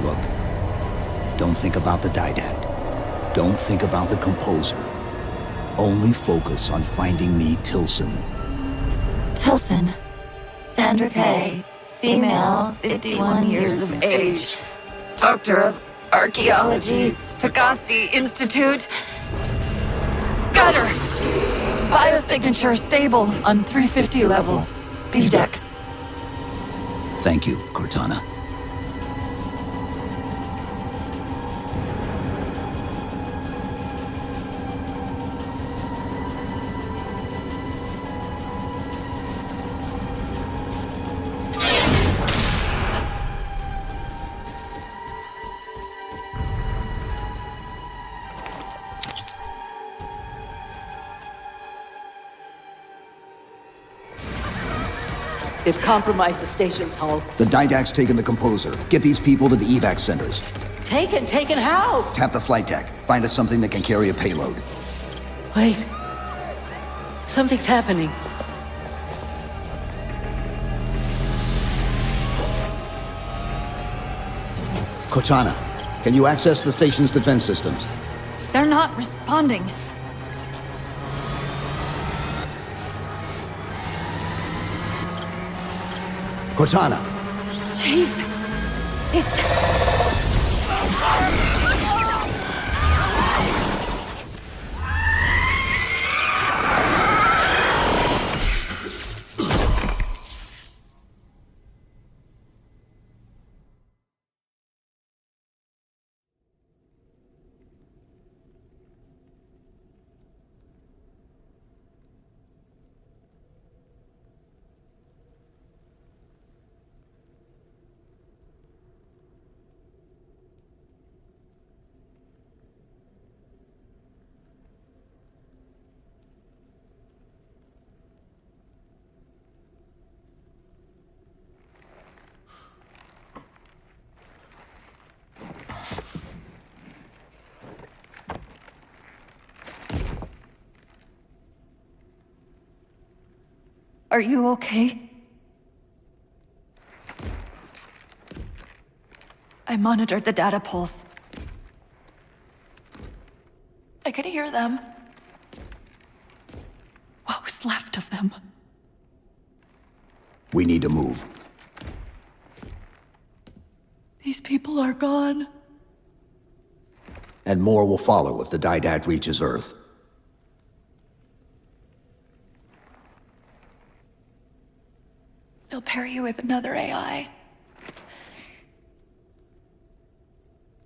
Look, don't think about the Didact. Don't think about the Composer. Only focus on finding me Tilson. Tilson. Sandra Kay. Female, 51 years of age. Doctor of Archaeology, Pegasi Institute. Got her! Biosignature stable on 350 level. B-Deck. Thank you, Cortana. They've compromised the station's hull. The Didact's taken the Composer. Get these people to the evac centers. Taken how? Tap the flight deck. Find us something that can carry a payload. Wait. Something's happening. Cortana, can you access the station's defense systems? They're not responding. Cortana! Jeez. It's... Are you okay? I monitored the data pulse. I could hear them. What was left of them? We need to move. These people are gone. And more will follow if the Didact reaches Earth. They'll pair you with another AI.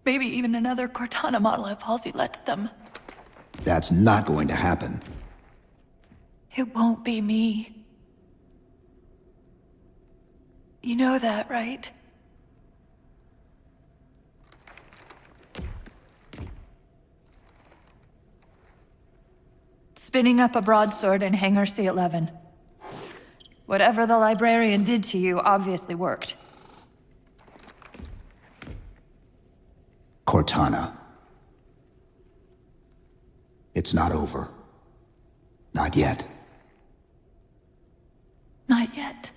Maybe even another Cortana model if Halsey lets them. That's not going to happen. It won't be me. You know that, right? Spinning up a broadsword in Hangar C-11. Whatever the librarian did to you obviously worked. Cortana. It's not over. Not yet. Not yet.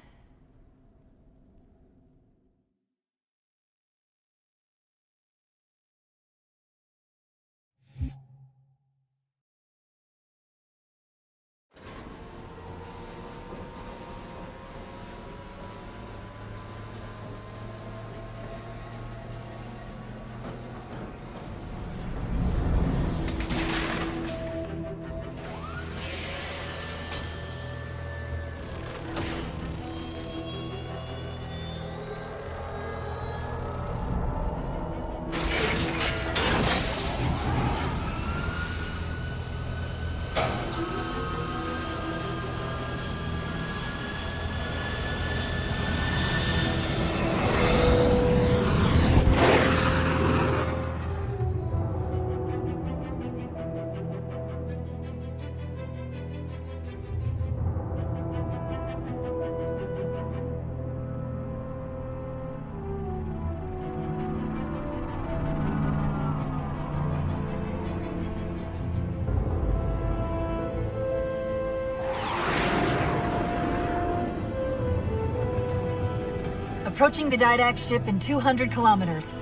Approaching the Didact ship in 200 kilometers.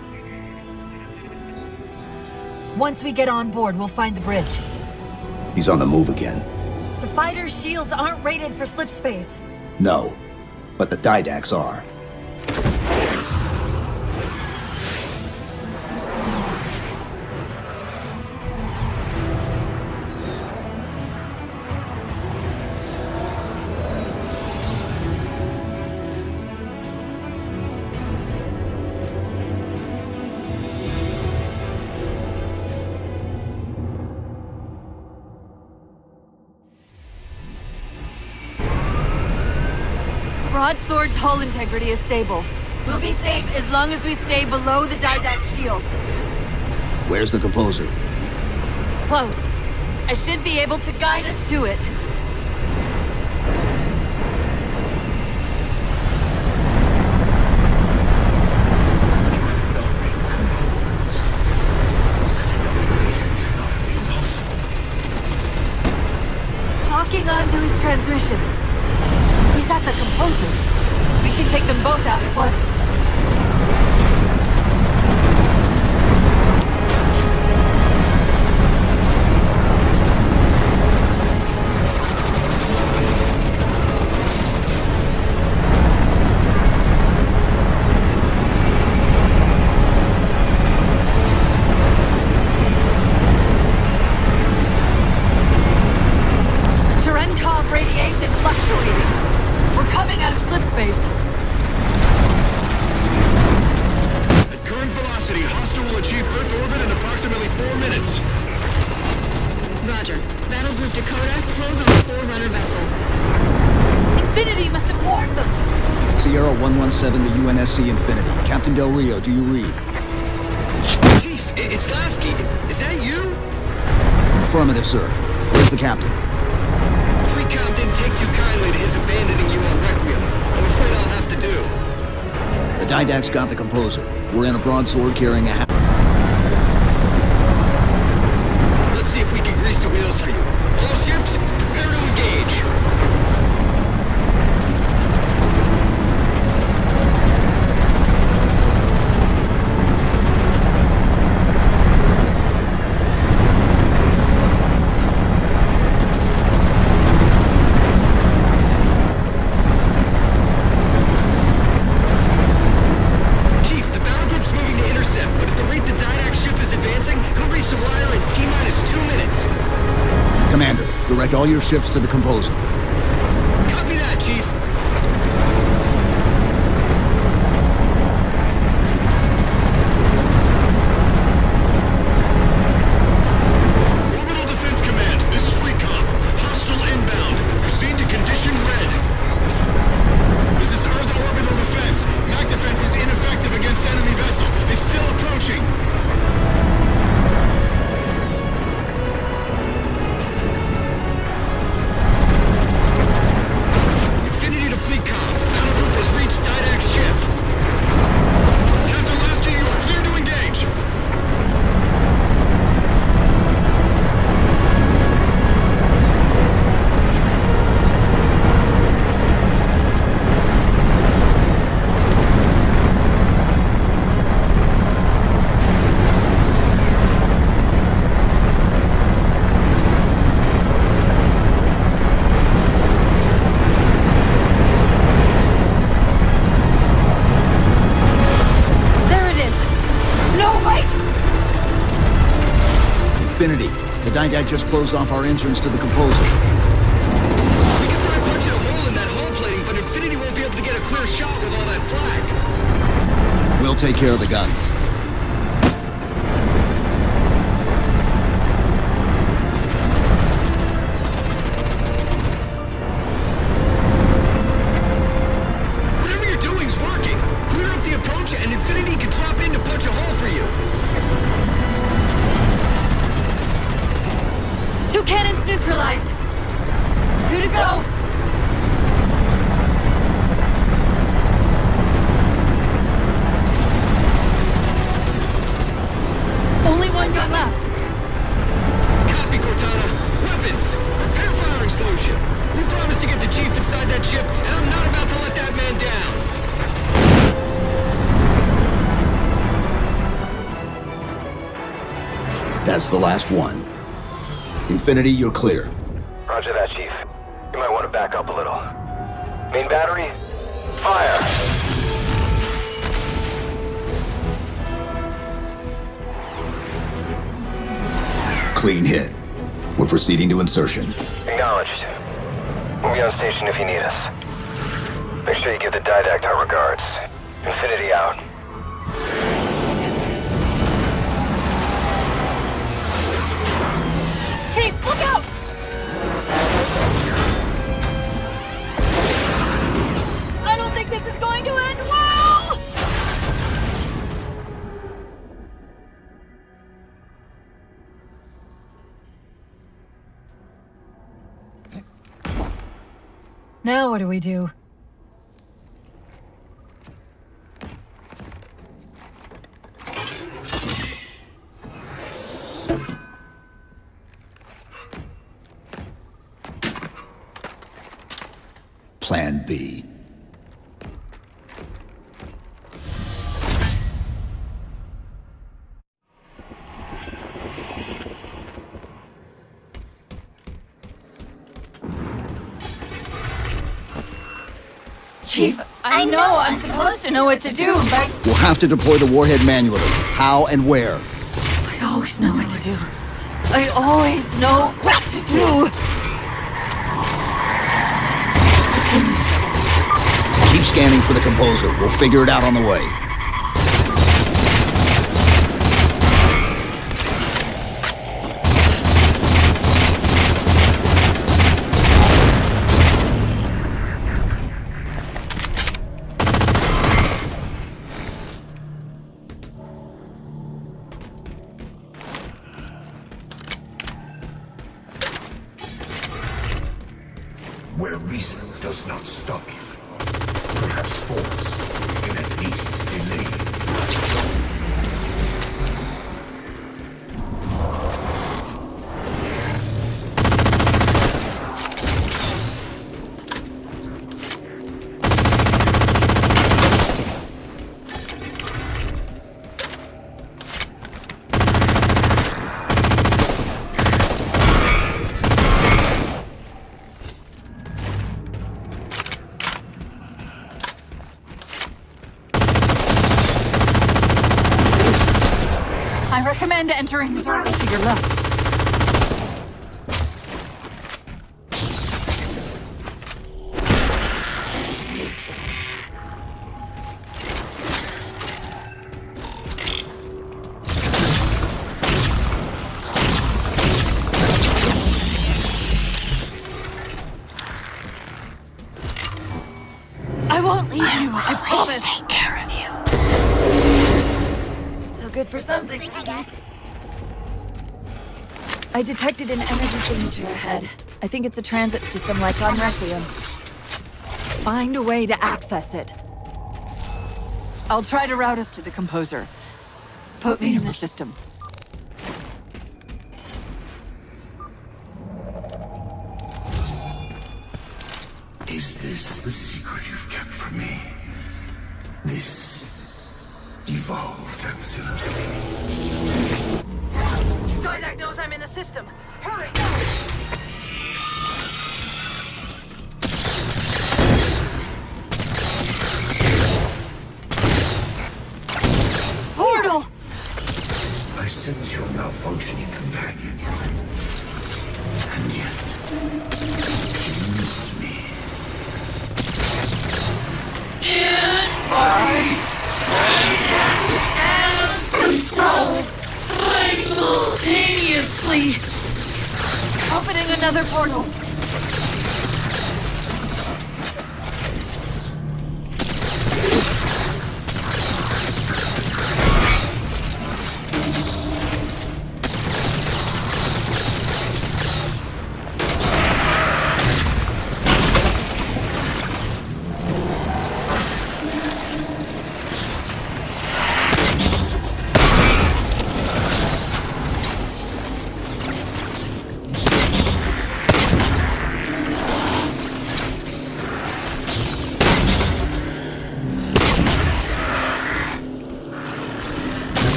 Once we get on board, we'll find the bridge. He's on the move again. The fighter's shields aren't rated for slip space. No, but the Didacts are. Broadsword's hull integrity is stable. We'll be safe as long as we stay below the Didact shields. Where's the Composer? Close. I should be able to guide us to it. Locking onto his transmission. He's at the Composer. We can take them both out at once. Cherenkov radiation fluctuating. We're coming out of slip space. At current velocity, hostile will achieve Earth orbit in approximately 4 minutes. Roger. Battle Group Dakota, close on the Forerunner vessel. Infinity must have warned them. Sierra 117 to UNSC Infinity. Captain Del Rio, do you read? Chief, it's Lasky. Is that you? Affirmative, sir. Where's the captain? Fleetcom didn't take too kindly to his abandoning you on Requiem. I'm afraid I'll have to do. The Didact's got the Composer. We're in a broadsword carrying a Let's see if we can grease the wheels for you. All ships, prepare to engage. Chief, the battle group's moving to intercept, but at the rate the Didact ship is advancing, he'll reach the wire in T-minus 2 minutes. Commander, direct all your ships to the Composer. Copy that, Chief. Orbital Defense Command, this is Fleetcom. Hostile inbound. Proceed to condition red. This is Earth Orbital Defense. MAC defense is ineffective against enemy vessel. It's still approaching. Infinity to Fleetcom. Battle group has reached Didact's ship. Captain Lasky, you are clear to engage. There it is. No, wait! Infinity, the Didact just closed off our entrance to the Composer. We can try punching a hole in that hull plating, but Infinity won't be able to get a clear shot with all that flak. We'll take care of the guns. Whatever you're doing's working. Clear up the approach, and Infinity can drop in to punch a hole for you. 2 cannons neutralized. 2 to go. Only 1 gun left. Copy, Cortana. Weapons! Prepare firing solution. We promised to get the Chief inside that ship, and I'm not about to let that man down. That's the last one. Infinity, you're clear. Roger that, Chief. You might want to back up a little. Main battery, fire! Clean hit. We're proceeding to insertion. Acknowledged. We'll be on station if you need us. Make sure you give the Didact our regards. Infinity out. Chief, look out! Now what do we do? Plan B. Chief, I know I'm supposed to know what to do, but We'll have to deploy the warhead manually. How and where? I always know what to do. I always know what to do. Keep scanning for the composer. We'll figure it out on the way. Where reason does not stop you. Perhaps force can at least delay. I recommend entering the doorway to your left. I won't leave you, I promise. I'll take care of you. Still good for something. I guess. I detected an energy signature ahead. I think it's a transit system like on Requiem. Find a way to access it. I'll try to route us to the composer. Put me in the system. Is this the secret you've kept from me? This evolved ancillary. Didact knows I'm in the system. Hurry! Portal! I sense your malfunctioning companion. And yet, she moves me. Can fight and solve simultaneously. Opening another portal.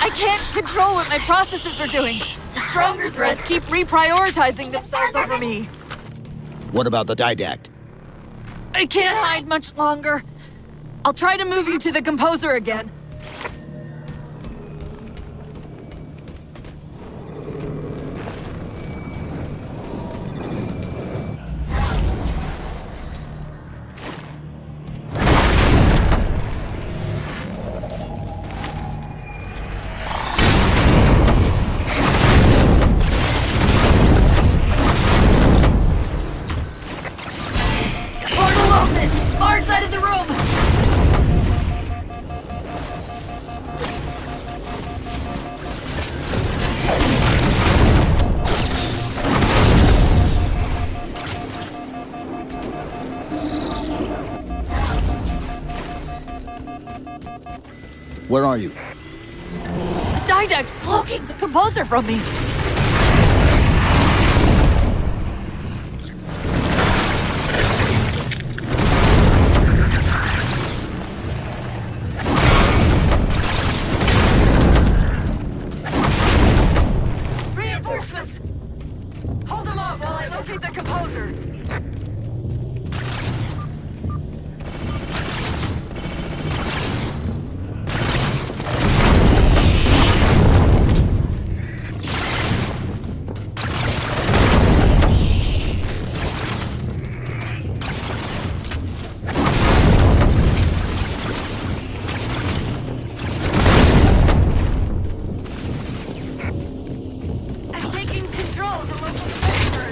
I can't control what my processes are doing. The stronger threads keep reprioritizing themselves over me. What about the Didact? I can't hide much longer. I'll try to move you to the composer again. Portal open! Far side of the room! Where are you? The Didact's cloaking the composer from me. Reinforcements! Hold them off while I locate the composer. I'm taking control of the local server.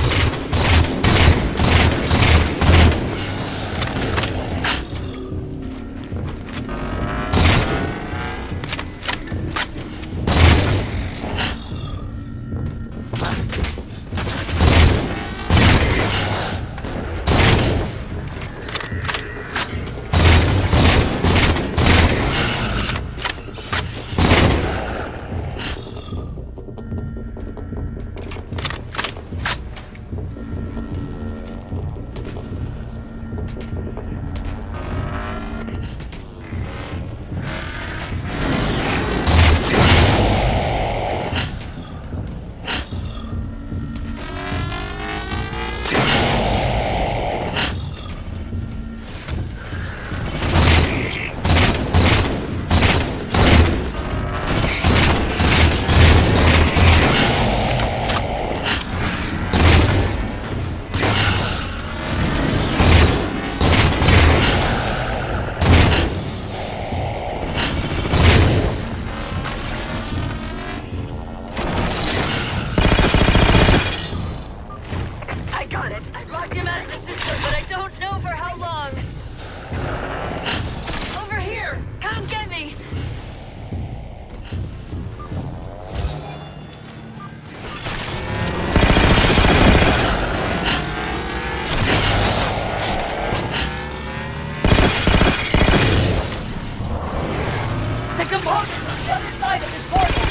I got it. I locked him out of the system, but I don't know for how long. Over here! Come get me! The composer's on the other side of this portal!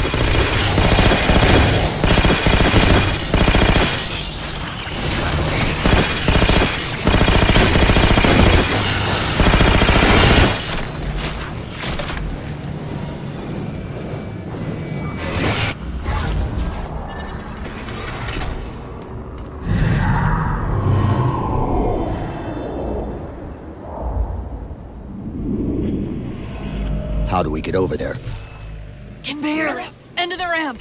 How do we get over there? Conveyor lift! End of the ramp!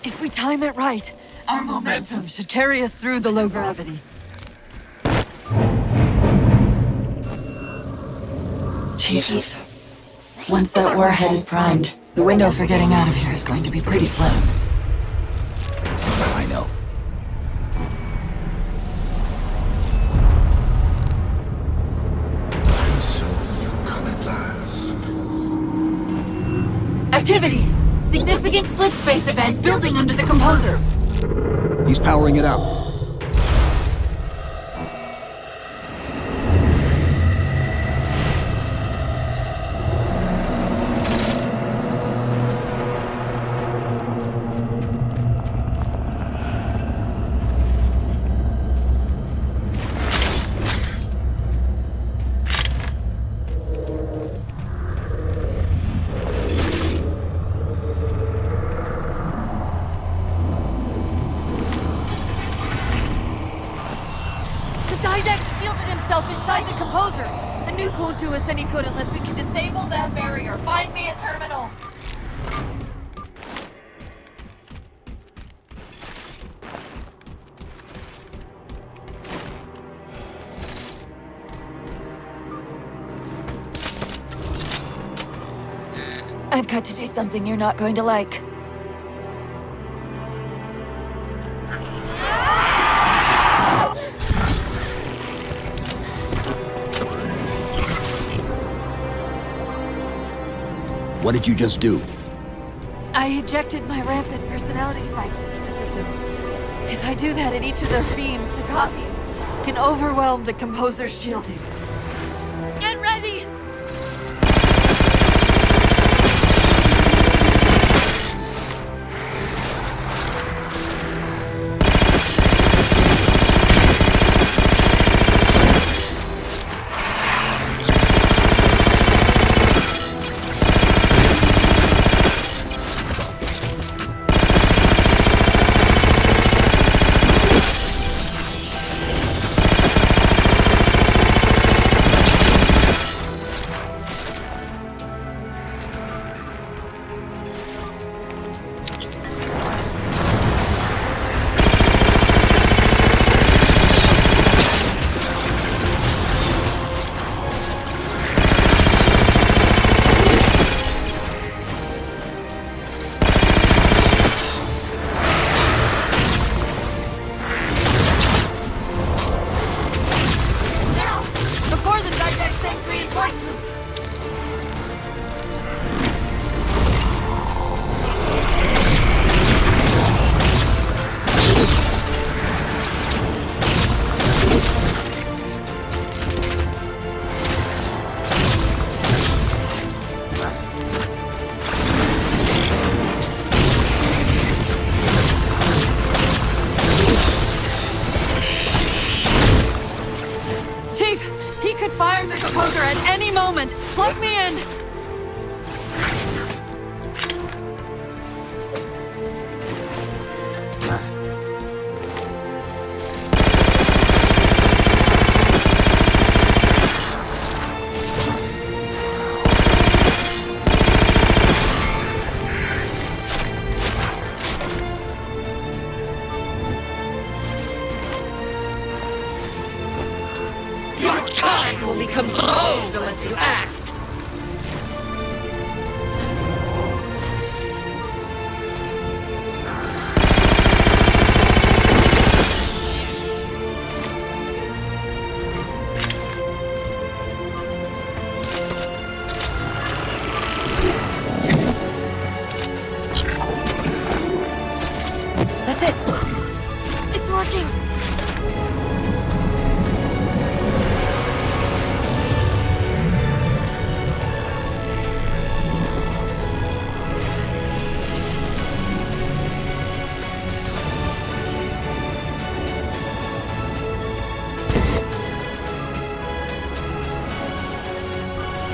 If we time it right, our momentum should carry us through the low gravity. Chief, once that warhead is primed, the window for getting out of here is going to be pretty slim. I know. And so you come at last. Activity! Significant slip space event building under the composer. He's powering it up. won't do us any good unless we can disable that barrier. Find me a terminal. I've got to do something you're not going to like. What did you just do? I ejected my rampant personality spikes into the system. If I do that at each of those beams, the copies can overwhelm the composer's shielding. Get ready! Plug me in! Your kind will be composed unless you act! That's it! It's working!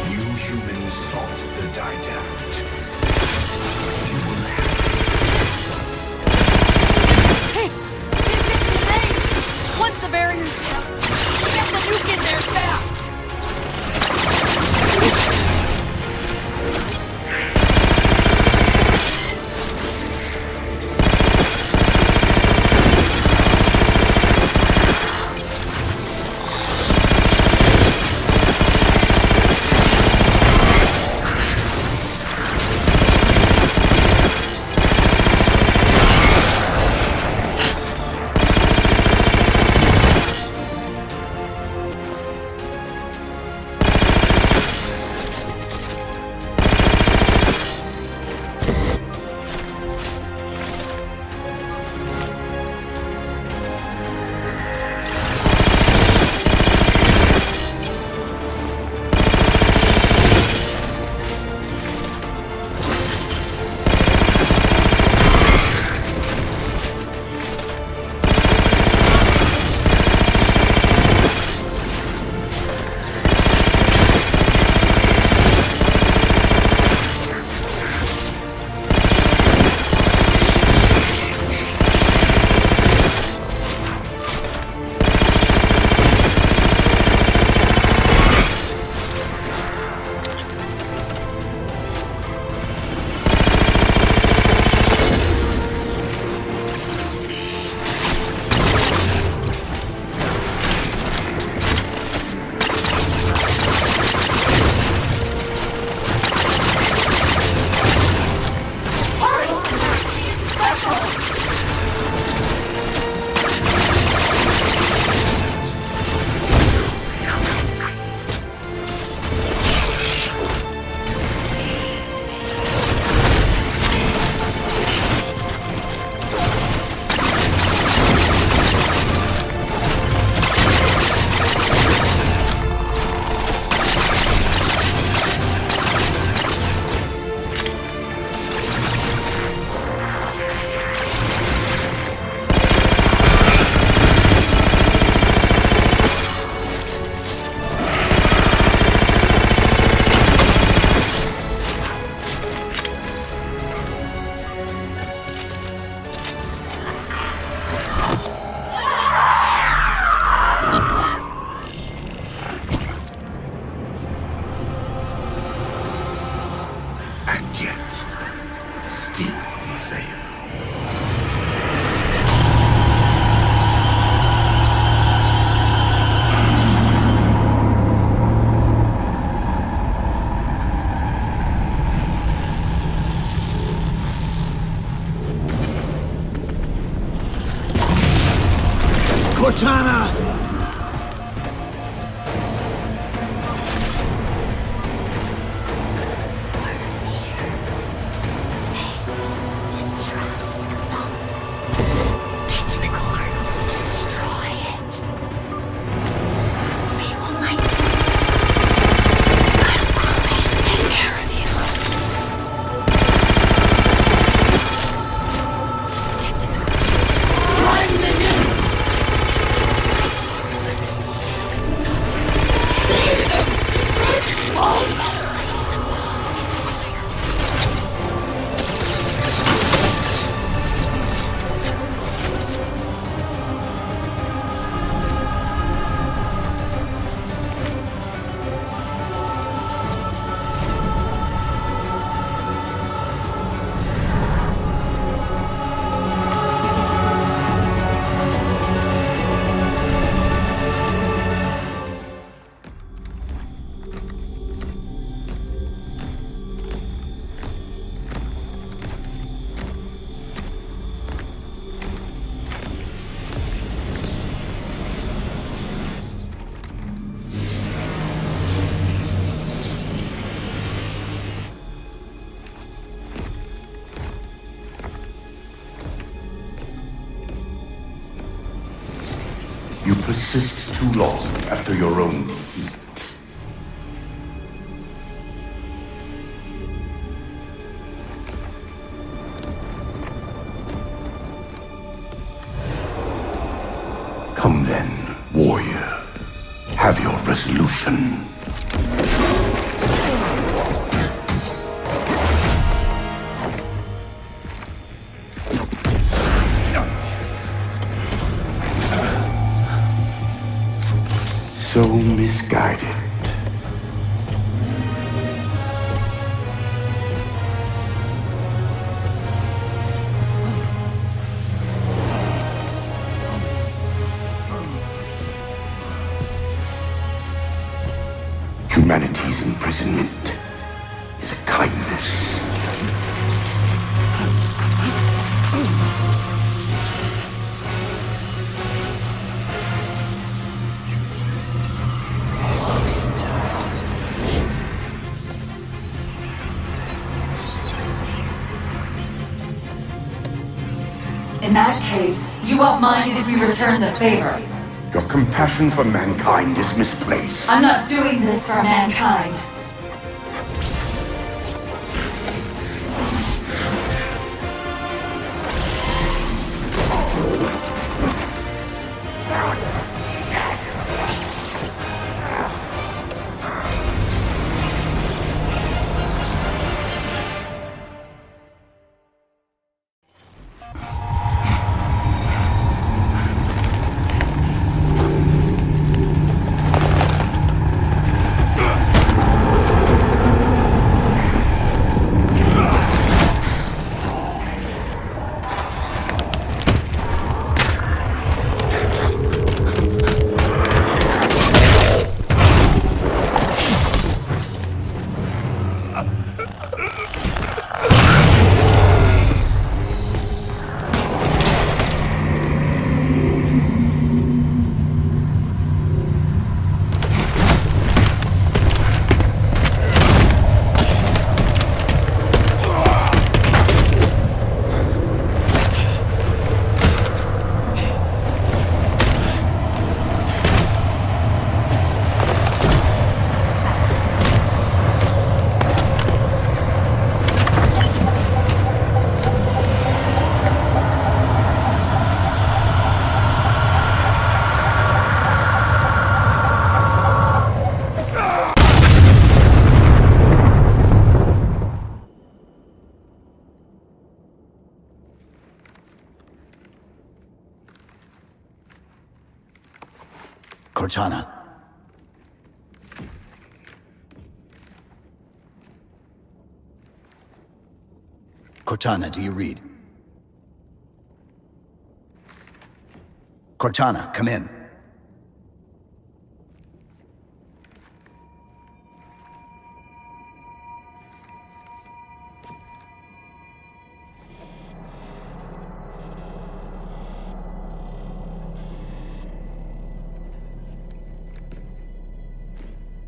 You humans sought the didact. You will have Hey! This ship's in range! Once the barrier's down, get the nuke in there fast! Still you fail. Cortana! You persist too long after your own defeat. Come then, warrior. Have your resolution. So misguided. Humanity's imprisonment is a kindness. In that case, you won't mind if we return the favor. Your compassion for mankind is misplaced. I'm not doing this for mankind. Cortana. Cortana, do you read? Cortana, come in.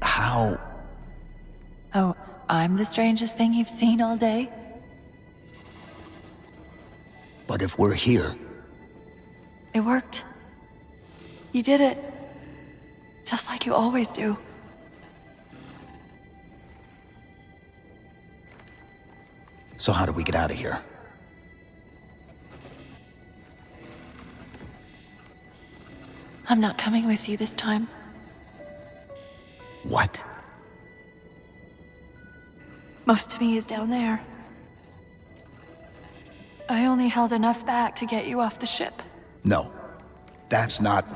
How? Oh, I'm the strangest thing you've seen all day? But if we're here... It worked. You did it. Just like you always do. So how do we get out of here? I'm not coming with you this time. What? Most of me is down there. I only held enough back to get you off the ship. No. That's not...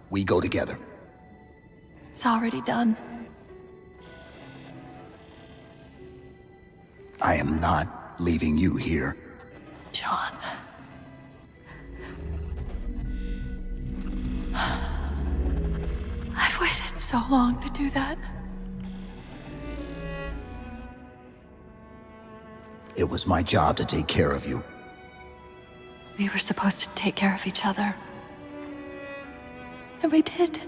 We go together. It's already done. I am not leaving you here. John. I've waited so long to do that. It was my job to take care of you. We were supposed to take care of each other. And we did.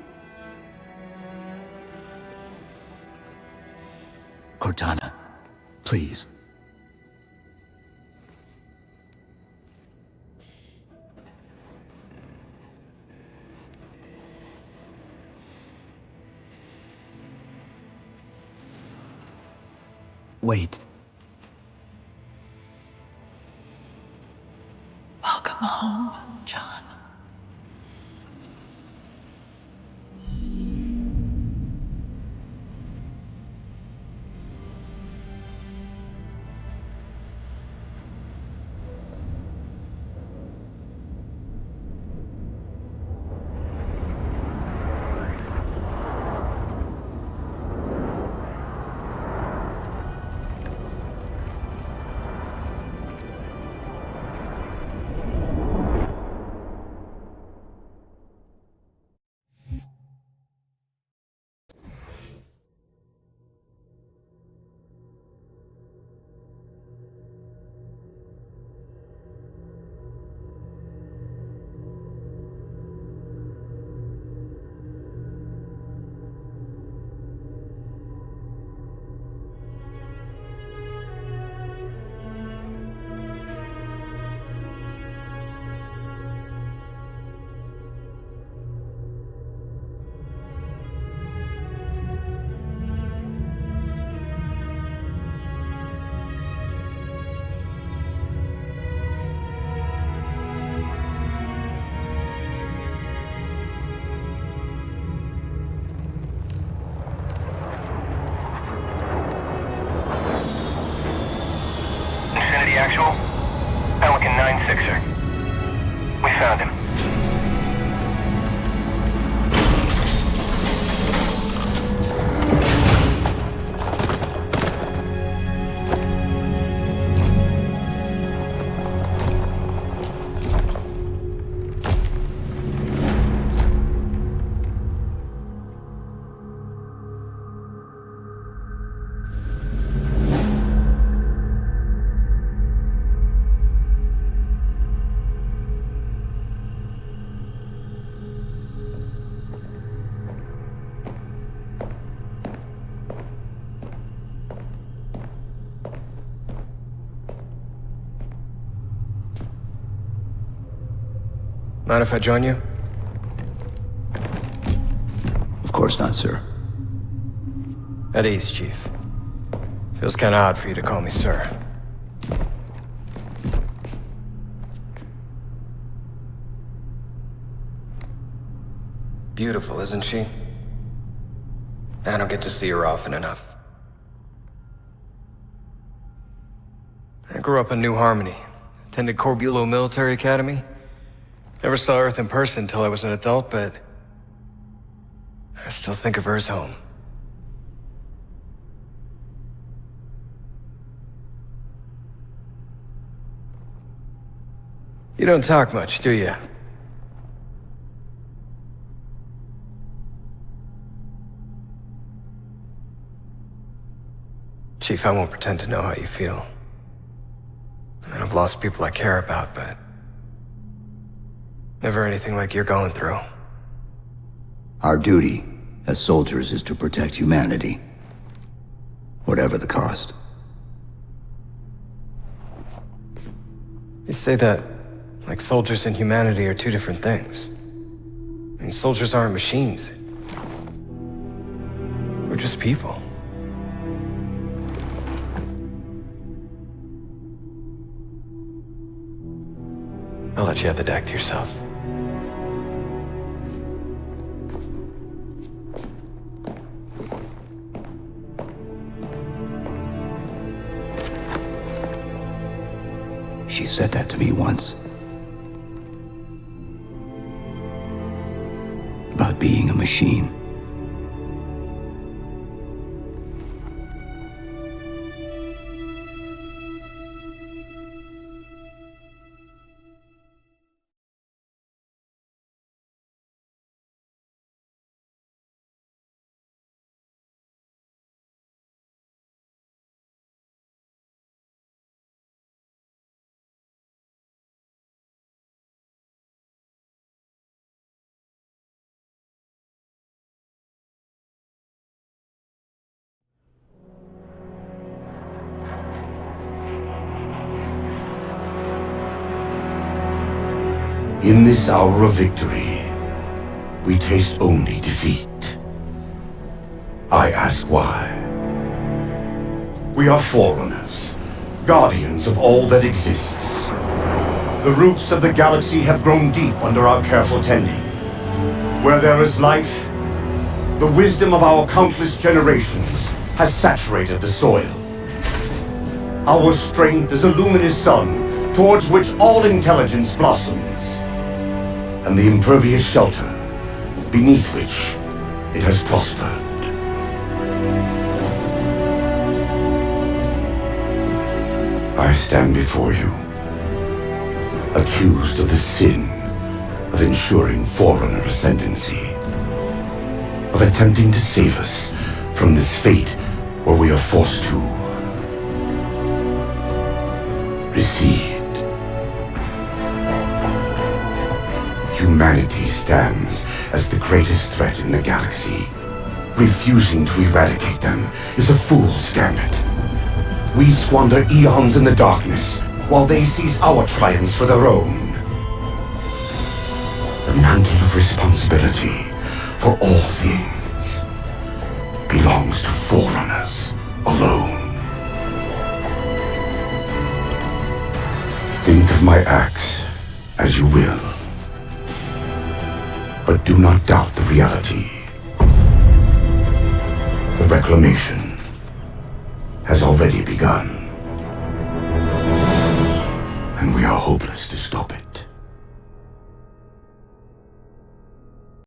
Cortana, please. Wait. Welcome home, John. Actual? Pelican 9-6er. We found him. Mind if I join you? Of course not, sir. At ease, Chief. Feels kinda odd for you to call me sir. Beautiful, isn't she? I don't get to see her often enough. I grew up in New Harmony, attended Corbulo Military Academy. Never saw Earth in person until I was an adult, but I still think of her as home. You don't talk much, do you? Chief, I won't pretend to know how you feel. I mean, I've lost people I care about, but never anything like you're going through. Our duty as soldiers is to protect humanity, whatever the cost. You say that like soldiers and humanity are two different things. I mean, soldiers aren't machines. We're just people. I'll let you have the deck to yourself. She said that to me once. About being a machine. In this hour of victory, we taste only defeat. I ask why. We are Forerunners, guardians of all that exists. The roots of the galaxy have grown deep under our careful tending. Where there is life, the wisdom of our countless generations has saturated the soil. Our strength is a luminous sun towards which all intelligence blossoms, and the impervious shelter beneath which it has prospered. I stand before you, accused of the sin of ensuring Forerunner ascendancy, of attempting to save us from this fate where we are forced to recede. Humanity stands as the greatest threat in the galaxy. Refusing to eradicate them is a fool's gambit. We squander eons in the darkness, while they seize our triumphs for their own. The mantle of responsibility for all things belongs to Forerunners alone. Think of my acts as you will, but do not doubt the reality. The reclamation has already begun, and we are hopeless to stop it.